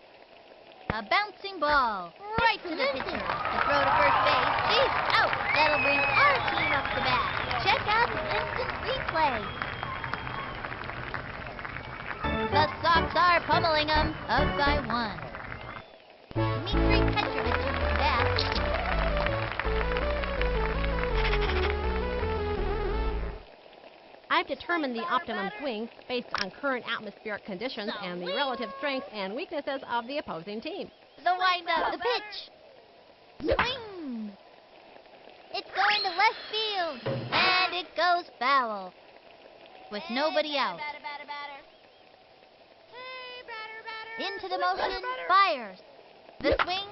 A bouncing ball. Right to the pitcher. The throw to first base. She's out. That'll bring our team up to bat. Check out the instant replay. The Sox are pummeling them, up by 1. Dmitry Petrovich is back. I've determined the optimum swing based on current atmospheric conditions and the relative strengths and weaknesses of the opposing team. The windup. The pitch. Swing. It's going to left field. And it goes foul. With nobody out. Into the motion. Fires. The swing.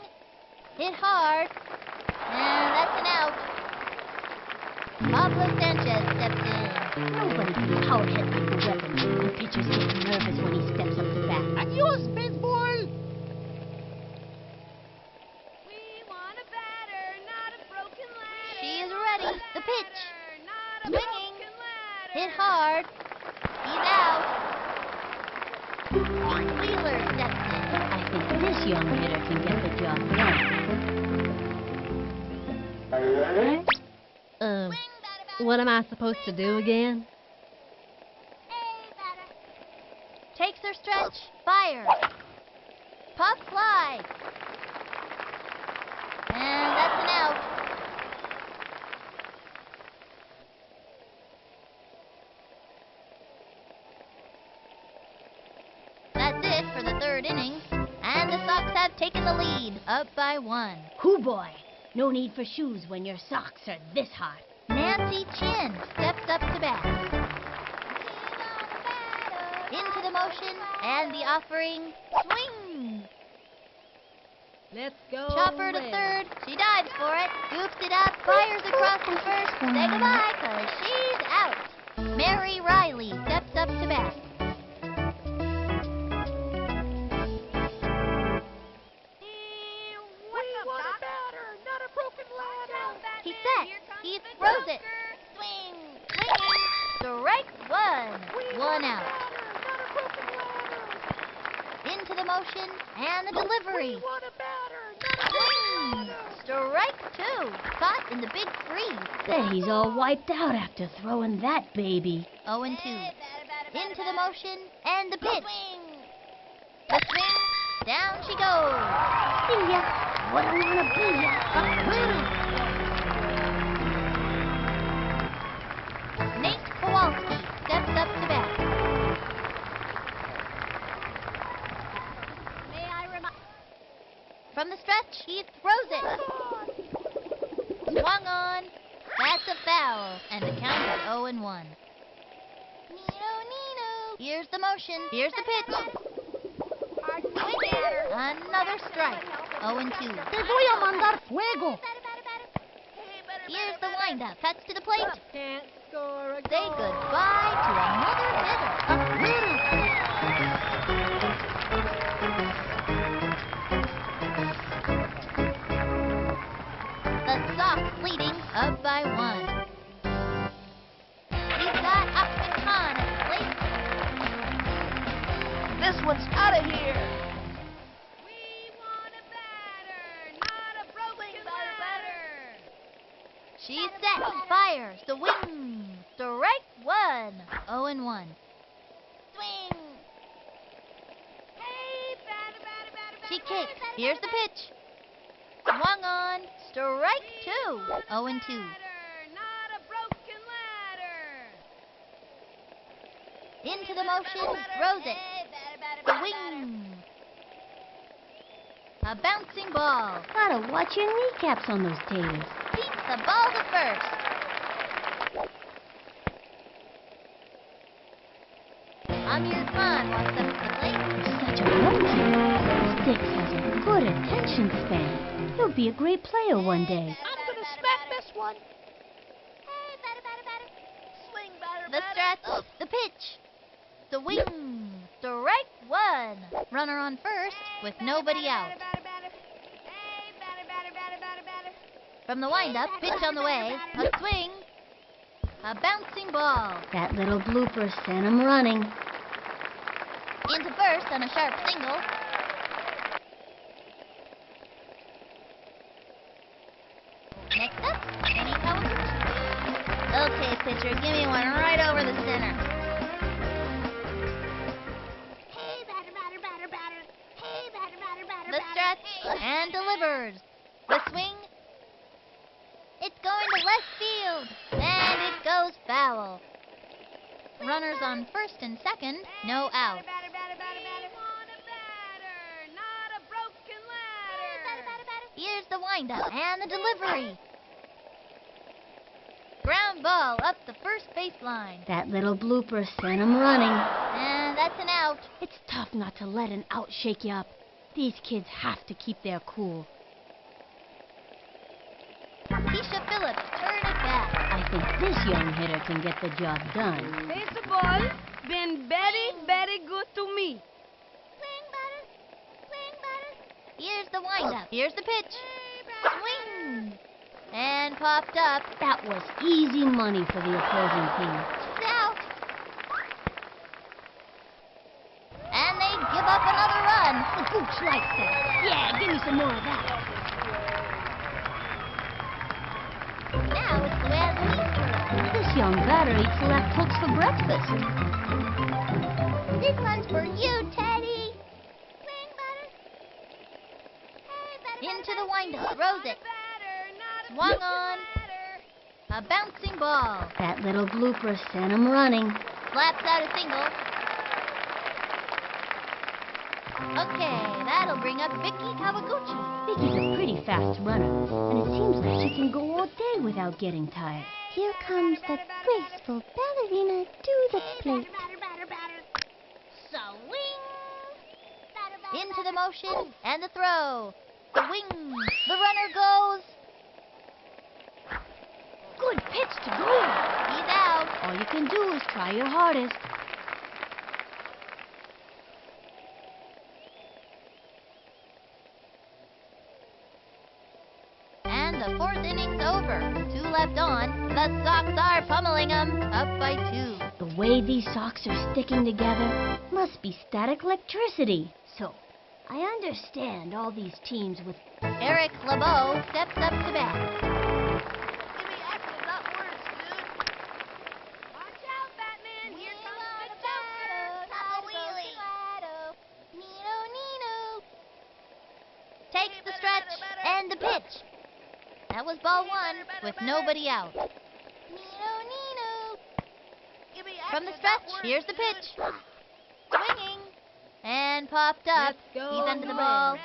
Hit hard. And that's an out. Pablo Sanchez steps in. Nobody can power hit like the weapon. The pitchers get nervous when he steps up to bat. Adios, baseball! We want a batter, not a broken ladder. She is ready. The pitch. Not a Swinging. broken ladder. Hit hard. He's out. Wheeler steps in. I think this young hitter can get the job done. What am I supposed to do again? Takes her stretch. Fires. Pop fly. And that's an out. That's it for the third inning. And the Sox have taken the lead, up by 1. Hoo boy! No need for shoes when your socks are this hot. Nancy Chin steps up to bat. Into the motion and the offering. Swing! Let's go. Chopper to Reds. third. She dives for it. Scoops it up. Fires across to first. Say goodbye, 'cause she's out. Mary Riley steps up to bat. He set. He throws it. Swing. Swinging. Strike 1. 1 out. Into the motion and the delivery. Swing. Strike 2. Caught in the big freeze. Bet he's all wiped out after throwing that baby. 0-2. Into the motion and the pitch. The swing. Down she goes. See ya. What I wanna be ya. Nate Kowalski steps up to bat. May I remind... From the stretch, he throws it. Swung on. That's a foul. And the count is 0-1. Nino. Here's the motion. Here's the pitch. Another strike. 0-2. Te voy a mandar fuego! Here's the windup. Cuts to the plate. Can't score a Say goal. goodbye to another hitter. The Sox leading up by 1. He's got Ahmed Khan at the plate. This one's out of here! We want a batter, not a broken ladder. She's set. Fires. The wing. Strike 1. 0-1. Swing. Hey, batter, batter, batter, She batter, kicks. batter, Here's the batter, pitch. Swung on. Strike 2. 0-2. batter, not a broken ladder. Into the motion. Throws it. The wing. A bouncing ball. Gotta watch your kneecaps on those taters. Beats the ball to first. Amir Khan walks up to the plate. Such a monkey. Sticks has a good attention span. He'll be a great player one day. I'm gonna smack this one! Swing, batter, The stretch. The pitch. The wing. Strike 1. Runner on first with nobody out. From the windup, pitch on the way. A swing. A bouncing ball. That little blooper sent him running. Into first on a sharp single. Next up, Kenny Kawaguchi. Okay, pitcher, give me one right over the center. Hey, batter, batter, batter, batter. Hey, batter, batter, batter, The batter. stretch and delivers. The swing. It's going to left field. And it goes foul. Runners on first and second, no out. Batter, batter, batter, batter. On a batter, not a broken ladder. Here's the windup and the delivery. Ground ball up the first baseline. That little blooper sent him running. And that's an out. It's tough not to let an out shake you up. These kids have to keep their cool. Keisha Phillips turn it back. I think this young hitter can get the job done. Baseball been very good to me. Swing, batter. Swing, batter. Here's the windup. Here's the pitch. Swing. And popped up. That was easy money for the opposing team. It's out. And they give up another run. The Gooch likes that. Yeah, give me some more of that. Now it's Luann's turn. This young batter eats left hooks for breakfast. This one's for you, Teddy. Swing, batter. Hey, batter, Into batter, the windup. Throws it. Swung on. A bouncing ball. That little blooper sent him running. Slaps out a single. Okay, that'll bring up Vicky Kawaguchi. Vicky's a pretty fast runner, and it seems like she can go all day without getting tired. Here comes the graceful ballerina to the plate. Batter, batter, batter. Swing. Batter, batter, Into the motion and the throw. Swing. The runner goes. Good pitch to go. He's out. All you can do is try your hardest. And the fourth inning's over. 2 left on. The Sox are pummeling them. Up by 2. The way these socks are sticking together must be static electricity. So, I understand all these teams with... Eric LeBeau steps up to bat. Give me action, not words, dude. Watch out, Batman. Here Nino comes the the batter, Joker. Taco Wheelie. Nino, Nino. Takes the stretch and the pitch. That was ball 1 with nobody out. Nino, Nino. Give me From action, the not stretch, words, here's the dude. pitch. Swinging. And popped up. Let's go, He's under the Luann. ball.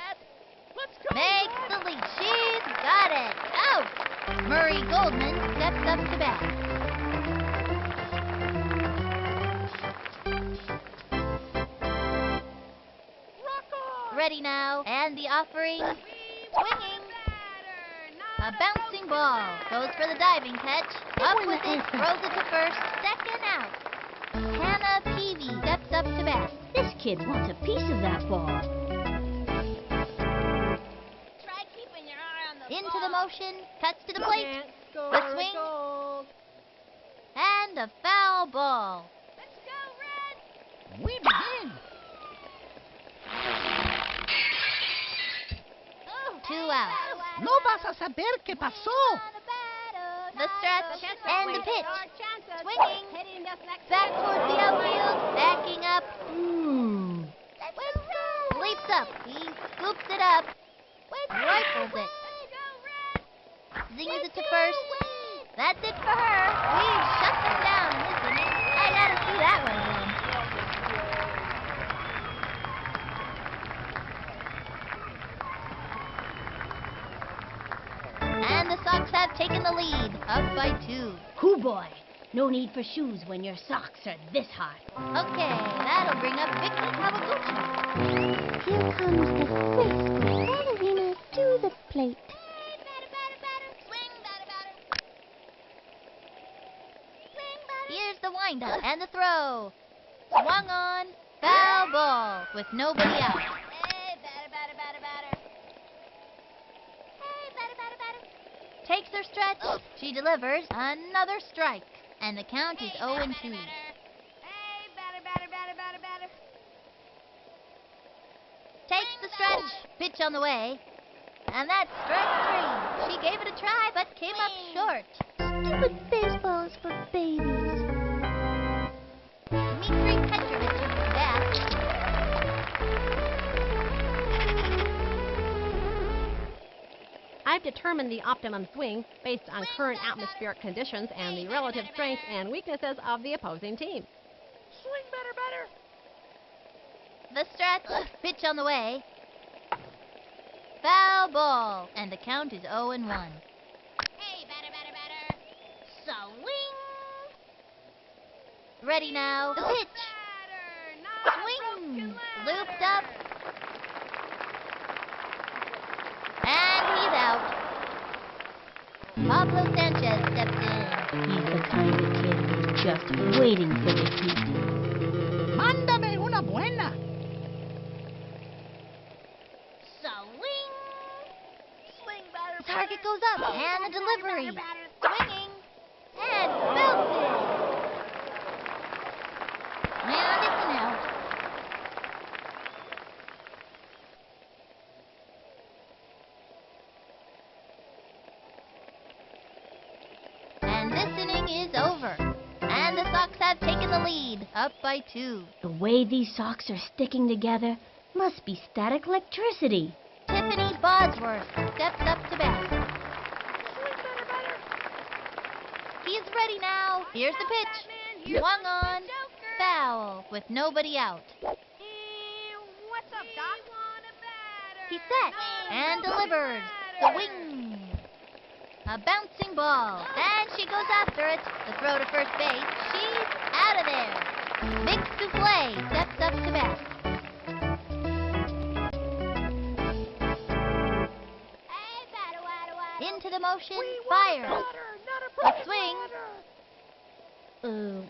Let's go. Makes the lead. She's got it. Out. Murray Goldman steps up to bat. Ready now. And the offering. Swinging. A bouncing ball. Goes for the diving catch. Up with it. Throws it to first. Second out. Hannah Peavy steps up to bat. This kid wants a piece of that ball. Try keeping your eye on the Into ball. the motion. Cuts to the plate. Can't score The swing. goal. And a foul ball. Let's go, Red. We begin. 2 out. No vas a saber qué pasó. The stretch and the pitch. Chances. Swinging. Hitting this next Back towards the outfield. Backing up. Leaps up. He scoops it up. Rifles it. Zings it to first. That's it for her. We've shut them down in this inning. I gotta see that one again. And the Sox have taken the lead, up by 2. Hoo boy. No need for shoes when your socks are this hot. Okay, that'll bring up Vicky Kawaguchi. Here comes the graceful ballerina to the plate. Hey, batter, batter, batter. Swing, batter, batter. Swing, batter. Here's the windup and the throw. Swung on, foul ball with nobody out. Hey, batter, batter, batter, batter. Hey, batter, batter, batter. Takes her stretch. She delivers another strike. And the count is 0-2. Hey, batter, batter, batter, batter, batter. Takes the stretch. Pitch on the way. And that's strike 3. She gave it a try, but came up short. Stupid baseballs for babies. Dmitry Petrovich is the bat. I've determined the optimum swing based on current atmospheric conditions and the relative strengths and weaknesses of the opposing team. Swing batter, batter. The stretch. Pitch on the way. Foul ball. And the count is 0-1. Hey, batter, batter, batter. Swing. Ready now. The pitch. Batter, not a Swing. broken Looped ladder. up. And he's out. Pablo Sanchez steps in. He's the kind of kid who's just waiting for the heat. Mándame una buena. Swing. Swing batter, The target batter. goes up. And the delivery. Batter, Swinging. And belted. And it's an out. And this inning is over. And the Sox have taken the lead, up by 2. The way these socks are sticking together must be static electricity. Tiffany Bosworth steps up to bat. Swing batter, batter. He's ready now. Here's the pitch. Swung on. Foul with nobody out. what's up, Doc? He set and delivers. The wing. A bouncing ball. And she goes after it. The throw to first base. She's out of there. Vic Souffle steps up to bat. Hey, batter, watter, watter. Into the motion. We want a Fires. batter, not a A broken swing. ladder. A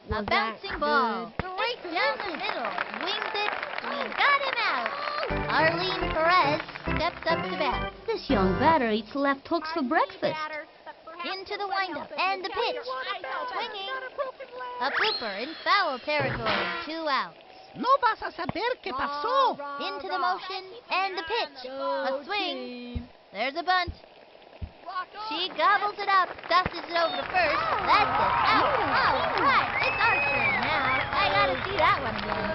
Was bouncing that ball. good? Right down the middle. Wings it. We got him out. Arlene Perez steps up to bat. This young batter eats left hooks for breakfast. Batter, but perhaps Into it the would windup. help if And you the got pitch. your eyes open. Swinging. Not a broken A ladder. blooper in foul territory. 2 outs. No vas a saber qué pasó. Into the motion. And the pitch. A swing. There's a bunt. She gobbles it up, dusted it over to first. That's it. Out. All right. It's our turn now. I gotta see that one again.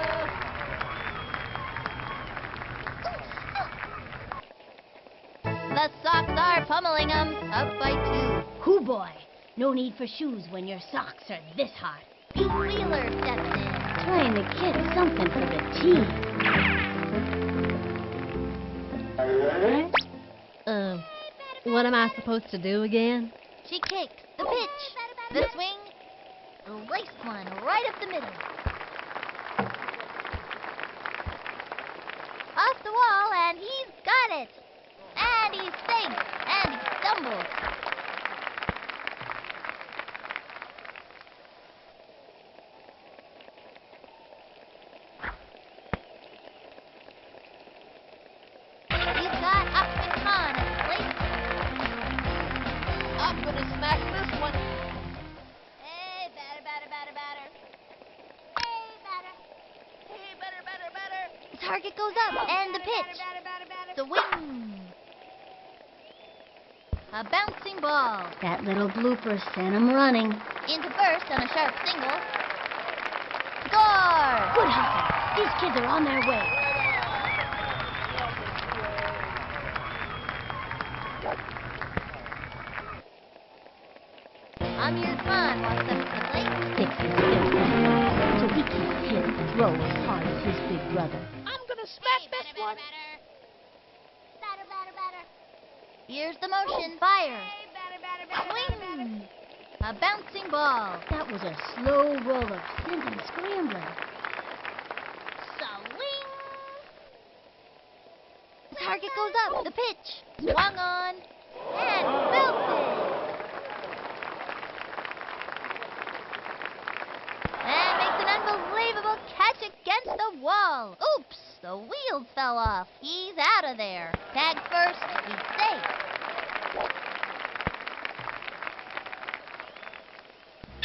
The Sox are pummeling them. Up by 2. Hoo boy! No need for shoes when your socks are this hot. Pete Wheeler steps in. Trying to get something for the team. What am I supposed to do again? She kicks. The pitch. The swing. Laced one right up the middle. Off the wall, and he's got it. And he's safe. And he stumbles. He's got Ahmed Khan at the plate. I'm gonna smash this one. Hey, batter, batter, batter, batter. Hey, batter. Hey, batter, batter, batter. The target goes up, and the pitch. Batter, batter, batter, The wing. A bouncing ball. That little blooper sent him running. Into first on a sharp single. Score! Good hustle. These kids are on their way. Amir Khan walks up to the plate. Sticks his stiff back, so he can't hit and throw as hard as his big brother. I'm gonna smash this one. batter, batter, batter. Here's the motion. Fires. Hey, batter, batter, batter, batter, batter. Swing. A bouncing ball. That was a slow roller, sent him scrambling. Swing. The target goes up. The pitch. Swung on. And belted. And makes an unbelievable catch against the wall. Oops, the wheels fell off. He's out of there. Tagged first. He's safe.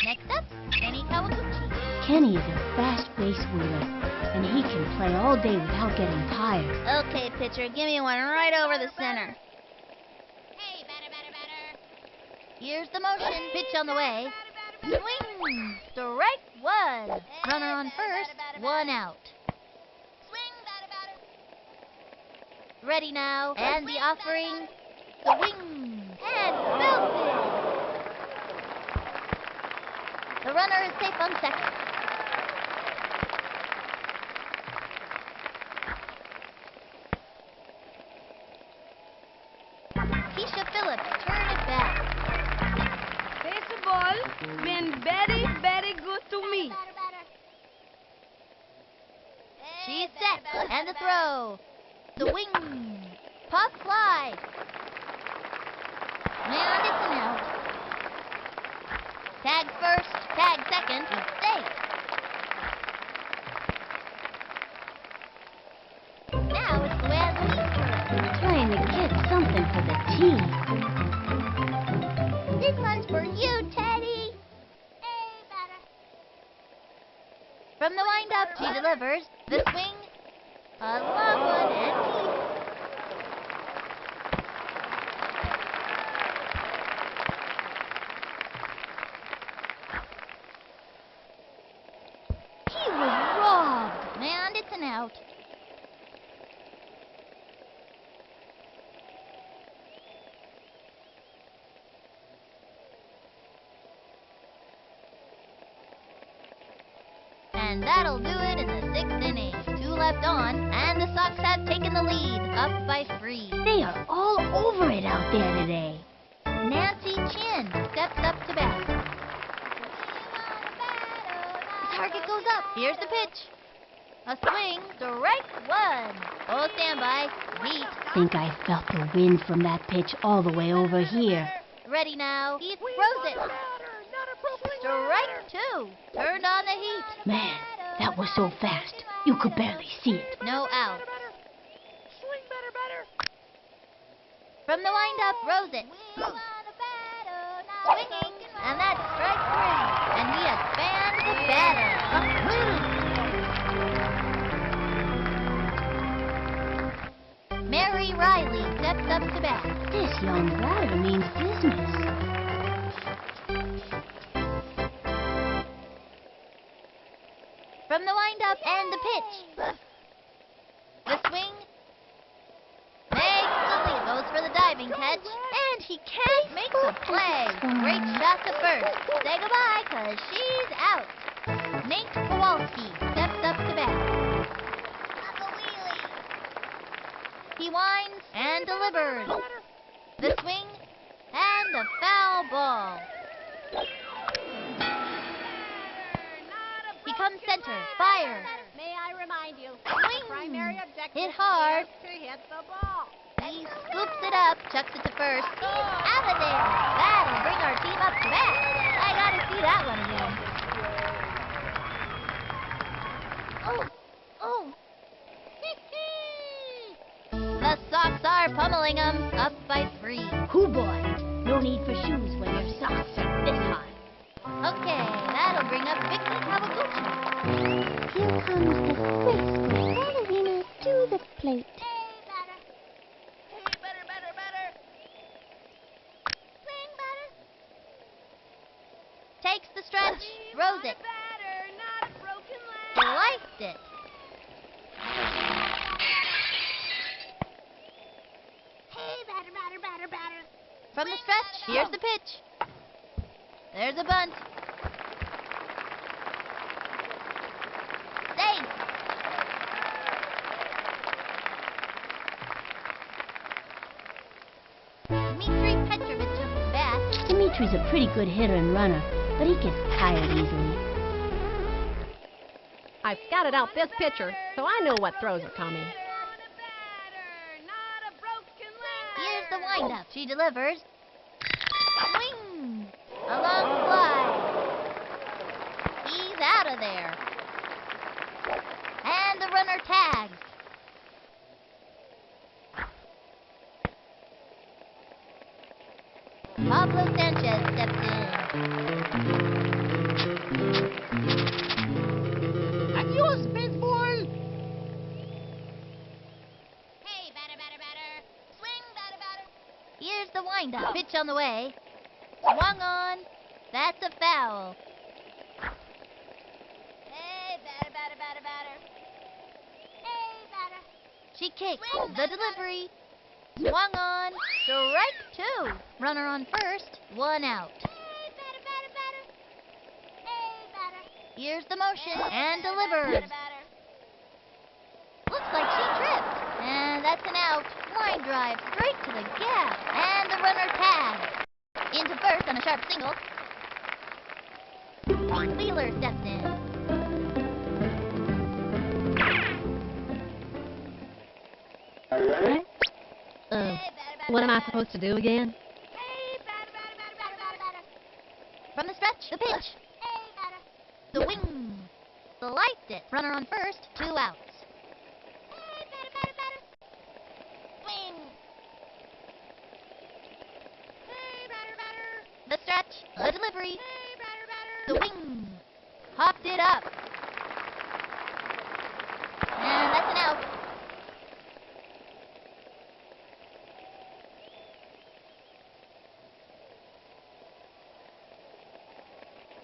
Next up, Kenny Kawaguchi. Kenny is a fast base wheeler, and he can play all day without getting tired. Okay, pitcher, give me one right over the center. Hey, batter, batter, batter. Here's the motion. Pitch on the way. Swing. Strike one. Runner on first. 1 out. Swing, batter, batter. Ready now. And the offering. The wing. And belted. The runner is safe on second. She's set. And the throw. The wing. Pop fly. And it's an out. Tag first, tag second, he's safe. Now it's Luann's turn. Trying to get something for the team. This one's for you, Teddy. Hey, batter. From the wind-up, she delivers. The swing. A long one and deep. He was robbed. And it's an out. And that'll do it in the 6th inning. 2 left on, and the Sox have taken the lead, up by 3. They are all over it out there today. Nancy Chin steps up to bat. The target goes up. Here's the pitch. A swing, strike 1. Oh, standby. Heat. Think I felt the wind from that pitch all the way over here. Ready now. He throws it. Strike 2. Turned on the heat. Man, that was so fast. You could barely see it. No out. Swing better, batter. From the windup, throws it. Swinging, and that's strike 3. And he has fanned the batter. Mary Riley steps up to bat. This young batter means business. From the windup and the pitch. The swing. Makes the lead. Goes for the diving catch. And he can't make the play. Great shot to first. Say goodbye, 'cause she's out. Nate Kowalski steps up to bat. He winds and delivers. The swing and the foul ball. He comes center, fires. May I remind you, Swing. primary objective Hit hard. is to hit the ball. He scoops it up, chucks it to first. He's out of there. That'll bring our team up to bat. I gotta see that one again. Oh. The Sox are pummeling them, up by 3. Hoo boy, no need for shoes when your socks are this high. Okay, that'll bring up Vicky Kawaguchi. Here comes the graceful ballerina to the plate. Hey, batter. Hey, better, better, better. Swing, batter. Takes the stretch, throws it, Batter, not a broken leg. sliced it. Hey, batter, batter, batter, batter. From the stretch, here's the pitch. There's a bunt. Safe. Dmitry Petrovich up to bat. Dimitri's a pretty good hitter and runner, but he gets tired easily. I've scouted out this pitcher, so I know what throws are coming. Not a broken leg. Here's the windup. She delivers. Swing. A long fly. He's out of there. And the runner tags. Pablo Sanchez steps in. Adios, baseball. Hey, batter, batter, batter. Swing, batter, batter. Here's the windup. Pitch on the way. Swung on. That's a foul. Hey, batter, batter, batter, batter. Hey, batter. She kicks. The delivery. Swung on. Strike 2. Runner on first. 1 out. Hey, batter, batter, batter. Hey, batter. Here's the motion and Batter, delivers. batter. Looks like she tripped. And that's an out. Line drive straight to the gap. And the runner tags. Into first on a sharp single. Wheeler steps in. What am I supposed to do again? Hey, batter, batter, batter, batter, batter, batter. From the stretch, the pitch, Hey, batter. the wing. Sliced it. Runner on first, 2 outs. Hey, batter, batter, batter. Swing. Hey, batter, batter. The stretch, the delivery, Hey, batter, batter. the wing. Hopped it up. And that's an out.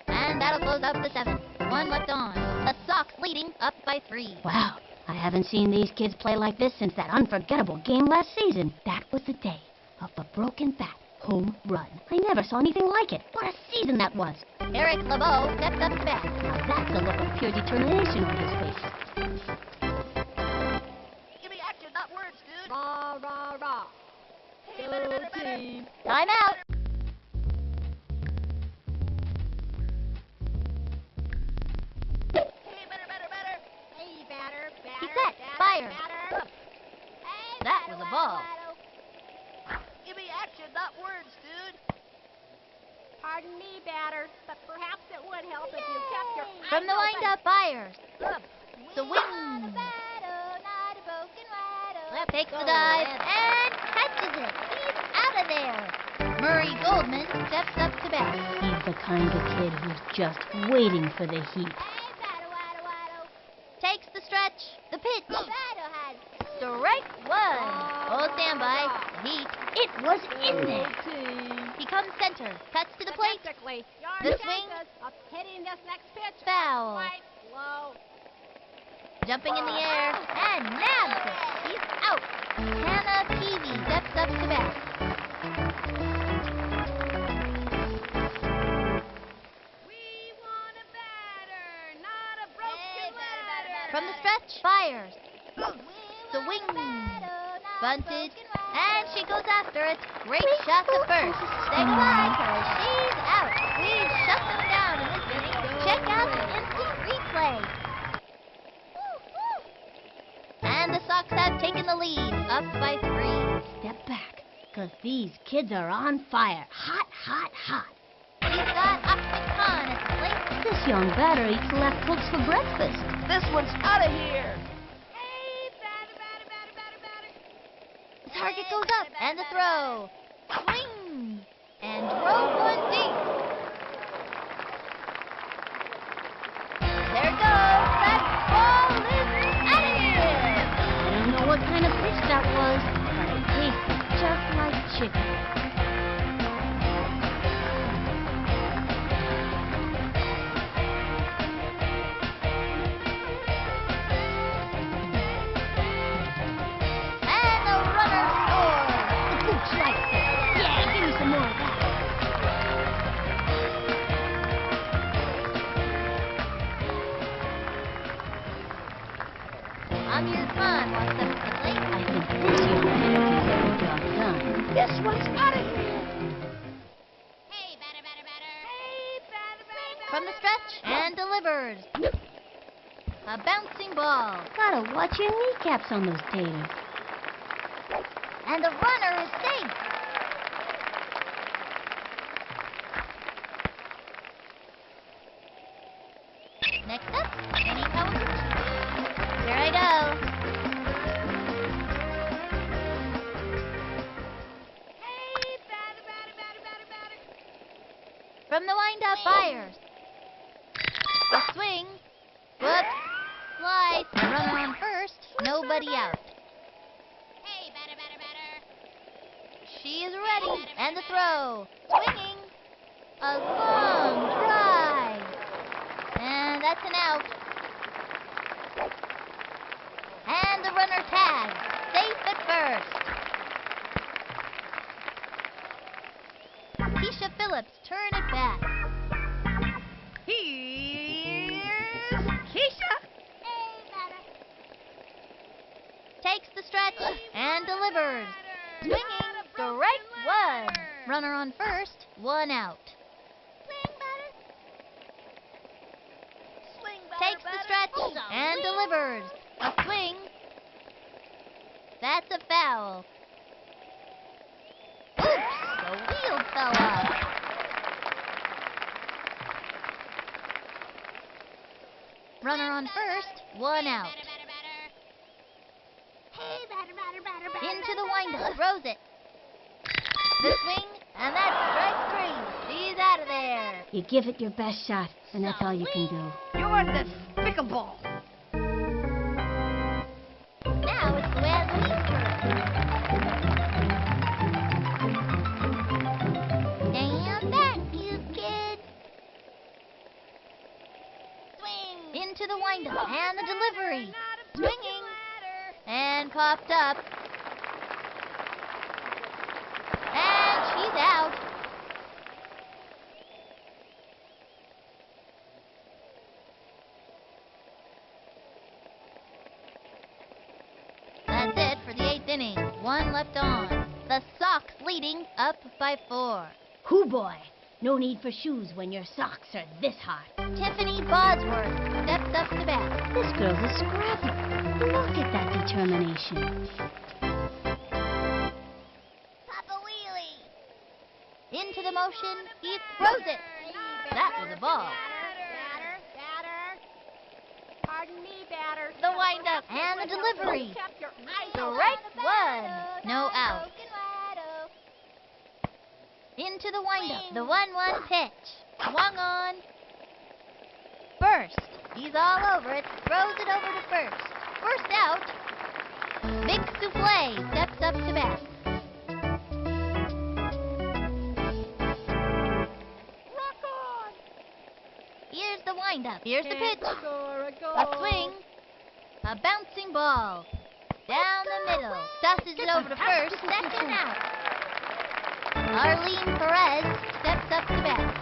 And that'll close up the 7th. 1 left on. The Sox leading up by 3. Wow, I haven't seen these kids play like this since that unforgettable game last season. That was the day of the broken bat home run. I never saw anything like it. What a season that was. Eric LeBeau steps up to bat. Now that's a look of pure determination on his face. Give me action, not words, dude. Rah, rah, rah. Hey, batter, batter, batter. Time out. Hey, batter, batter, batter. Hey, batter, batter. He's set. Batter, Fire. batter. Hey, That batter, was a waddle, ball. waddle. Give me action, not words, dude. Pardon me, batter, but perhaps it would help if you kept your eyes From the open. windup, Byers. The Not a wing. battle, not a broken rattle. Takes the dive and catches it. He's out of there. Murray Goldman steps up to bat. He's the kind of kid who's just waiting for the heat. Hey, batter, waddle, waddle. Takes the stretch. The pitch. Batter has Strike 1. Oh, standby. The Heat. It was in there. He comes center. Cuts to the plate. Statistically, The your swing. chances of hitting this next pitch Foul. are quite low. Jumping in the air and nabs it. He's out. Hannah Peavy steps up to bat. We want a batter, not a broken ladder. From the stretch, fires. The wing. Bunted. And she goes after it. Great shot to first. Say goodbye, 'cause she's out. We've shut them down in this inning. Check out the instant replay. And the Sox have taken the lead, up by 3. Step back, 'cause these kids are on fire. Hot, hot, hot. He's got Ahmed Khan at the plate. This young batter eats left hooks for breakfast. This one's out of here. Hey, batter, batter, batter, batter, batter. The target goes up, and the throw. Swing! And drove one deep. There it goes. That ball is out of here. I don't know what kind of fish that was, but it tasted just like chicken. And the runner scores. The gooch likes it. Yeah, give me some more of that. Amir Khan walks up to the plate. I think this young batter can get the job done. This one's out of here. Hey, batter, batter, batter. Hey, batter, batter, batter. From the stretch and delivers. A bouncing ball. Gotta watch your kneecaps on those taters. And the runner is safe. Next up, Kenny Kawaguchi. Here I go. Hey, batter, batter, batter, batter, batter. From the windup, fires. A swing. Whoops. Slice. The runner on first. Nobody out. Hey, batter, batter, batter. She is ready. And the throw. Swinging. A long drive. And that's an out. And the runner tags. Safe at first. Keisha Phillips turn it back. Here's Keisha. Hey, batter. Takes the stretch and delivers. Swinging. Strike 1. Runner on first. 1 out. Swing, batter. Swing, batter, Takes the batter. stretch and delivers. A swing. That's a foul. Oops, the wheel fell off. Runner on first, one out. Hey, batter. Into the windup, throws it. The swing, and that's strike three. He's out of there. You give it your best shot, and that's all you can do. You're despicable. Now it's Luann's turn. Stand back, you kids. Swing. Into the windup, and the delivery. Swinging. And popped up. And she's out. That's it for the 8th inning. One left on. The Sox leading up by 4. Hoo boy! No need for shoes when your socks are this hot. Tiffany Bosworth steps up to bat. This girl's a scrapper. Look at that determination. Papa Wheelie. Into the motion, he throws it. That was a ball. Batter. Pardon me, batter. The windup and the delivery. Kept your eyes Strike one. No out. Into the windup. The 1-1 pitch. Swung on. First. He's all over it. Throws it over to first. First out. Big Souffle steps up to bat. Rock on. Here's the windup. Here's the pitch. Score a goal. A swing. A bouncing ball. Down the middle. Tosses it over to first. Second out. Arlene Perez steps up to bat.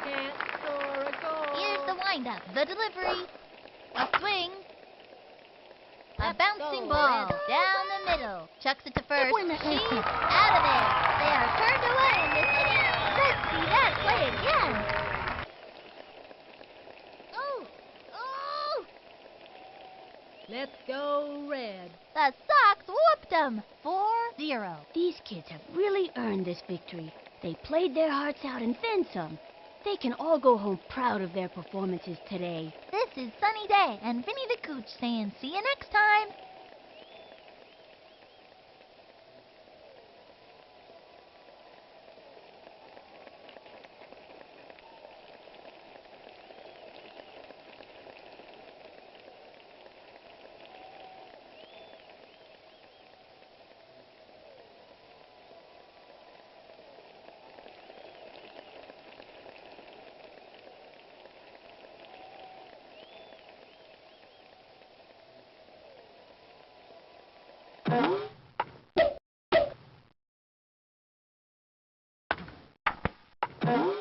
Can't score a goal. Here's the windup. The delivery. A swing. A bouncing ball. Down the middle. Chucks it to first. She's out of there. They are turned away in this inning. Let's see that play again. Oh! Oh! Let's go Red. The Sox whooped them. 4-0. These kids have really earned this victory. They played their hearts out and then some. They can all go home proud of their performances today. This is Sunny Day and Vinny the Gooch saying see you next time. Huh?